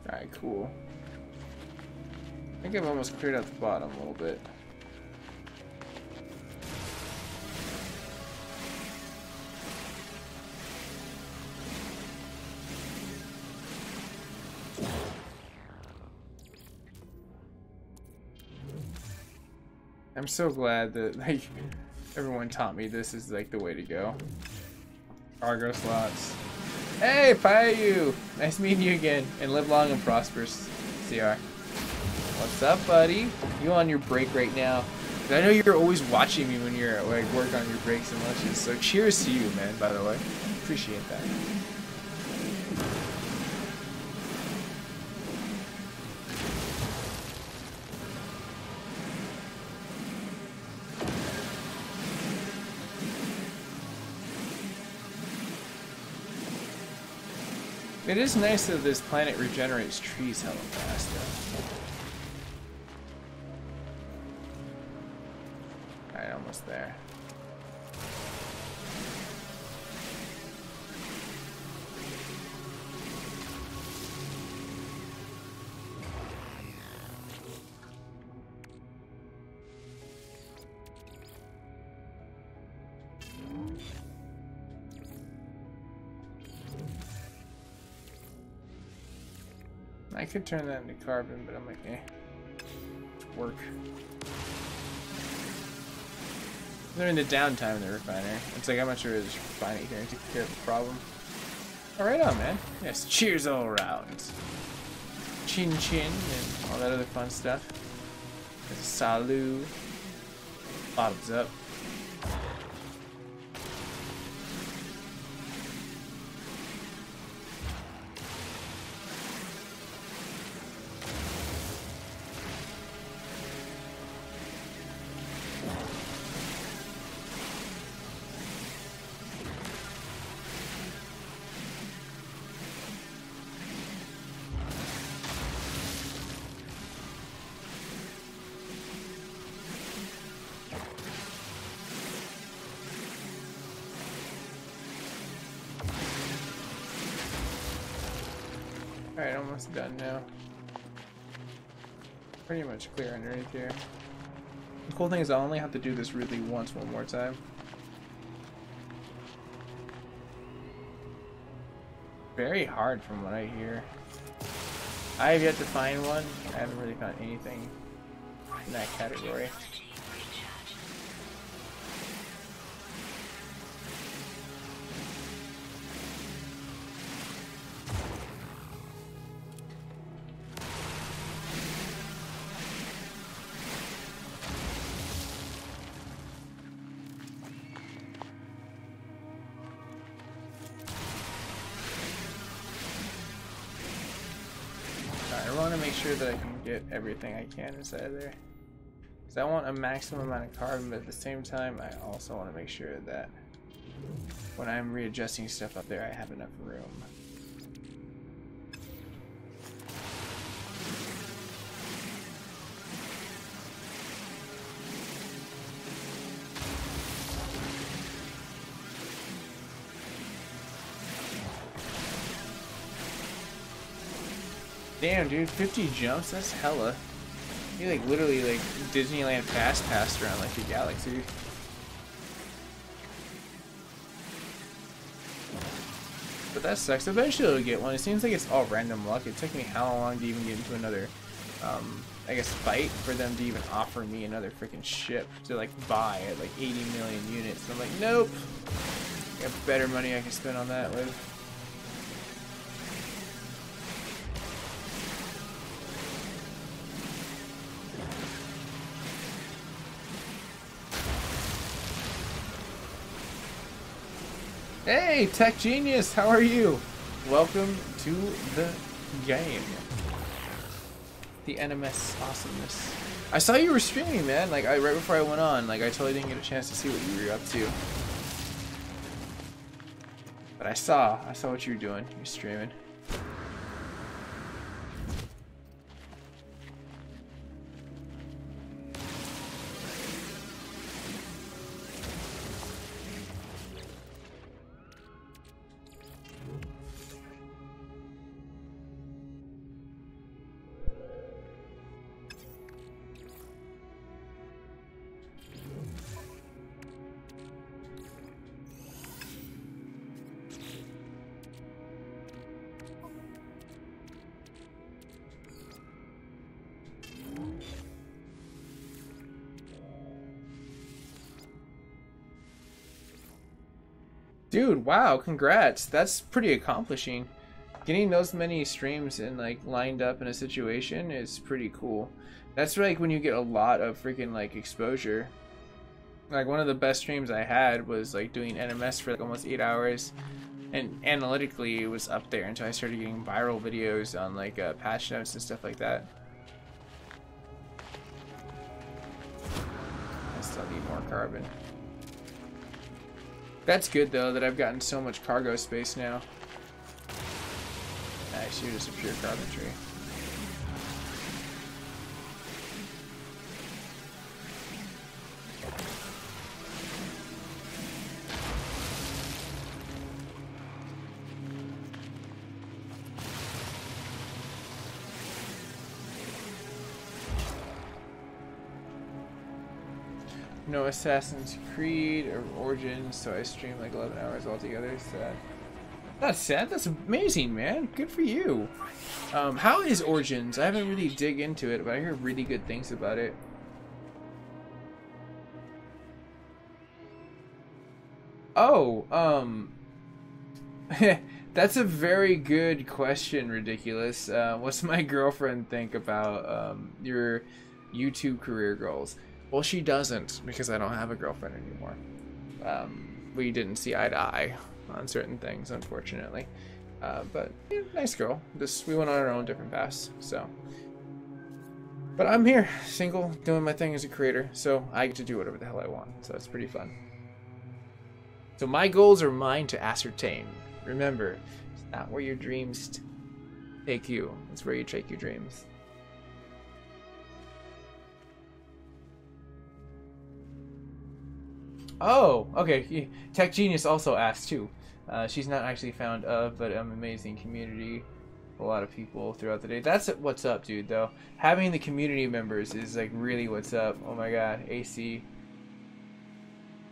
Alright, cool. I think I've almost cleared out the bottom a little bit. I'm so glad that like everyone taught me this is like the way to go. Cargo slots. Hey, Payu! Nice meeting you again, and live long and prosperous, CR. What's up, buddy? You on your break right now? I know you're always watching me when you're at like work on your breaks and lunches. So cheers to you, man. By the way, appreciate that. It is nice that this planet regenerates trees hella fast, though. Alright, almost there. I could turn that into carbon, but I'm like, eh. Work. They're in the downtime in the refinery. It's like, I'm not sure it's refining here to take care of the problem. Alright on, man. Yes, cheers all around. Chin chin and all that other fun stuff. Salut. Bottoms up. Alright, almost done now. Pretty much clear underneath here. The cool thing is I only have to do this really one more time. Very hard from what I hear. I have yet to find one. I haven't really found anything in that category. I want to make sure that I can get everything I can inside of there. Because I want a maximum amount of carbon, but at the same time, I also want to make sure that when I'm readjusting stuff up there, I have enough room. Damn, dude, 50 jumps? That's hella. You like literally like Disneyland fast passed around like the galaxy. But that sucks. Eventually I'll get one. It seems like it's all random luck. It took me how long to even get into another, I guess, fight for them to even offer me another freaking ship to like buy at like 80 million units. And I'm like, nope. I got better money I can spend on that with. Hey, Tech Genius, how are you? Welcome to the game. The NMS awesomeness. I saw you were streaming, man. Like, right before I went on, like, I totally didn't get a chance to see what you were up to. But I saw what you were doing. You're streaming. Dude, wow, congrats. That's pretty accomplishing. Getting those many streams and like lined up in a situation is pretty cool. That's like when you get a lot of freaking like exposure. Like one of the best streams I had was like doing NMS for like almost 8 hours, and analytically it was up there until I started getting viral videos on like patch notes and stuff like that. I still need more carbon. That's good though that I've gotten so much cargo space now. Nice, you're just a pure carbon tree. No Assassin's Creed or Origins, so I stream like 11 hours altogether. Sad. That's sad. That's amazing, man. Good for you. How is Origins? I haven't really dig into it, but I hear really good things about it. Oh, that's a very good question, Ridiculous. What's my girlfriend think about your YouTube career goals? Well, she doesn't, because I don't have a girlfriend anymore. We didn't see eye to eye on certain things, unfortunately. But yeah, nice girl. We went on our own different paths. So, but I'm here, single, doing my thing as a creator, so I get to do whatever the hell I want. So that's pretty fun. So my goals are mine to ascertain. Remember, it's not where your dreams take you; it's where you take your dreams. Oh, okay. Tech Genius also asked too. She's not actually found of, but amazing community. A lot of people throughout the day. That's what's up, dude. Though having the community members is like really what's up. Oh my God, AC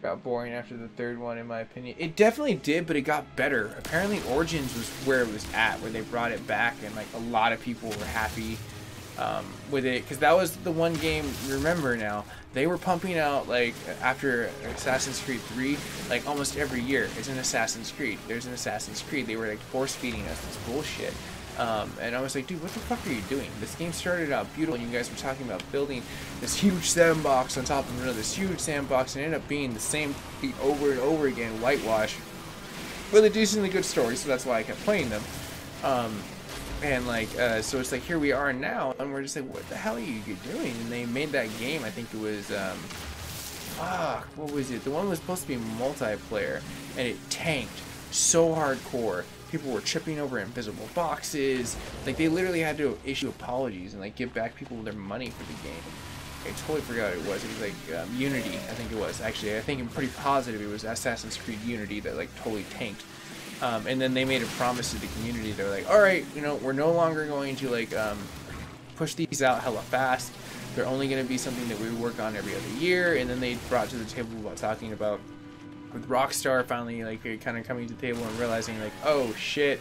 got boring after the third one, in my opinion. It definitely did, but it got better. Apparently, Origins was where it was at, where they brought it back, and like a lot of people were happy with it, because that was the one game. Remember now, they were pumping out like after Assassin's Creed 3, like almost every year there's an Assassin's Creed. There's an Assassin's Creed. They were like force feeding us this bullshit. And I was like, dude, what the fuck are you doing? This game started out beautiful, and you guys were talking about building this huge sandbox on top of another, this huge sandbox, and it ended up being the same thing over and over again, whitewash, with a decently good story. So that's why I kept playing them. And like, so it's like, here we are now, and we're just like, what the hell are you doing? And they made that game, I think it was, fuck, what was it? The one was supposed to be multiplayer, and it tanked so hardcore. People were tripping over invisible boxes. Like, they literally had to issue apologies and like give back people their money for the game. I totally forgot what it was. It was like Unity, I think it was. Actually, I think I'm pretty positive it was Assassin's Creed Unity that like totally tanked. And then they made a promise to the community. They were like, all right, you know, we're no longer going to like push these out hella fast. They're only going to be something that we work on every other year. And then they brought to the table about talking about with Rockstar finally like kind of coming to the table and realizing like, oh shit,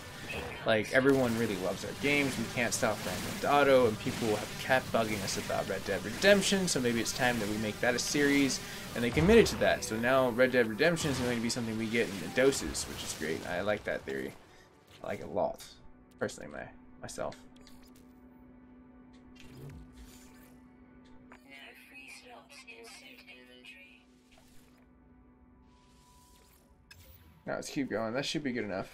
like everyone really loves our games. We can't stop Grand Theft Auto, and people have kept bugging us about Red Dead Redemption. So maybe it's time that we make that a series. And they committed to that. So now Red Dead Redemption is going to be something we get in the doses, which is great. I like that theory. I like it a lot, personally, myself. No free slots in suit inventory. Now let's keep going. That should be good enough.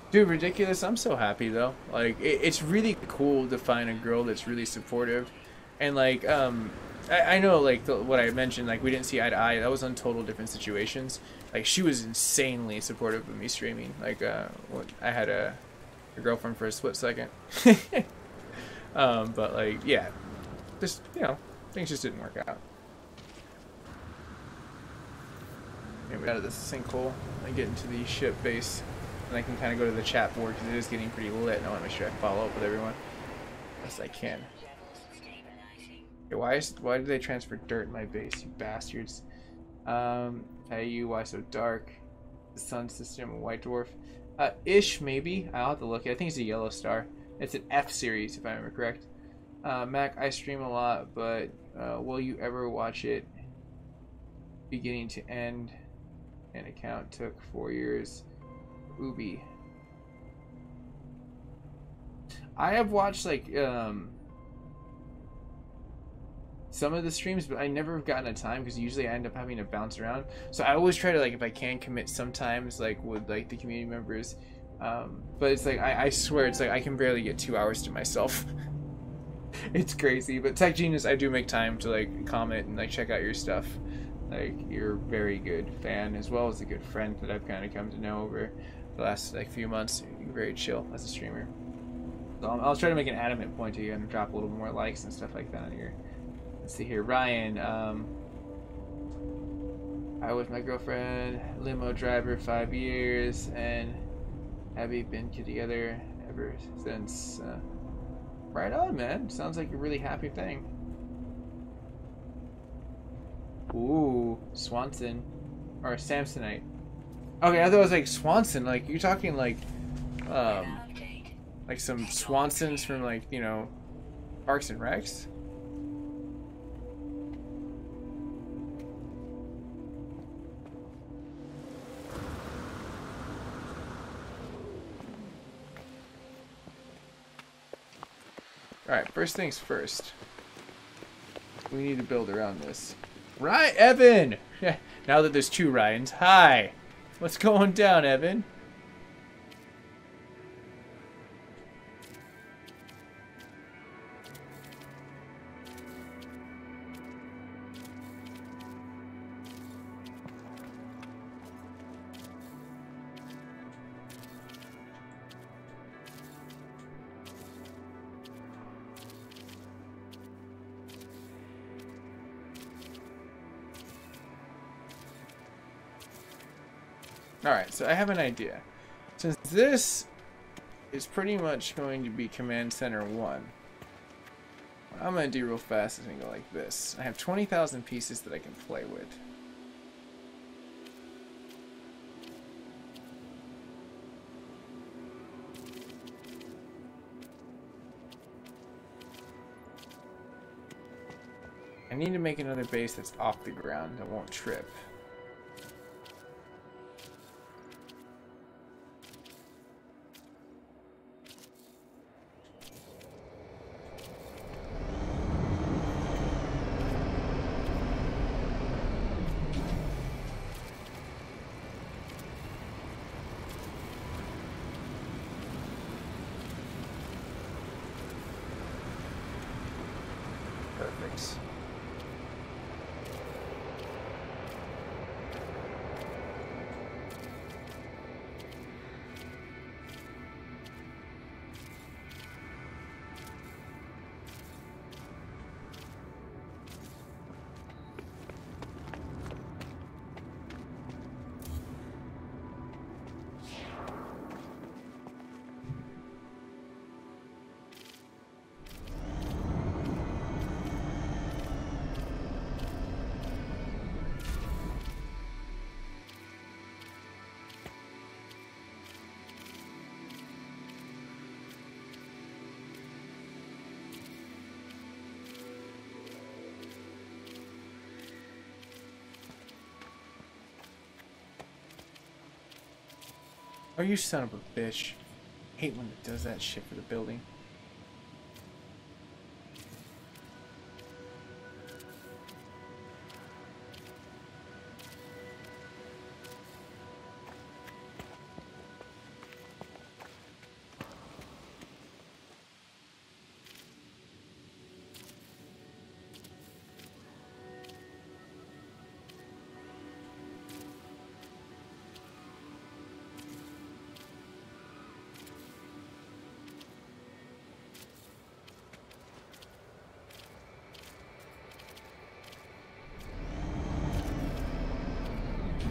Dude, Ridiculous, I'm so happy though. Like, it's really cool to find a girl that's really supportive. And like, I know like what I mentioned, like we didn't see eye to eye. That was on total different situations. Like, she was insanely supportive of me streaming. Like, I had a girlfriend for a split second. But like, yeah, just, you know, things just didn't work out. Maybe out of this sinkhole and get into the ship base. And I can kind of go to the chat board because it is getting pretty lit, and I want to make sure I follow up with everyone as I can. Okay, why did they transfer dirt in my base, you bastards? Hey, you, why so dark? The sun system, a white dwarf. Ish, maybe. I'll have to look. I think it's a yellow star. It's an F series, if I remember correct. Mac, I stream a lot, but will you ever watch it beginning to end? An account took 4 years. Ubi. I have watched like some of the streams, but I never have gotten a time because usually I end up having to bounce around. So I always try to, like, if I can commit sometimes, like with like the community members. But it's like I swear it's like I can barely get 2 hours to myself. It's crazy. But Tech Genius, I do make time to like comment and like check out your stuff. Like, you're a very good fan as well as a good friend that I've kind of come to know over the last like few months. You're very chill as a streamer. So I'll try to make an adamant point to you and drop a little more likes and stuff like that on your. Let's see here, Ryan. I was my girlfriend, limo driver, 5 years, and have we been together ever since? Right on, man. Sounds like a really happy thing. Ooh, Swanson. Or Samsonite. Okay, I thought it was like Swanson. Like, you're talking like some Swansons from, like, you know, Parks and Recs? Alright, first things first. We need to build around this. Right, Evan! Now that there's 2 Ryans. Hi! What's going down, Evan? Alright, so I have an idea. Since this is pretty much going to be Command Center 1, what I'm going to do real fast is going to go like this. I have 20,000 pieces that I can play with. I need to make another base that's off the ground that won't trip. Perfect. Oh, you son of a bitch. Hate when it does that shit for the building.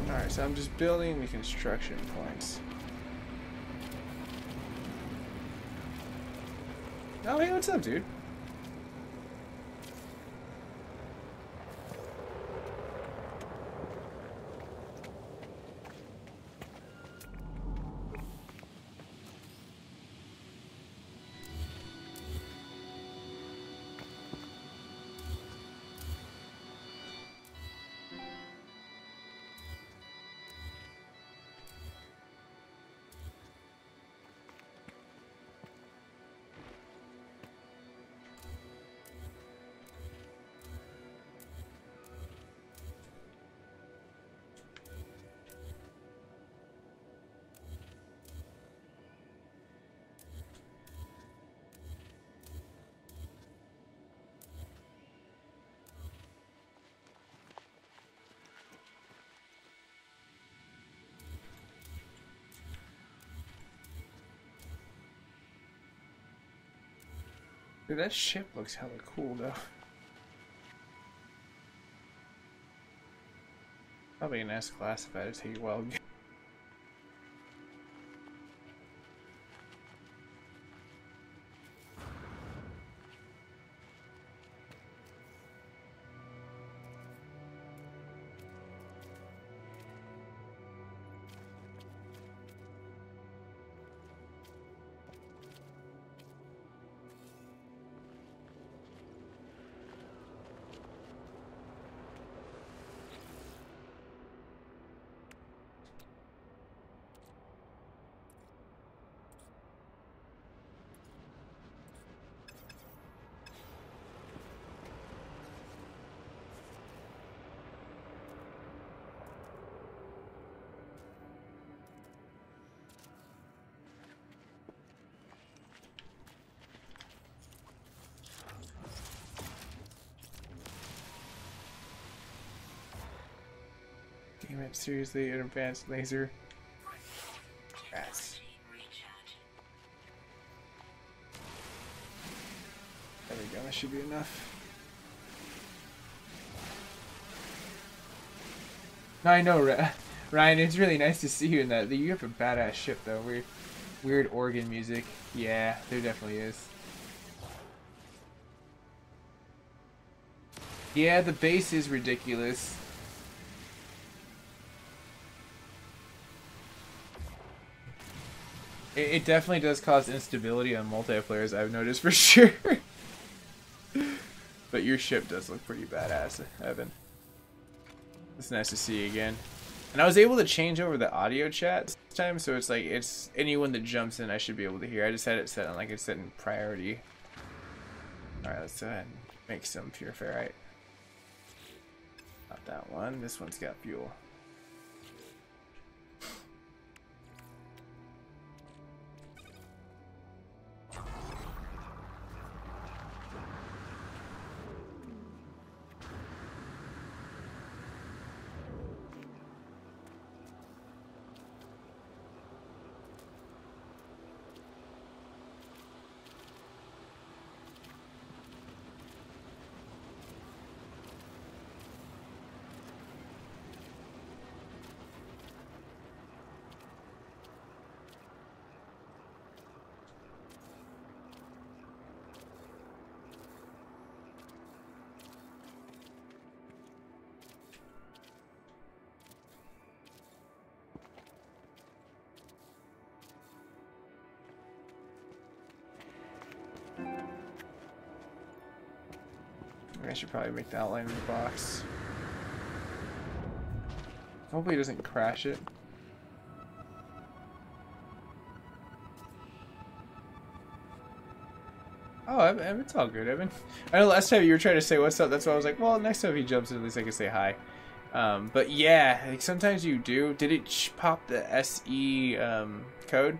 Alright, so I'm just building the construction points. Oh, hey, what's up, dude? Dude, that ship looks hella cool though. Probably an S class if I had to take a while. Damn it, seriously, an advanced laser. Rats. There we go, that should be enough. No, I know, Ryan, it's really nice to see you in that. You have a badass ship, though. Weird organ music. Yeah, there definitely is. Yeah, the bass is ridiculous. It definitely does cause instability on multiplayers, I've noticed for sure. But your ship does look pretty badass, Evan. It's nice to see you again. And I was able to change over the audio chat this time, so it's like, it's anyone that jumps in I should be able to hear. I just had it set on like it's set in priority. Alright, let's go ahead and make some pure ferrite. Not that one. This one's got fuel. I should probably make the outline of the box. Hopefully it doesn't crash it. Oh, Evan, it's all good, Evan. I know last time you were trying to say what's up, that's why I was like, well, next time he jumps in, at least I can say hi. But yeah, like sometimes you do. Did it pop the SE code?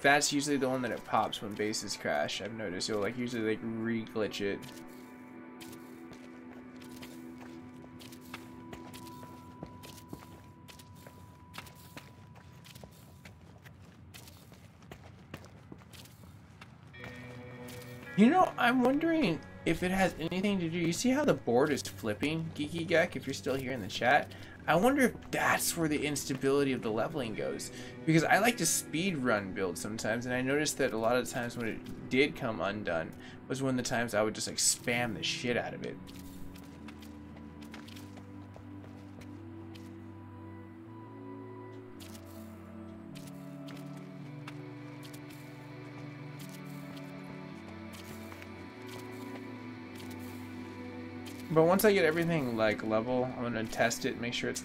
That's usually the one that it pops when bases crash. I've noticed you'll like usually like re-glitch it. You know, I'm wondering if it has anything to do. You see how the board is flipping, Geeky Gek, if you're still here in the chat? I wonder if that's where the instability of the leveling goes. Because I like to speed run build sometimes, and I noticed that a lot of the times when it did come undone was when the times I would just like spam the shit out of it. But once I get everything like level, I'm gonna test it, make sure it's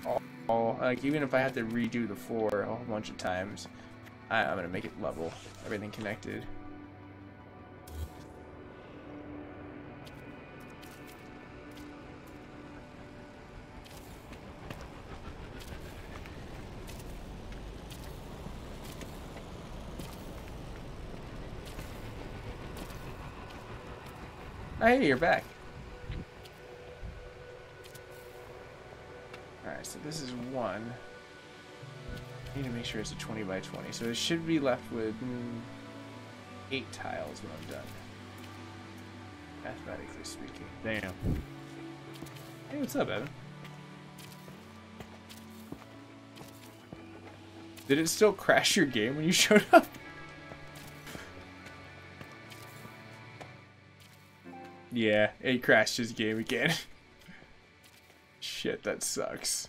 all like even if I have to redo the floor a whole bunch of times, I'm gonna make it level, everything connected. Hey, you're back. Alright, so this is one. I need to make sure it's a 20 by 20. So it should be left with 8 tiles when I'm done. mathematically speaking. Damn. Hey, what's up, Evan? Did it still crash your game when you showed up? Yeah, it crashed his game again. Shit, that sucks.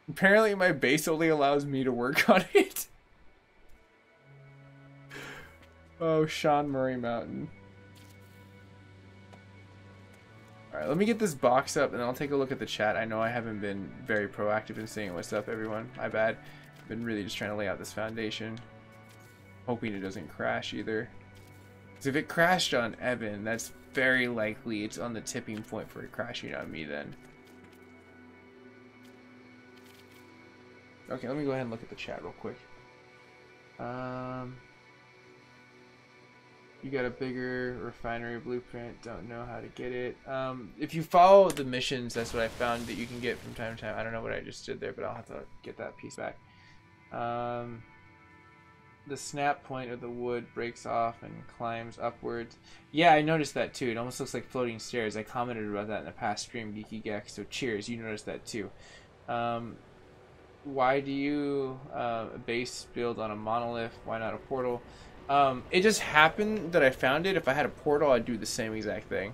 Apparently my base only allows me to work on it. Oh, Sean Murray Mountain. Alright, let me get this box up and I'll take a look at the chat. I know I haven't been very proactive in saying what's up, everyone. My bad. I've been really just trying to lay out this foundation. Hoping it doesn't crash either. Because if it crashed on Evan, that's very likely it's on the tipping point for it crashing on me then. Okay, let me go ahead and look at the chat real quick. You got a bigger refinery blueprint, don't know how to get it. If you follow the missions, that's what I found that you can get from time to time. I don't know what I just did there, but I'll have to get that piece back. The snap point of the wood breaks off and climbs upwards. Yeah, I noticed that too. It almost looks like floating stairs. I commented about that in the past stream, Geeky Geck, so cheers, you noticed that too. Why do you base build on a monolith? Why not a portal? It just happened that I found it. If I had a portal, I'd do the same exact thing.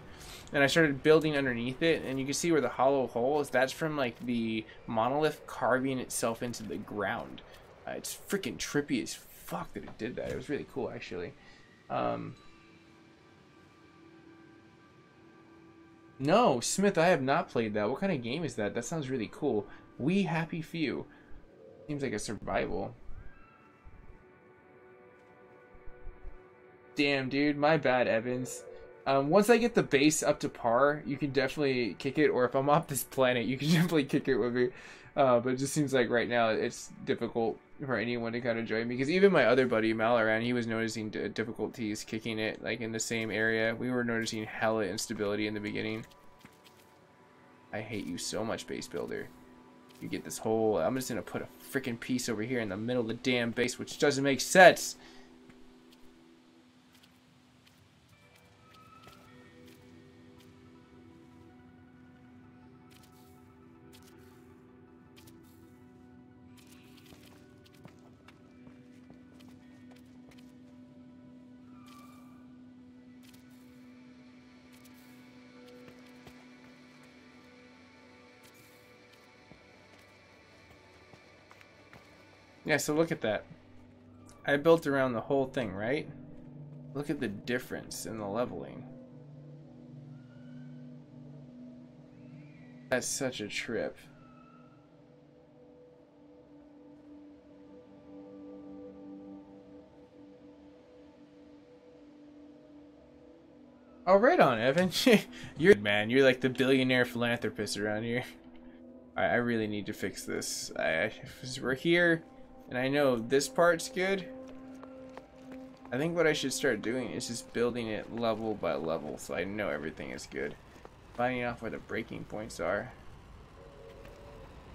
And I started building underneath it, and you can see where the hollow hole is. That's from like the monolith carving itself into the ground. It's freaking trippy as fuck that it did that. It was really cool, actually. No, Smith, I have not played that. What kind of game is that? That sounds really cool. We Happy Few. Seems like a survival. Damn, dude. My bad, Evans. Once I get the base up to par, you can definitely kick it. Or if I'm off this planet, you can definitely kick it with me. But it just seems like right now it's difficult for anyone to kind of join me. Because even my other buddy, Malaran, he was noticing difficulties kicking it like in the same area. We were noticing hella instability in the beginning. I hate you so much, base builder. You get this whole... I'm just going to put a freaking piece over here in the middle of the damn base, which doesn't make sense. Yeah, so look at that. I built around the whole thing, right? Look at the difference in the leveling. That's such a trip. Oh, right on, Evan. You're good, man. You're like the billionaire philanthropist around here. I really need to fix this. We're here. And I know this part's good. I think what I should start doing is just building it level by level so I know everything is good. Finding out where the breaking points are.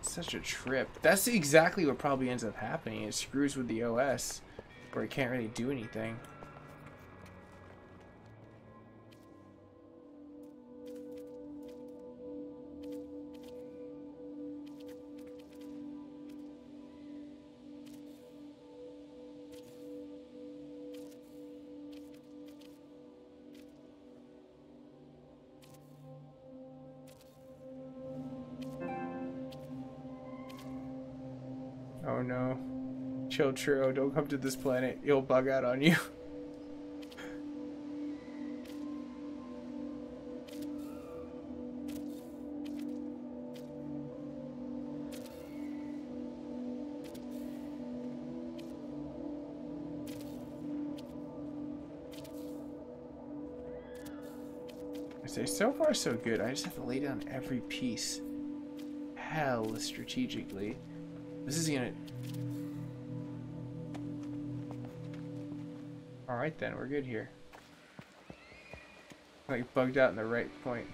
It's such a trip. That's exactly what probably ends up happening. It screws with the OS where it can't really do anything. Oh no. Chill, Truro. Don't come to this planet. It'll bug out on you. I say, so far so good. I just have to lay down every piece hella strategically. This is gonna... Alright then, we're good here. Like bugged out in the right point.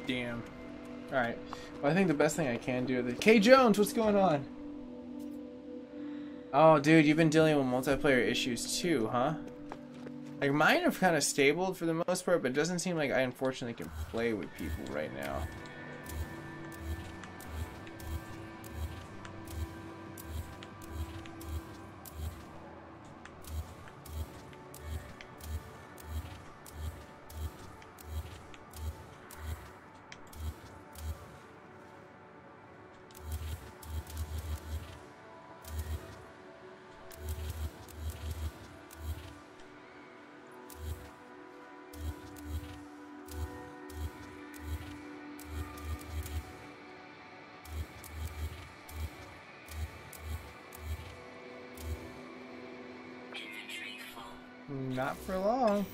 Damn. Alright. Well, I think the best thing I can do is... K Jones, what's going on? Oh, dude, you've been dealing with multiplayer issues too, huh? Like, mine have kind of stabled for the most part, but it doesn't seem like I unfortunately can play with people right now. Not for long.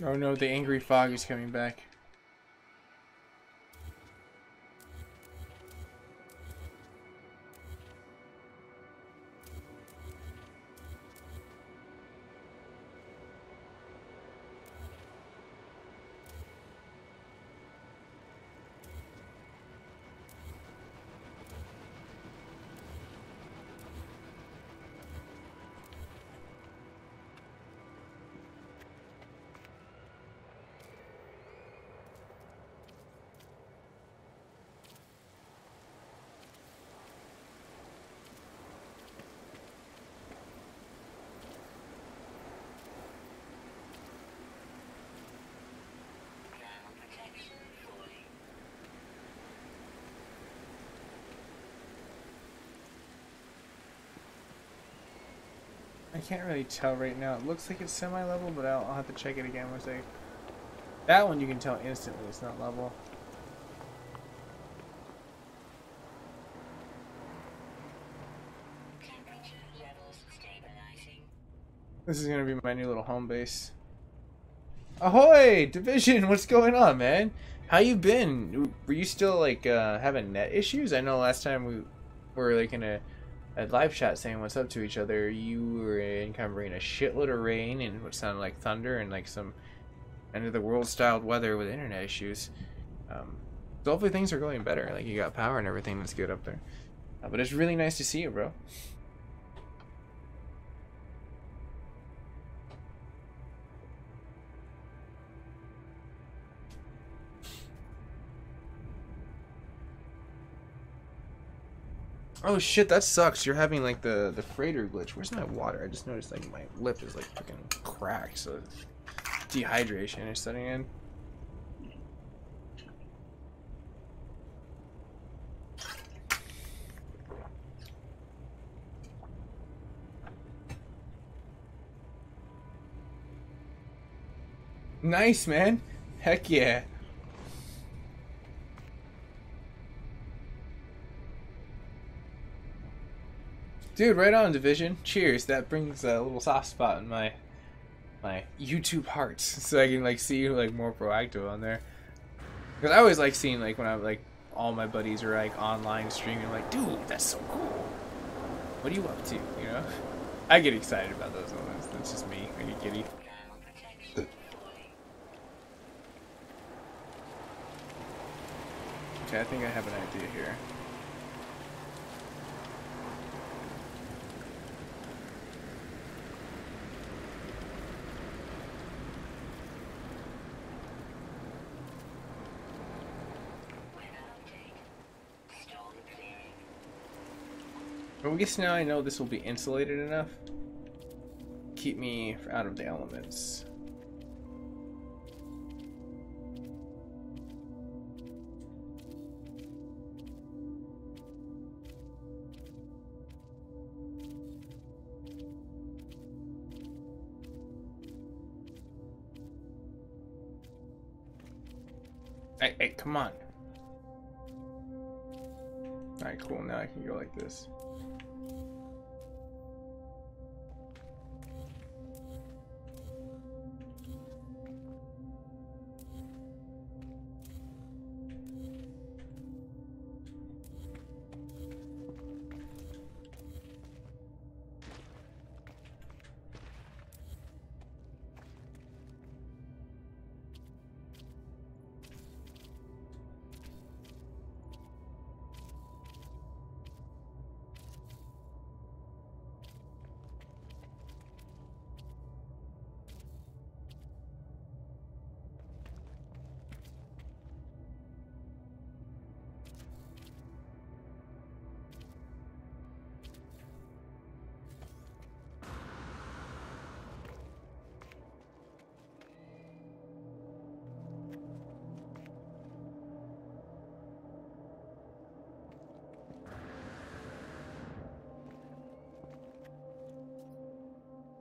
Oh no, the angry fog is coming back. I can't really tell right now. It looks like it's semi-level, but I'll have to check it again once I... That one you can tell instantly it's not level. Temperature levels stabilizing. This is gonna be my new little home base. Ahoy! Division, what's going on, man? How you been? Were you still, like, having net issues? I know last time we were, like, in a live chat saying what's up to each other, you were encumbering a shitload of rain and what sounded like thunder and like some end of the world styled weather with internet issues. So hopefully things are going better. Like you got power and everything that's good up there. But it's really nice to see you, bro. Oh shit, that sucks. You're having like the freighter glitch. Where's my water? I just noticed like my lip is like fucking cracked, so dehydration is setting in. Nice, man. Heck yeah. Dude, right on, Division. Cheers. That brings a little soft spot in my YouTube heart, so I can like see you like more proactive on there. Cause I always like seeing like when I'm like all my buddies are like online streaming, like, dude, that's so cool. What are you up to? You know, I get excited about those moments. That's just me. I get giddy. Okay, I think I have an idea here. Well, I guess now I know this will be insulated enough. Keep me out of the elements. Hey, come on. Alright, cool. Now I can go like this.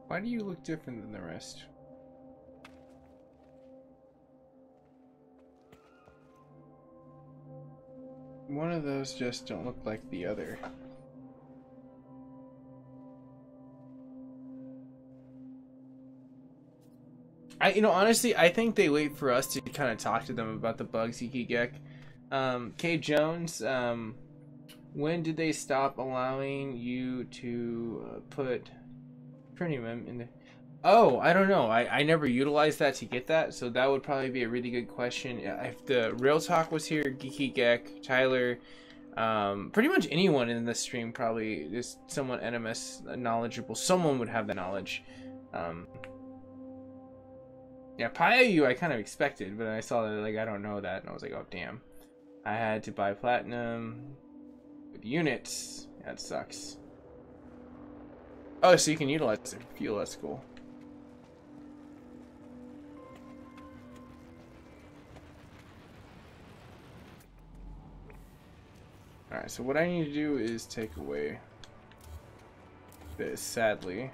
Why do you look different than the rest? One of those just don't look like the other. Honestly, I think they wait for us to kind of talk to them about the bugs, Geek. K. Jones, when did they stop allowing you to put premium in the... Oh, I don't know. I never utilized that to get that, so that would probably be a really good question. If the Real Talk was here, Geeky Gek, Tyler, pretty much anyone in this stream probably is somewhat NMS knowledgeable. Someone would have the knowledge. Yeah, Payayu I kind of expected, but I saw that, like, I don't know that, and I was like, oh, damn. I had to buy platinum with units. That sucks. Oh, so you can utilize the fuel, that's cool. Alright, so what I need to do is take away this, sadly.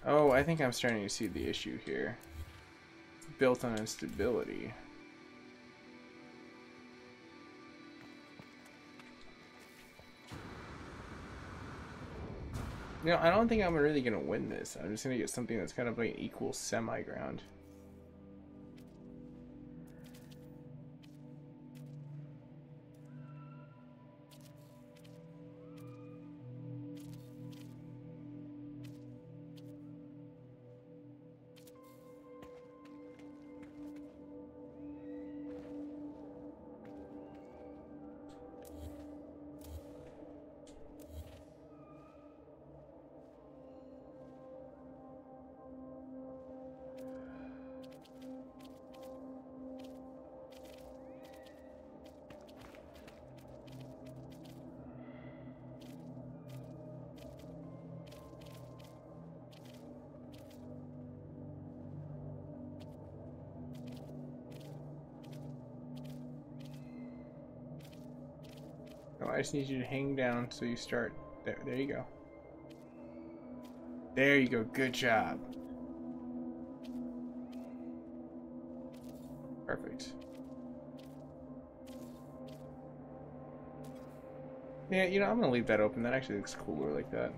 Oh, I think I'm starting to see the issue here. Built on instability. I don't think I'm really going to win this. I'm just going to get something that's kind of like equal semi-ground. I just need you to hang down so you start. There you go. There you go. Good job. Perfect. Yeah, I'm gonna leave that open. That actually looks cooler like that.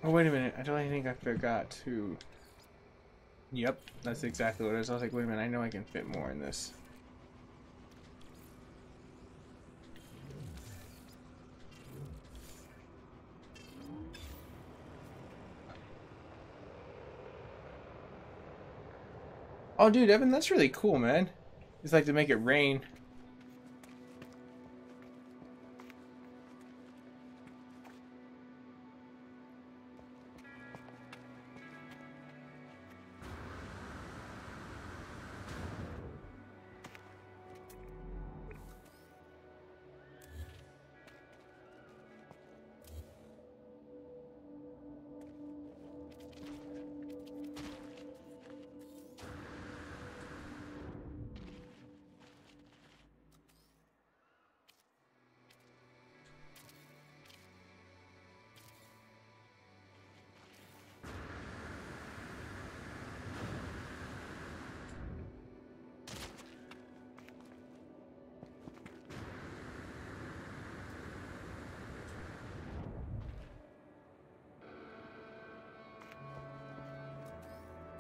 Oh, wait a minute. I don't think I forgot to... Yep, that's exactly what it is. I was like, wait a minute, I know I can fit more in this. Oh, dude, Evan, that's really cool, man. It's like to make it rain.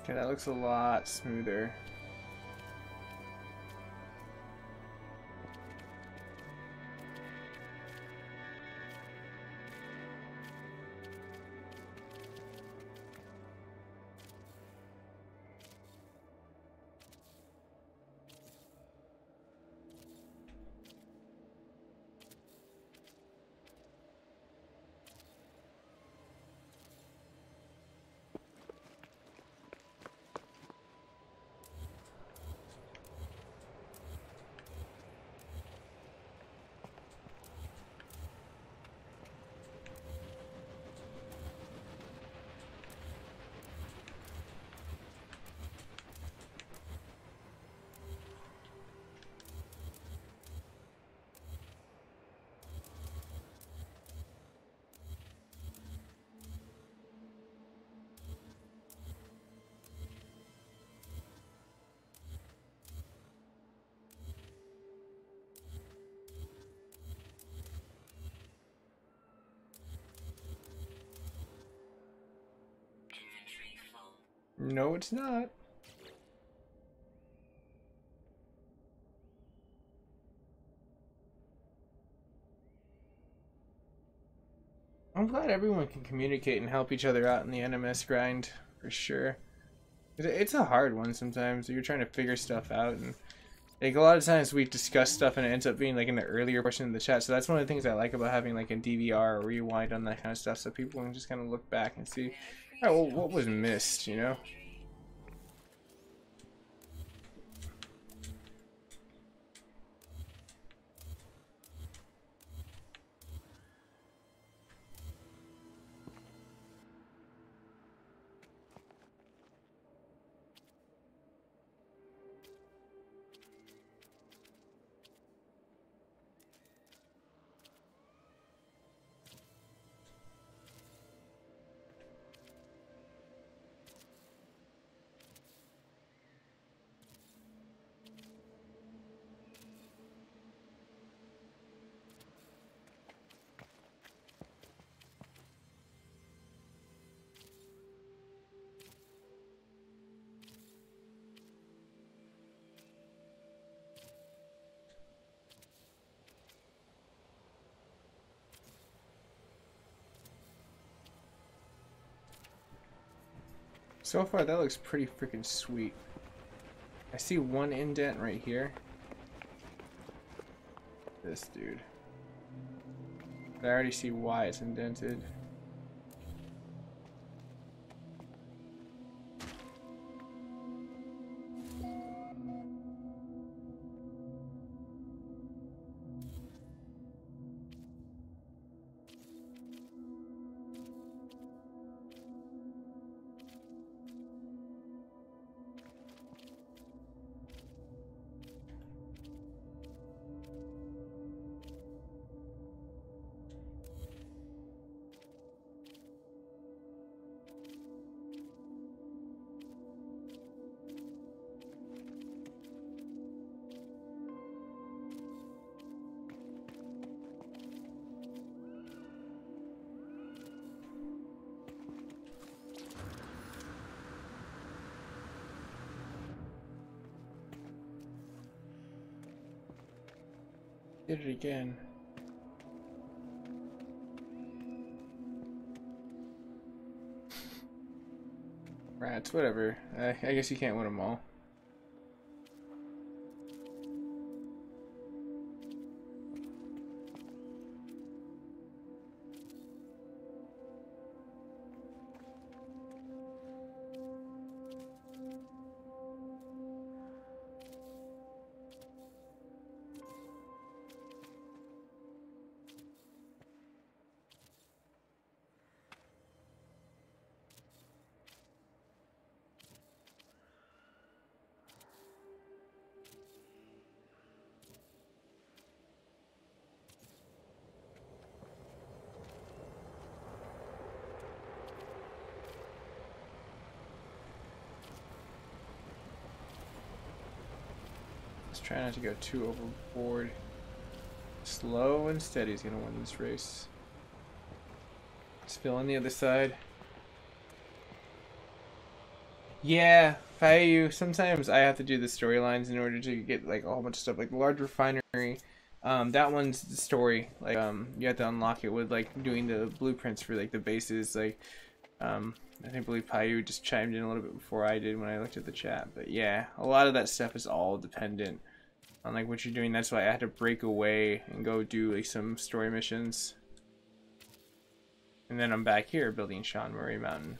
Okay, that looks a lot smoother. Inventory full. No, it's not. I'm glad everyone can communicate and help each other out in the NMS grind, for sure. It's a hard one sometimes. You're trying to figure stuff out, and like a lot of times we discuss stuff and it ends up being like in the earlier portion of the chat. So that's one of the things I like about having like a DVR or rewind on that kind of stuff, so people can just kind of look back and see, all right, well, what was missed, you know? So far, that looks pretty freaking sweet. I see one indent right here. This dude. I already see why it's indented. Did it again. Rats, whatever. I guess you can't win them all. Try not to go too overboard. Slow and steady is gonna win this race. Let's fill on the other side. Yeah, Fayu, sometimes I have to do the storylines in order to get like a whole bunch of stuff. Like the large refinery, that one's the story. Like you have to unlock it with like doing the blueprints for like the bases. Like I believe Payu just chimed in a little bit before I did when I looked at the chat. But yeah, a lot of that stuff is all dependent on like what you're doing. That's why I had to break away and go do like some story missions. And then I'm back here building Sean Murray Mountain.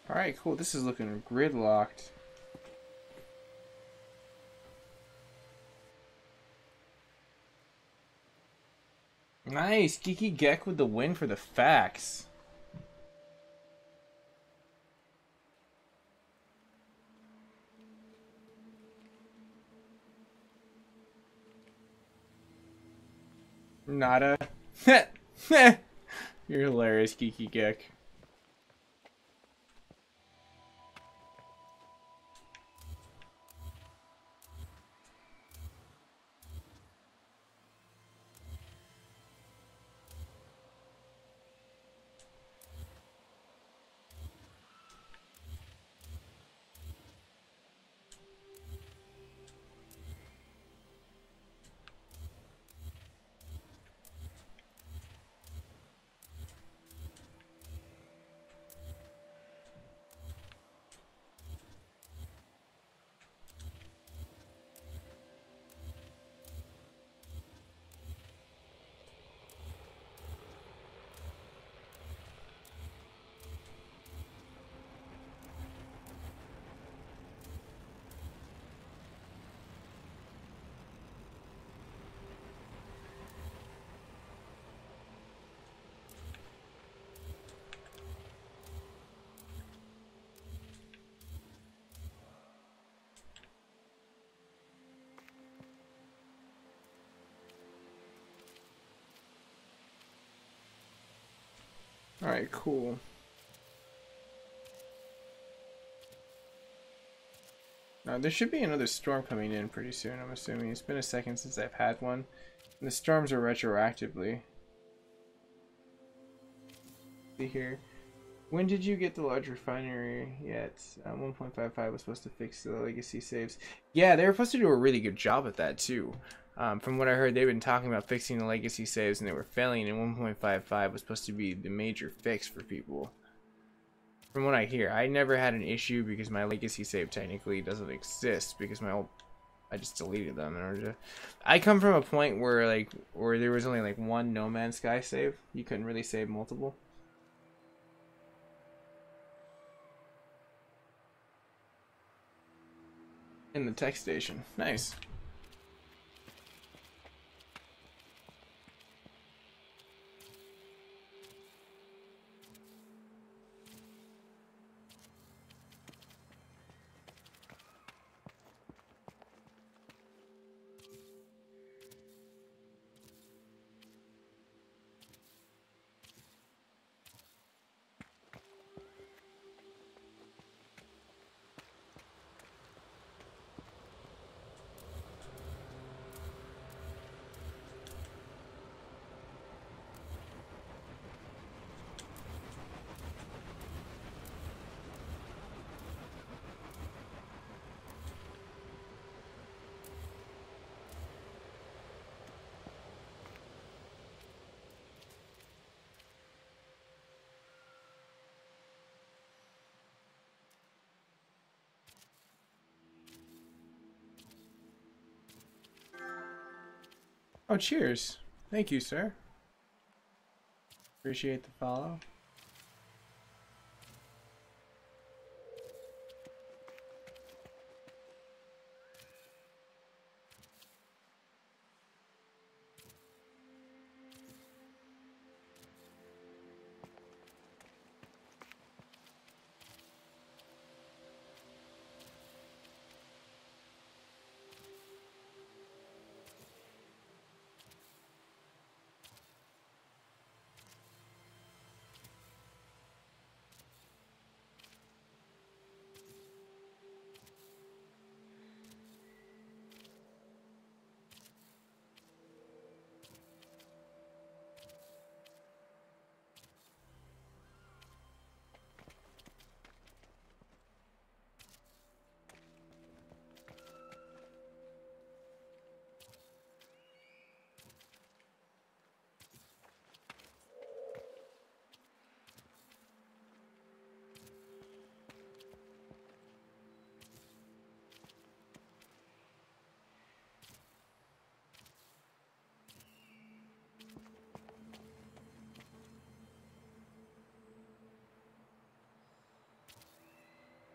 Alright, cool. This is looking gridlocked. Nice! Geeky Gek with the win for the facts. Nada. You're hilarious, Geeky Gek. Alright, cool. Now, there should be another storm coming in pretty soon, I'm assuming. It's been a second since I've had one. And the storms are retroactively. See here. When did you get the large refinery yet? 1.55 was supposed to fix the legacy saves. Yeah, they were supposed to do a really good job at that too. From what I heard, they've been talking about fixing the legacy saves and they were failing, and 1.55 was supposed to be the major fix for people. From what I hear, I never had an issue because my legacy save technically doesn't exist because my old, I just deleted them in order to. I come from a point where there was only like one No Man's Sky save. You couldn't really save multiple. In the tech station. Nice. Oh, cheers. Thank you, sir. Appreciate the follow.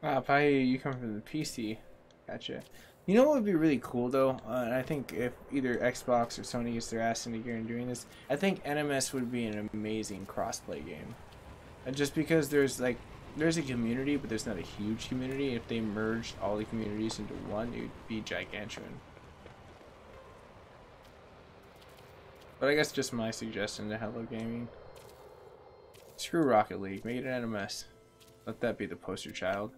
Wow, Pai, you come from the PC. Gotcha. You know what would be really cool though? And I think if either Xbox or Sony gets their ass into gear and doing this, I think NMS would be an amazing crossplay game. And just because there's a community, but there's not a huge community. If they merged all the communities into one, it would be gigantuan. But I guess just my suggestion to Hello Gaming. Screw Rocket League, make it an NMS. Let that be the poster child.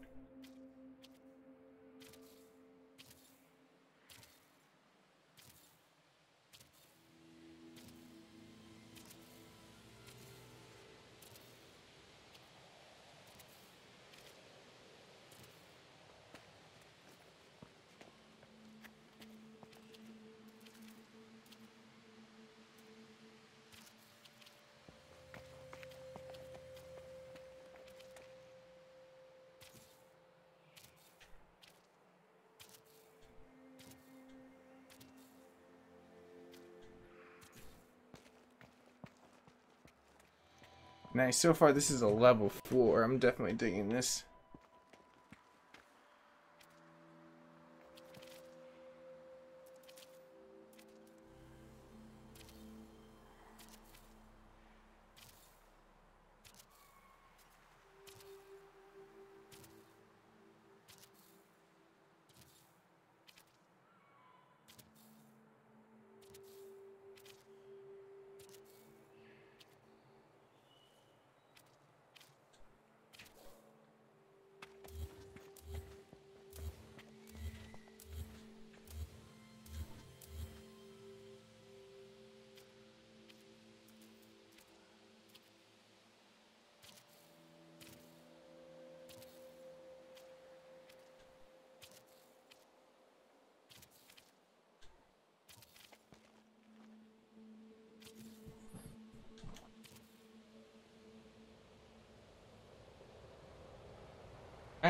Nice. So far, this is a level 4. I'm definitely digging this.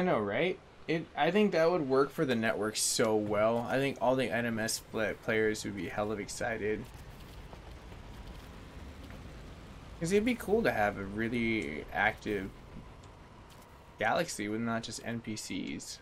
I know, right? I think that would work for the network so well. I think all the NMS players would be hell of excited. Because it'd be cool to have a really active galaxy with not just NPCs.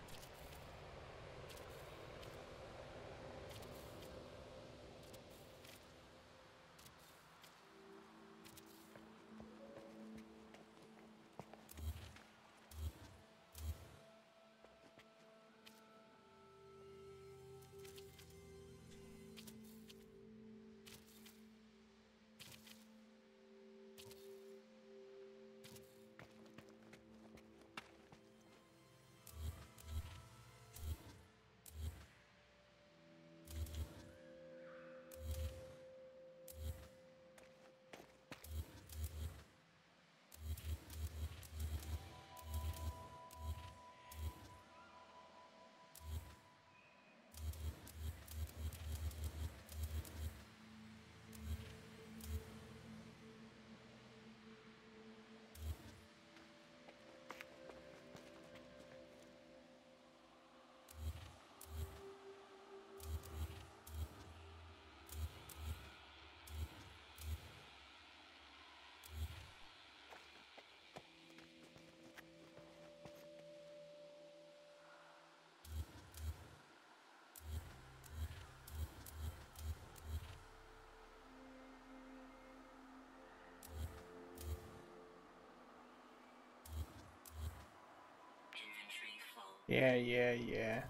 Yeah.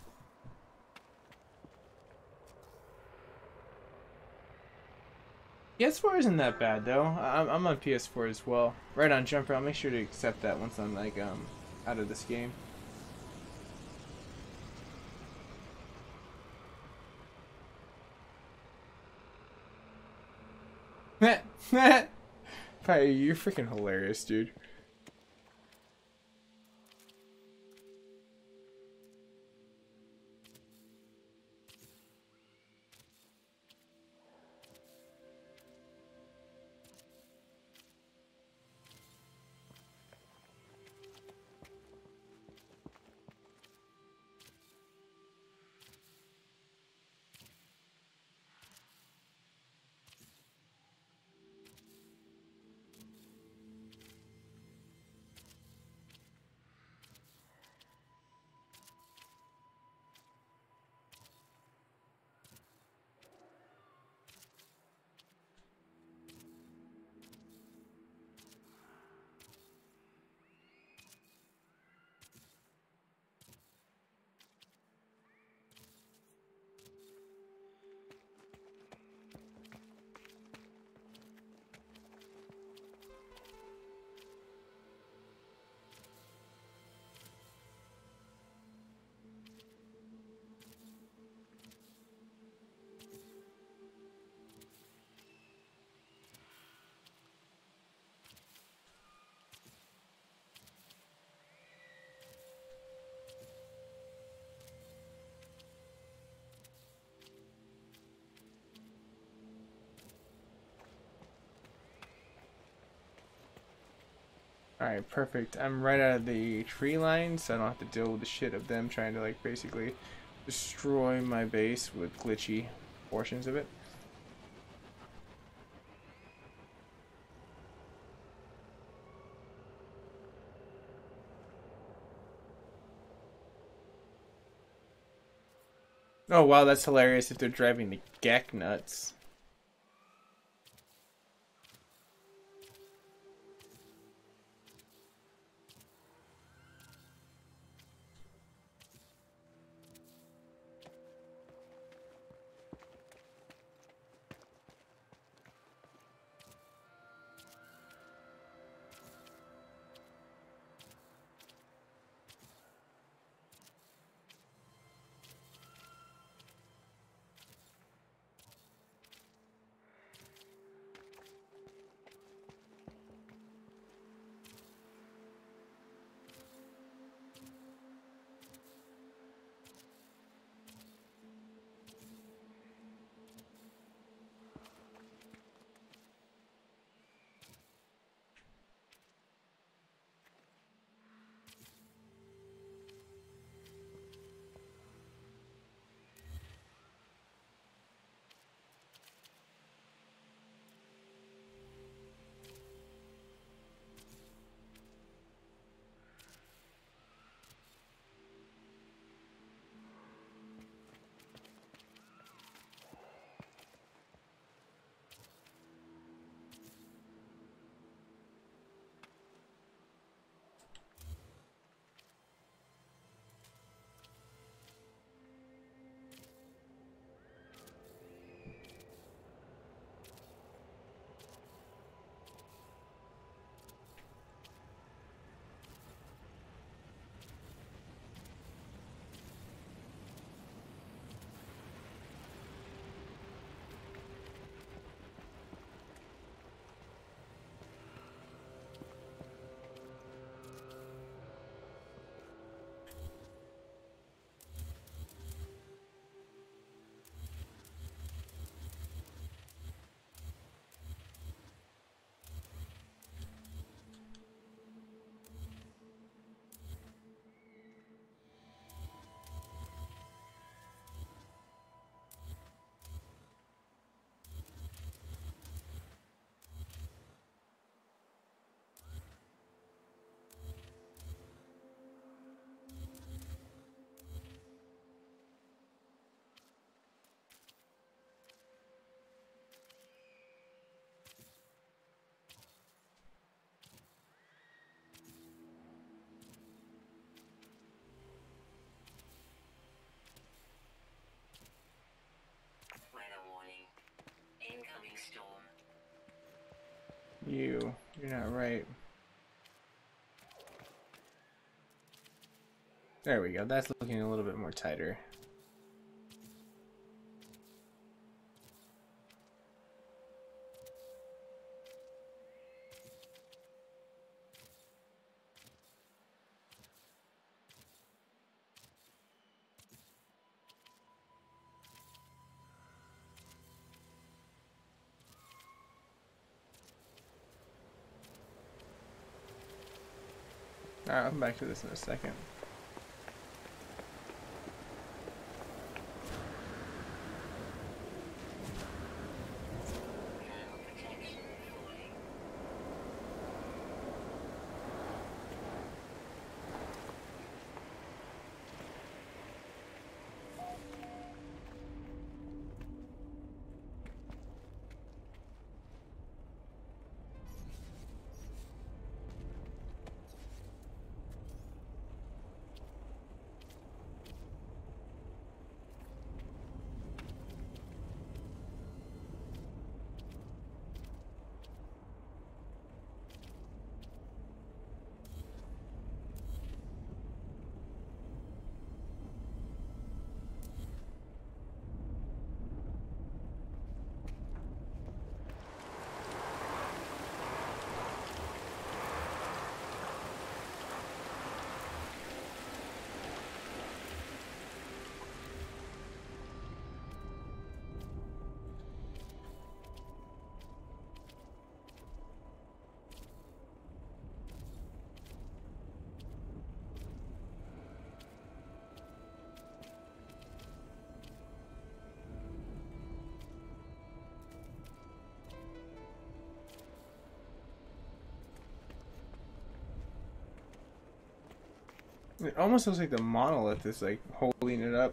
PS4 isn't that bad though. I'm on PS4 as well. Right on, Jumper. I'll make sure to accept that once I'm like out of this game. Hey, you're freaking hilarious, dude. Alright, perfect. I'm right out of the tree line, so I don't have to deal with the shit of them trying to, like, basically destroy my base with glitchy portions of it. Oh, wow, that's hilarious if they're driving the Gek nuts. You're not right. There we go. That's looking a little bit more tighter. Alright, I'll come back to this in a second. It almost looks like the monolith is like holding it up.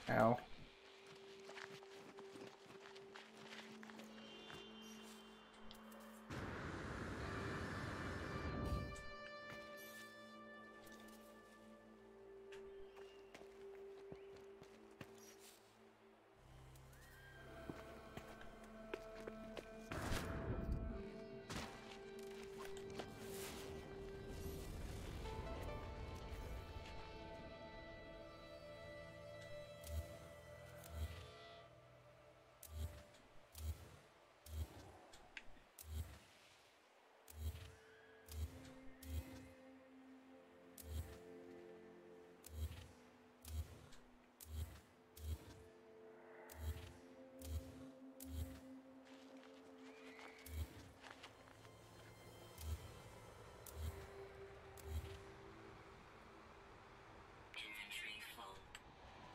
Ow.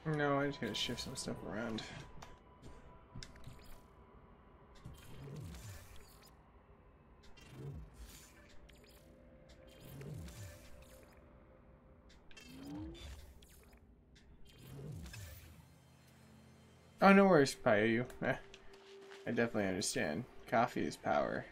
No, I just gotta shift some stuff around. Oh, no worries, Payu. I definitely understand. Coffee is power.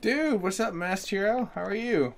Dude, what's up, Masked Hero? How are you?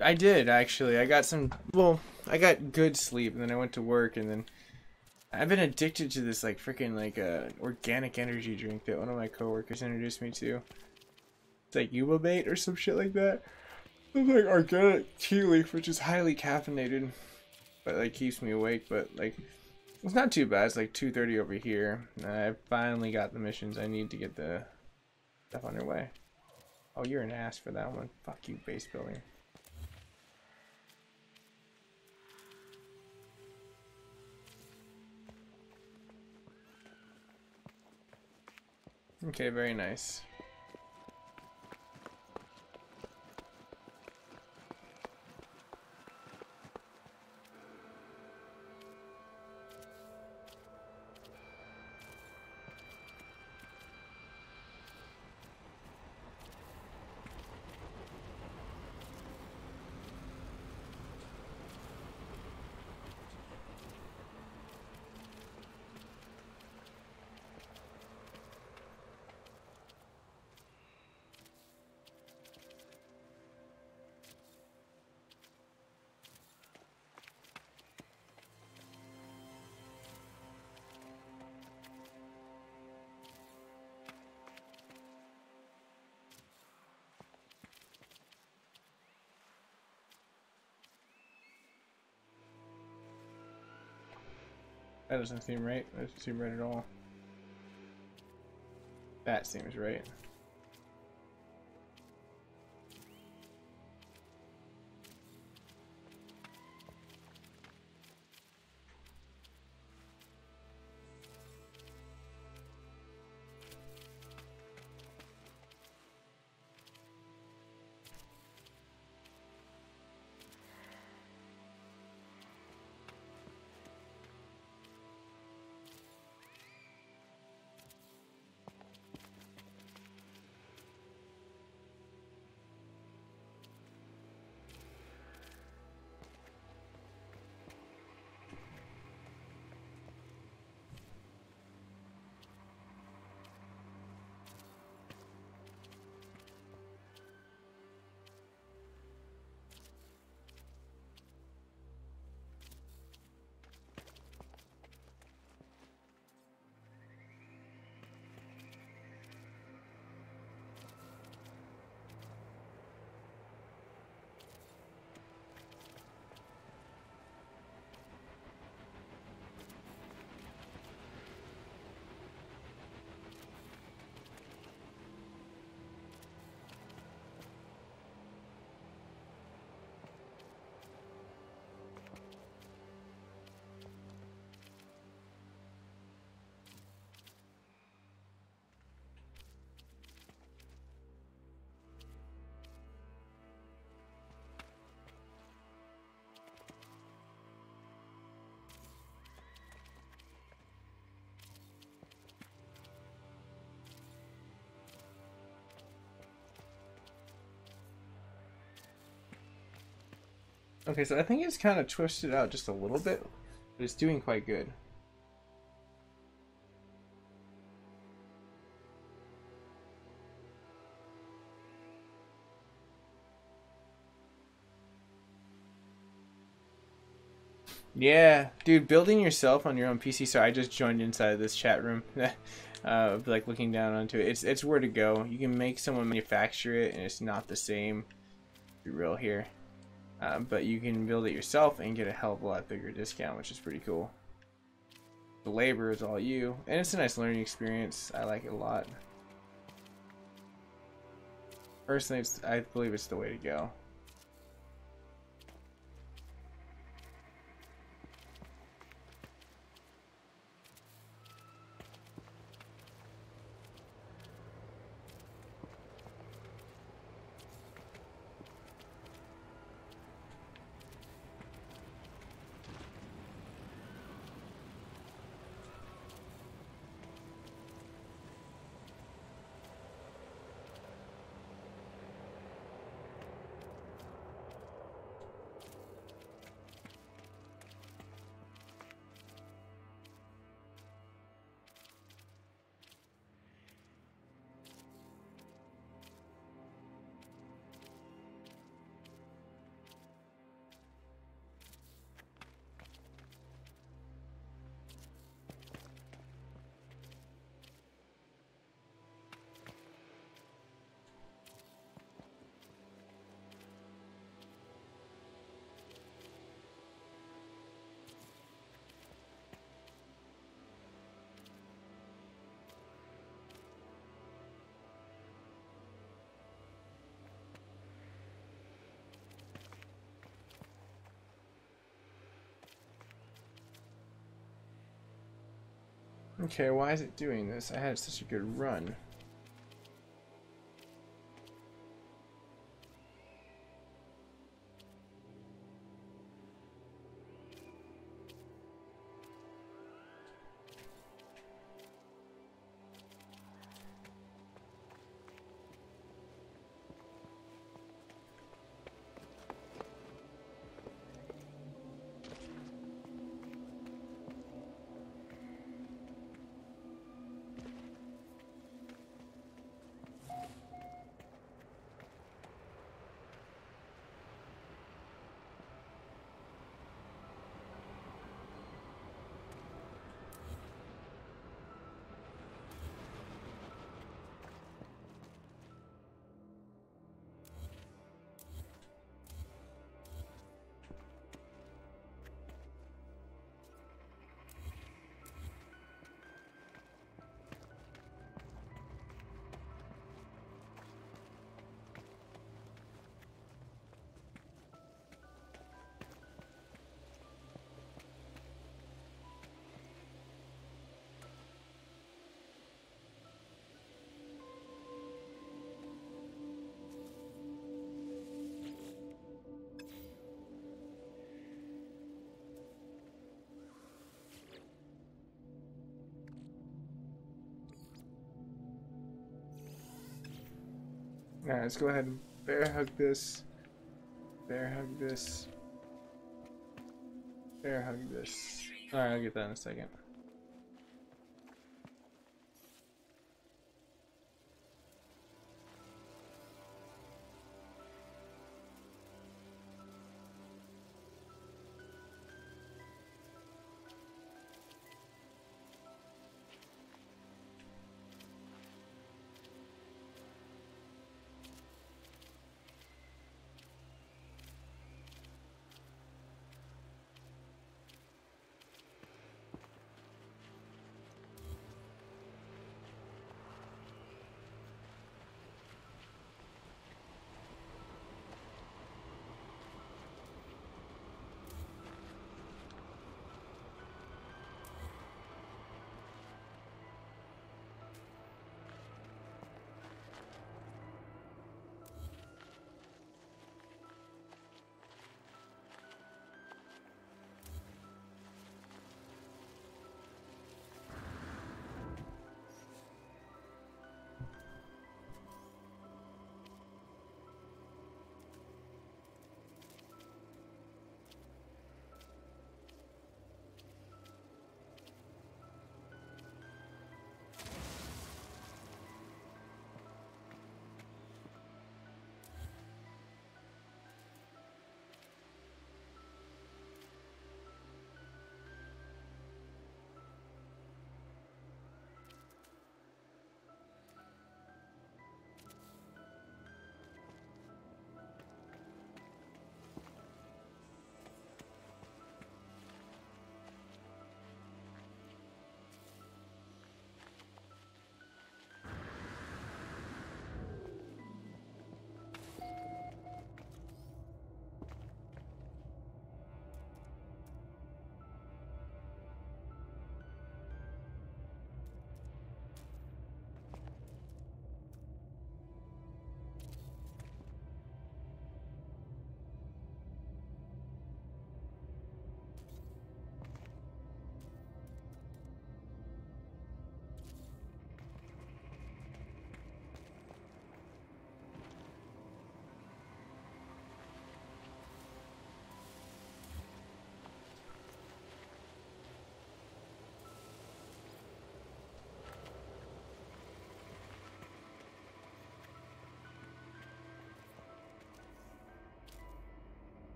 I did actually. I got some. Well, I got good sleep, and then I went to work, and then I've been addicted to this like freaking like organic energy drink that one of my coworkers introduced me to. It's like Yuba Bait or some shit like that. It's like organic tea leaf, which is highly caffeinated, but like keeps me awake. But like, it's not too bad. It's like 2:30 over here. I finally got the missions I need to get the stuff underway. Oh, you're an ass for that one. Fuck you, base building. Okay, very nice. That doesn't seem right. That doesn't seem right at all. That seems right. Okay, so I think it's kind of twisted out just a little bit, but it's doing quite good. Yeah, dude, building yourself on your own PC. So I just joined inside of this chat room, like looking down onto it. It's where to go. You can make someone manufacture it, and it's not the same. Be real here, but you can build it yourself and get a hell of a lot bigger discount, which is pretty cool. The labor is all you, and it's a nice learning experience. I like it a lot. Personally, I believe it's the way to go. Okay, why is it doing this? I had such a good run. Alright, let's go ahead and bear hug this. Bear hug this. Bear hug this. Alright, I'll get that in a second.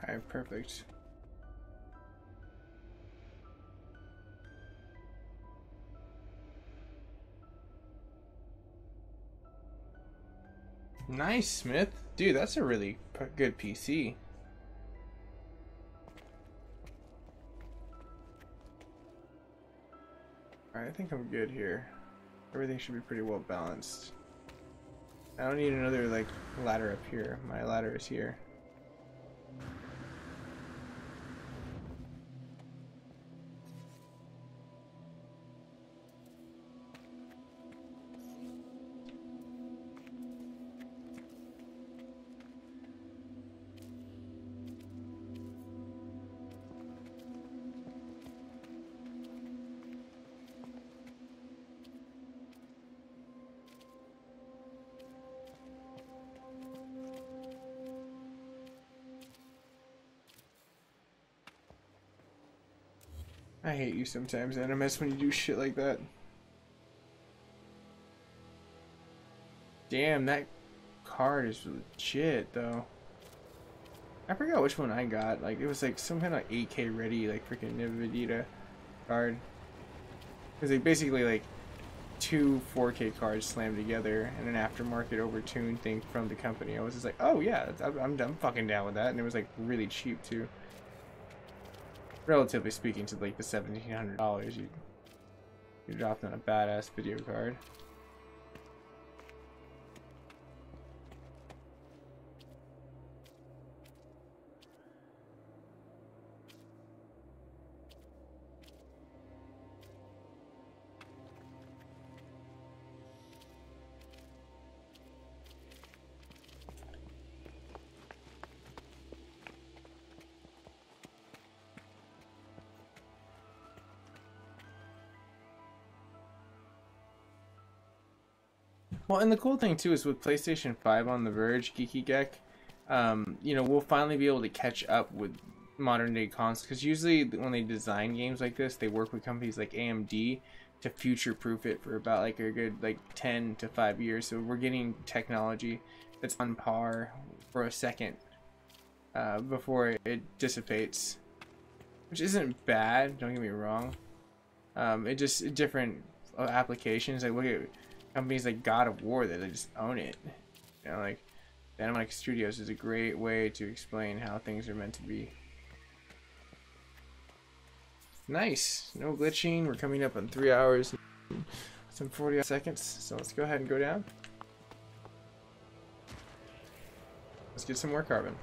Alright, perfect. Nice, Smith. Dude, that's a really good PC. Alright, I think I'm good here. Everything should be pretty well balanced. I don't need another, like, ladder up here. My ladder is here. I hate you sometimes, NMS, when you do shit like that. Damn, that card is legit, though. I forgot which one I got. Like, it was like some kind of 8K ready, like freaking NVIDIA card. Because they basically like two 4K cards slammed together and an aftermarket overtuned thing from the company. I was just like, oh yeah, I'm fucking down with that. And it was like really cheap too. Relatively speaking to like the $1,700, you dropped on a badass video card. Well, and the cool thing too is with PlayStation 5 on the verge, Geeky Gek, you know, we'll finally be able to catch up with modern day consoles, because usually when they design games like this, they work with companies like AMD to future-proof it for about like a good like 10 to 5 years. So we're getting technology that's on par for a second before it dissipates, which isn't bad. Don't get me wrong. It just different applications. Like look at companies like God of War that they just own it. You know, like Animatic Studios is a great way to explain how things are meant to be. Nice, no glitching. We're coming up on 3 hours and some 40 seconds. So let's go ahead and go down. Let's get some more carbon.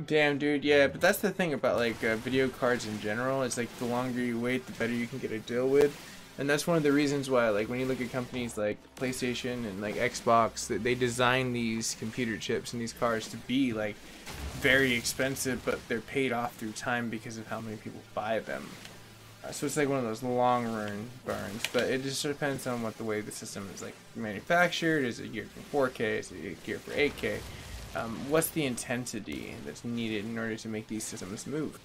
Damn, dude, yeah, but that's the thing about like video cards in general. It's like the longer you wait, the better you can get a deal with, and that's one of the reasons why, like, when you look at companies like PlayStation and like Xbox, they design these computer chips and these cards to be like very expensive, but they're paid off through time because of how many people buy them. So it's like one of those long run burns, but it just depends on what the way the system is like manufactured. Is it geared for 4K? Is it geared for 8K? What's the intensity that's needed in order to make these systems move?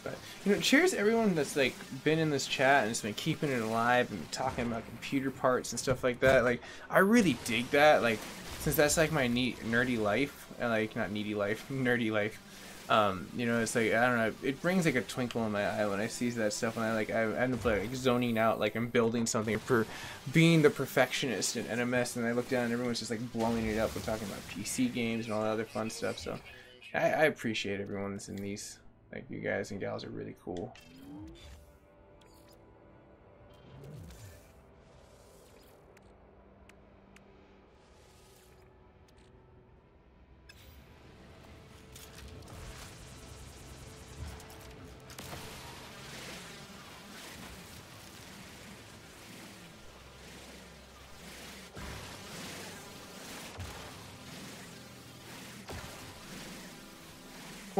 But, you know, cheers to everyone that's like been in this chat and has been keeping it alive and talking about computer parts and stuff like that. Like, I really dig that. Like, since that's like my nerdy life, like not needy life, nerdy life. You know, it's like, I don't know, it brings like a twinkle in my eye when I see that stuff, and I end up like zoning out, like I'm building something for being the perfectionist in NMS, and I look down and everyone's just like blowing it up. We're talking about PC games and all that other fun stuff. So I appreciate everyone that's in these. Like, you guys and gals are really cool.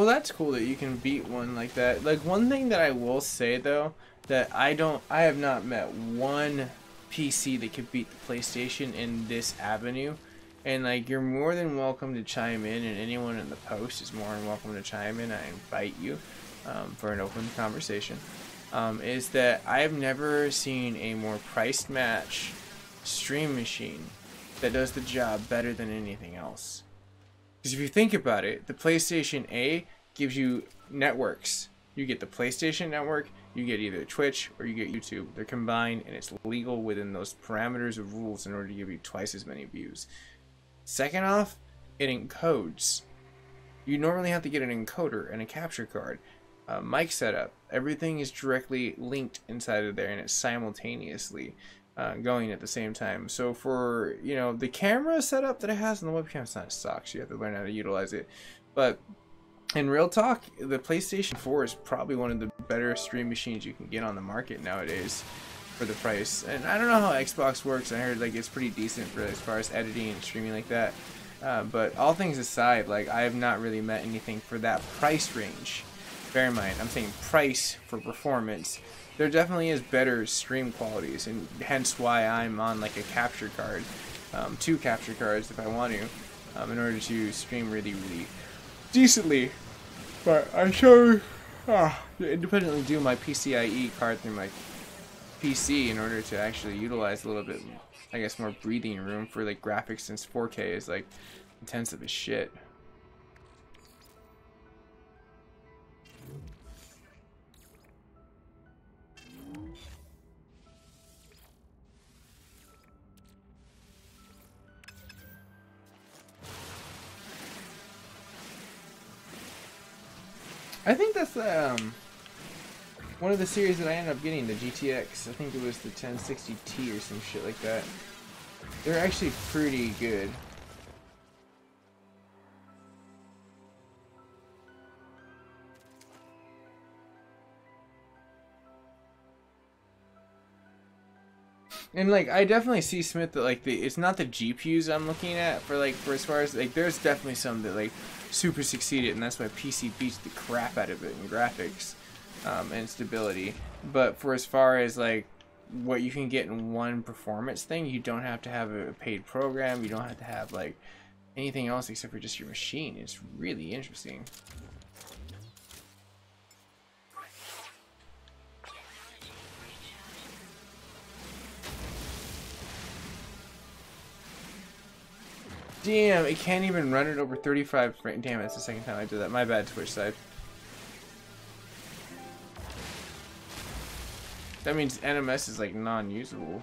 Well, that's cool that you can beat one like that. Like, one thing that I will say though, that I have not met one PC that could beat the PlayStation in this avenue. And like, you're more than welcome to chime in, and anyone in the post is more than welcome to chime in. I invite you for an open conversation. Is that I have never seen a more priced match stream machine that does the job better than anything else. Because if you think about it, the PlayStation A gives you networks. You get the PlayStation Network, you get either Twitch or you get YouTube. They're combined, and it's legal within those parameters of rules in order to give you twice as many views. Second off, it encodes. You normally have to get an encoder and a capture card. Mic setup. Everything is directly linked inside of there, and it's simultaneously going at the same time. So for, you know, the camera setup that it has on the webcam, it's not sucks. You have to learn how to utilize it. But in real talk, the PlayStation 4 is probably one of the better stream machines you can get on the market nowadays for the price. And I don't know how Xbox works. I heard like it's pretty decent for as far as editing and streaming like that. But all things aside, like, I have not really met anything for that price range. Bear in mind, I'm saying price for performance. There definitely is better stream qualities, and hence why I'm on like a capture card, 2 capture cards if I want to, in order to stream really decently. But I show independently do my PCIe card through my PC in order to actually utilize a little bit, I guess, more breathing room for like graphics, since 4K is like intensive as shit. I think that's one of the series that I ended up getting, the GTX. I think it was the 1060T or some shit like that. They're actually pretty good. And like, I definitely see, Smith, that like it's not the GPUs I'm looking at for as far as like, there's definitely some that like super succeeded, and that's why PC beats the crap out of it in graphics and stability. But for as far as like what you can get in one performance thing, you don't have to have a paid program. You don't have to have like anything else except for just your machine. It's really interesting. Damn, it can't even run it over 35 frames. Damn, that's the second time I did that. My bad, Twitch side. That means NMS is like non-usable.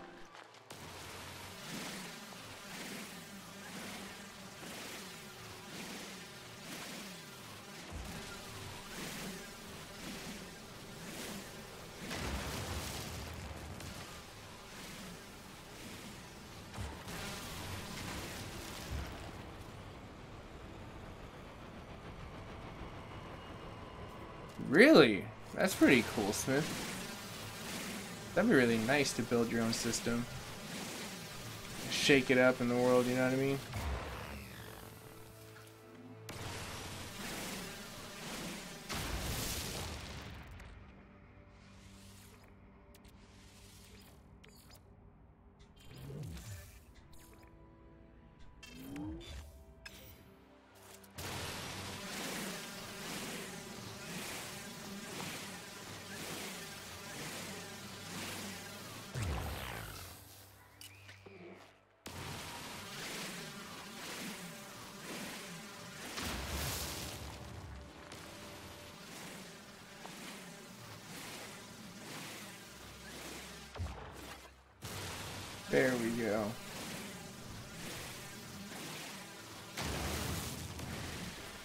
Really? That's pretty cool, Smith. That'd be really nice to build your own system. Shake it up in the world, you know what I mean? There we go.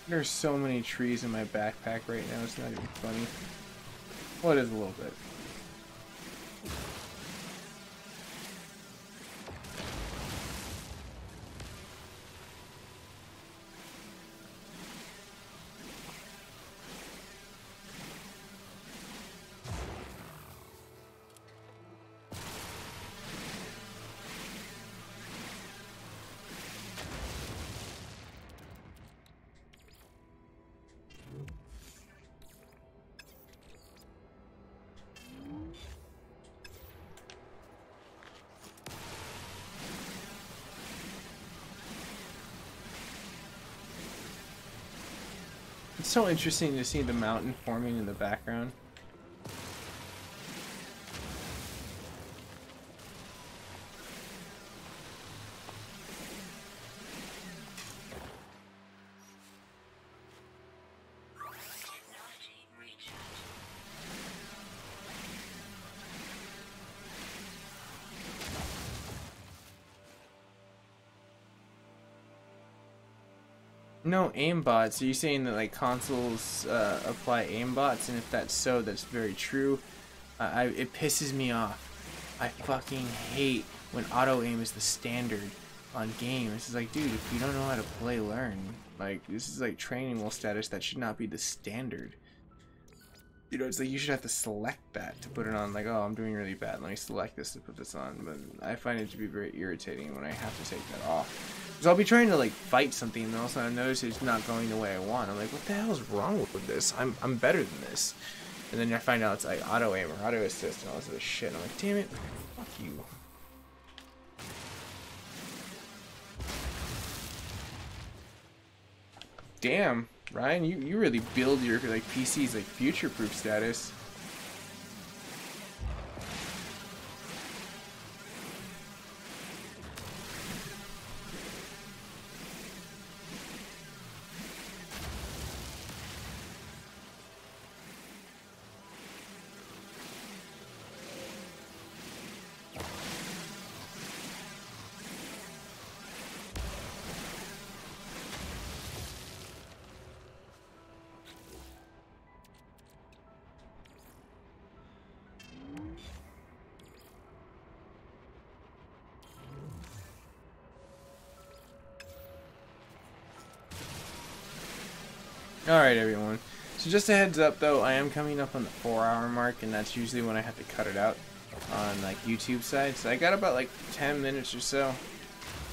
There's so many trees in my backpack right now, it's not even funny. Well, it is a little bit. so interesting to see the mountain forming in the background. No aimbots. Are you saying that like consoles apply aimbots? And if that's so, that's very true. It pisses me off. I fucking hate when auto aim is the standard on games. It's like, dude, if you don't know how to play, learn. Like, this is like training wheel status. That should not be the standard. You know, it's like you should have to select that to put it on. Like, oh, I'm doing really bad. Let me select this to put this on. But I find it to be very irritating when I have to take that off. Because I'll be trying to like fight something, and all of a sudden I notice it's not going the way I want. I'm like, what the hell is wrong with this? I'm better than this. And then I find out it's like auto aim or auto assist and all this other shit. I'm like, damn it, fuck you. Damn, Ryan, you really build your like PC's like future-proof status. Alright everyone, so just a heads up though, I am coming up on the 4-hour mark, and that's usually when I have to cut it out on like YouTube side, so I got about like 10 minutes or so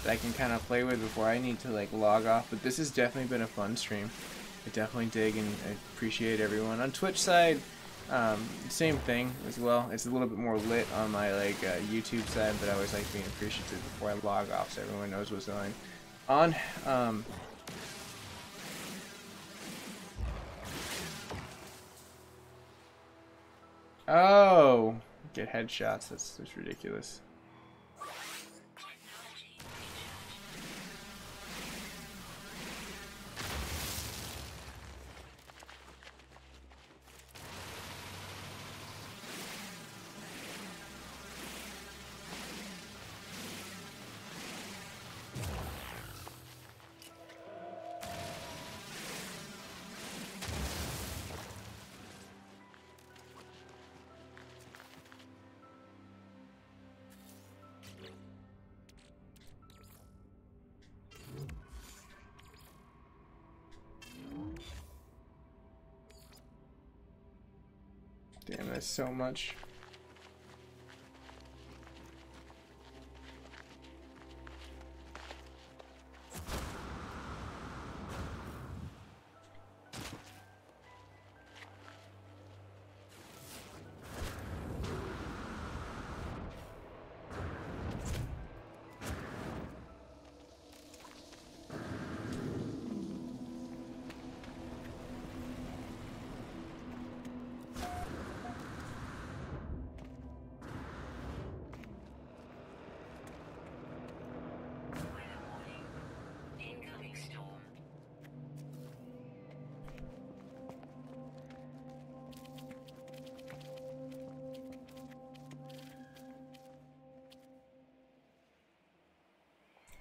that I can kind of play with before I need to like log off. But this has definitely been a fun stream. I definitely dig and I appreciate everyone. On Twitch side, same thing as well. It's a little bit more lit on my like YouTube side, but I always like being appreciative before I log off so everyone knows what's going on. Oh, get headshots. That's ridiculous. Damn, that's so much.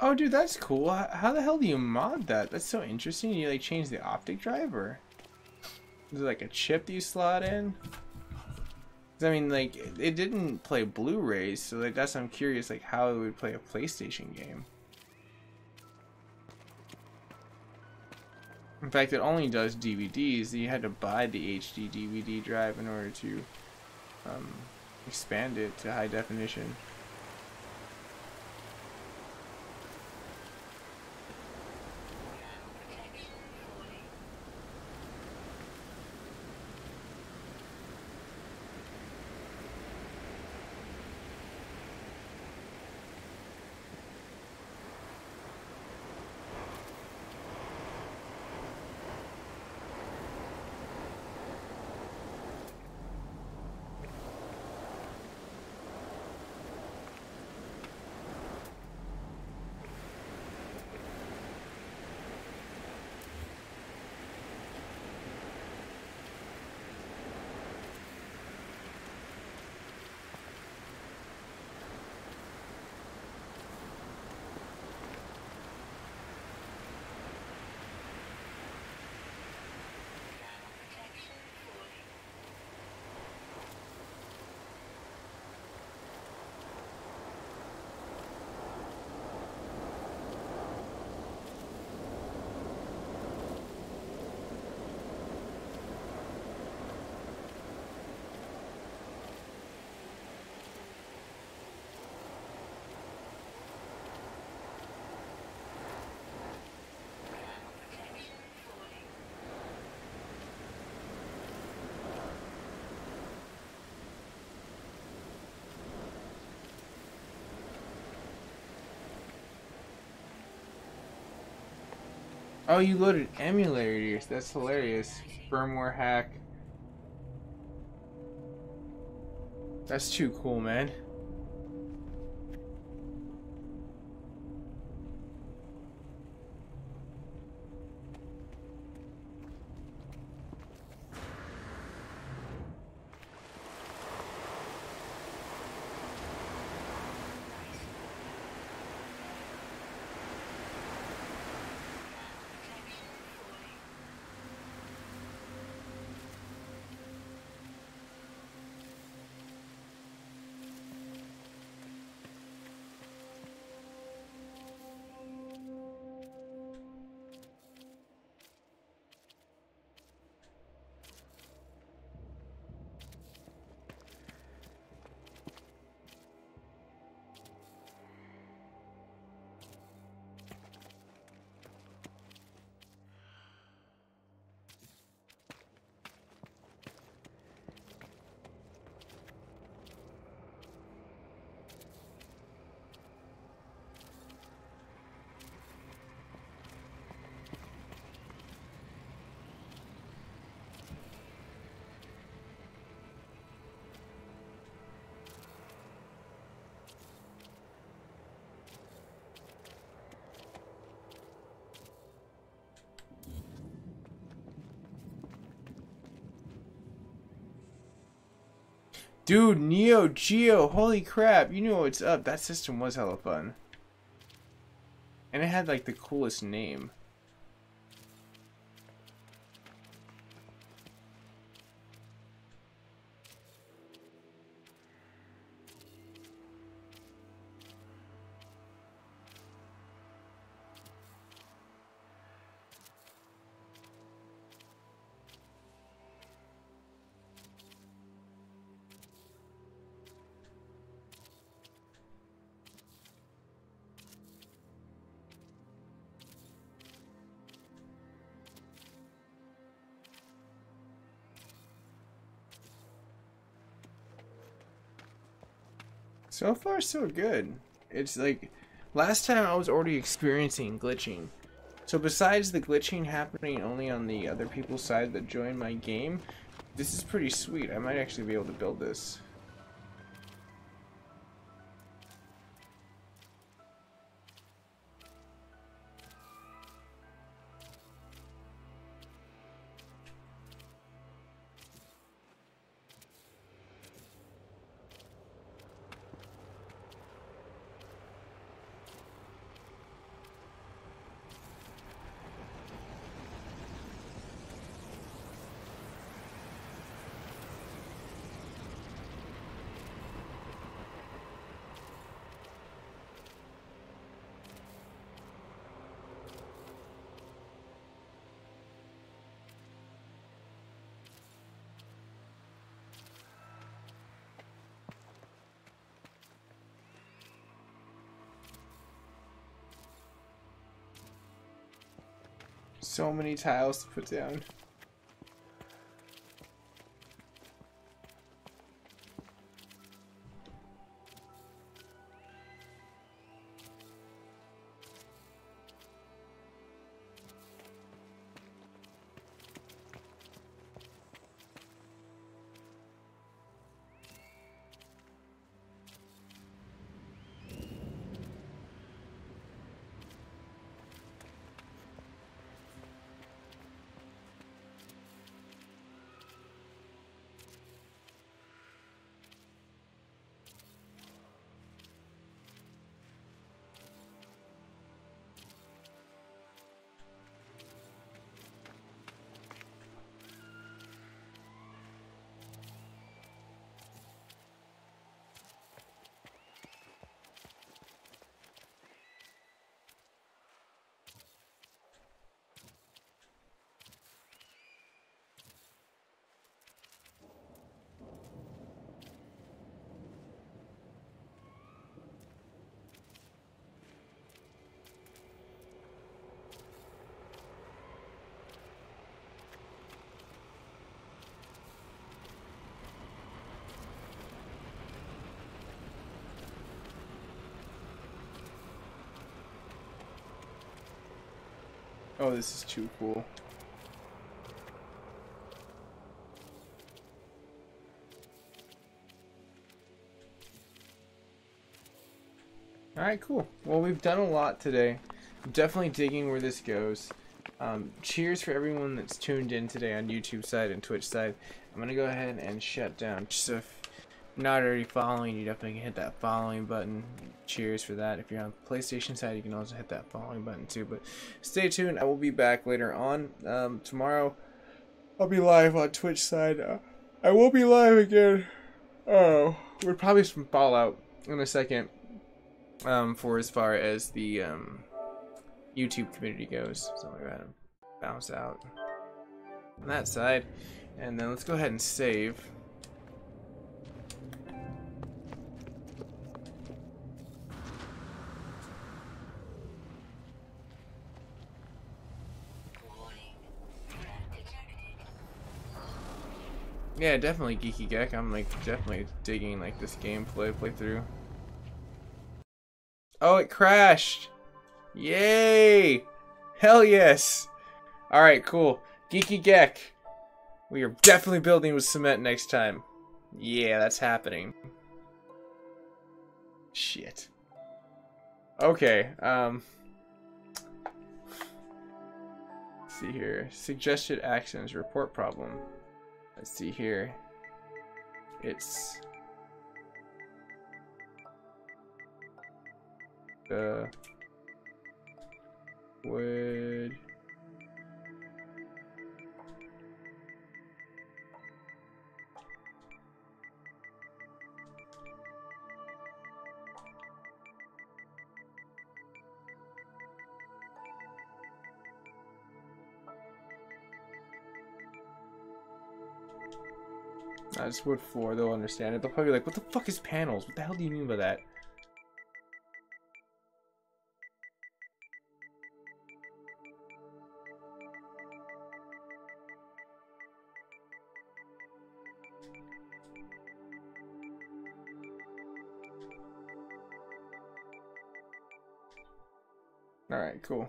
Oh, dude, that's cool. How the hell do you mod that? That's so interesting. You like change the optic drive, or is it like a chip that you slot in? 'Cause, I mean, like it didn't play Blu-rays, so like that's I'm curious like how it would play a PlayStation game. In fact, it only does DVDs. You had to buy the HD DVD drive in order to expand it to high definition. Oh, you loaded emulators. That's hilarious. Firmware hack. That's too cool, man. Dude, Neo Geo, holy crap, you know what's up. That system was hella fun. And it had like the coolest name. So far, so good. It's like, last time I was already experiencing glitching. So besides the glitching happening only on the other people's side that joined my game, this is pretty sweet. I might actually be able to build this. So many tiles to put down. Oh, this is too cool. Alright, cool. Well, we've done a lot today. I'm definitely digging where this goes. Cheers for everyone that's tuned in today on YouTube side and Twitch side. I'm going to go ahead and shut down. So if you're not already following, you definitely can hit that following button. Cheers for that. If you're on PlayStation side, you can also hit that following button too. But stay tuned. I will be back later on. Tomorrow, I'll be live on Twitch side. I will be live again. Oh, we're probably some Fallout in a second. For as far as the YouTube community goes. So I'm gonna go ahead and bounce out on that side. And then let's go ahead and save. Yeah, definitely Geeky Gek. I'm like definitely digging like this gameplay playthrough. Oh, it crashed! Yay! Hell yes! Alright, cool. Geeky Gek. We are definitely building with cement next time. Yeah, that's happening. Shit. Okay, let's see here. Suggested actions, report problem. Let's see here. It's would it's wood floor, they'll understand it. They'll probably be like, what the fuck is panels? What the hell do you mean by that? Alright, cool.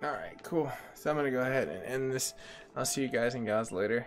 Alright, cool. So I'm gonna go ahead and end this. I'll see you guys and gals later.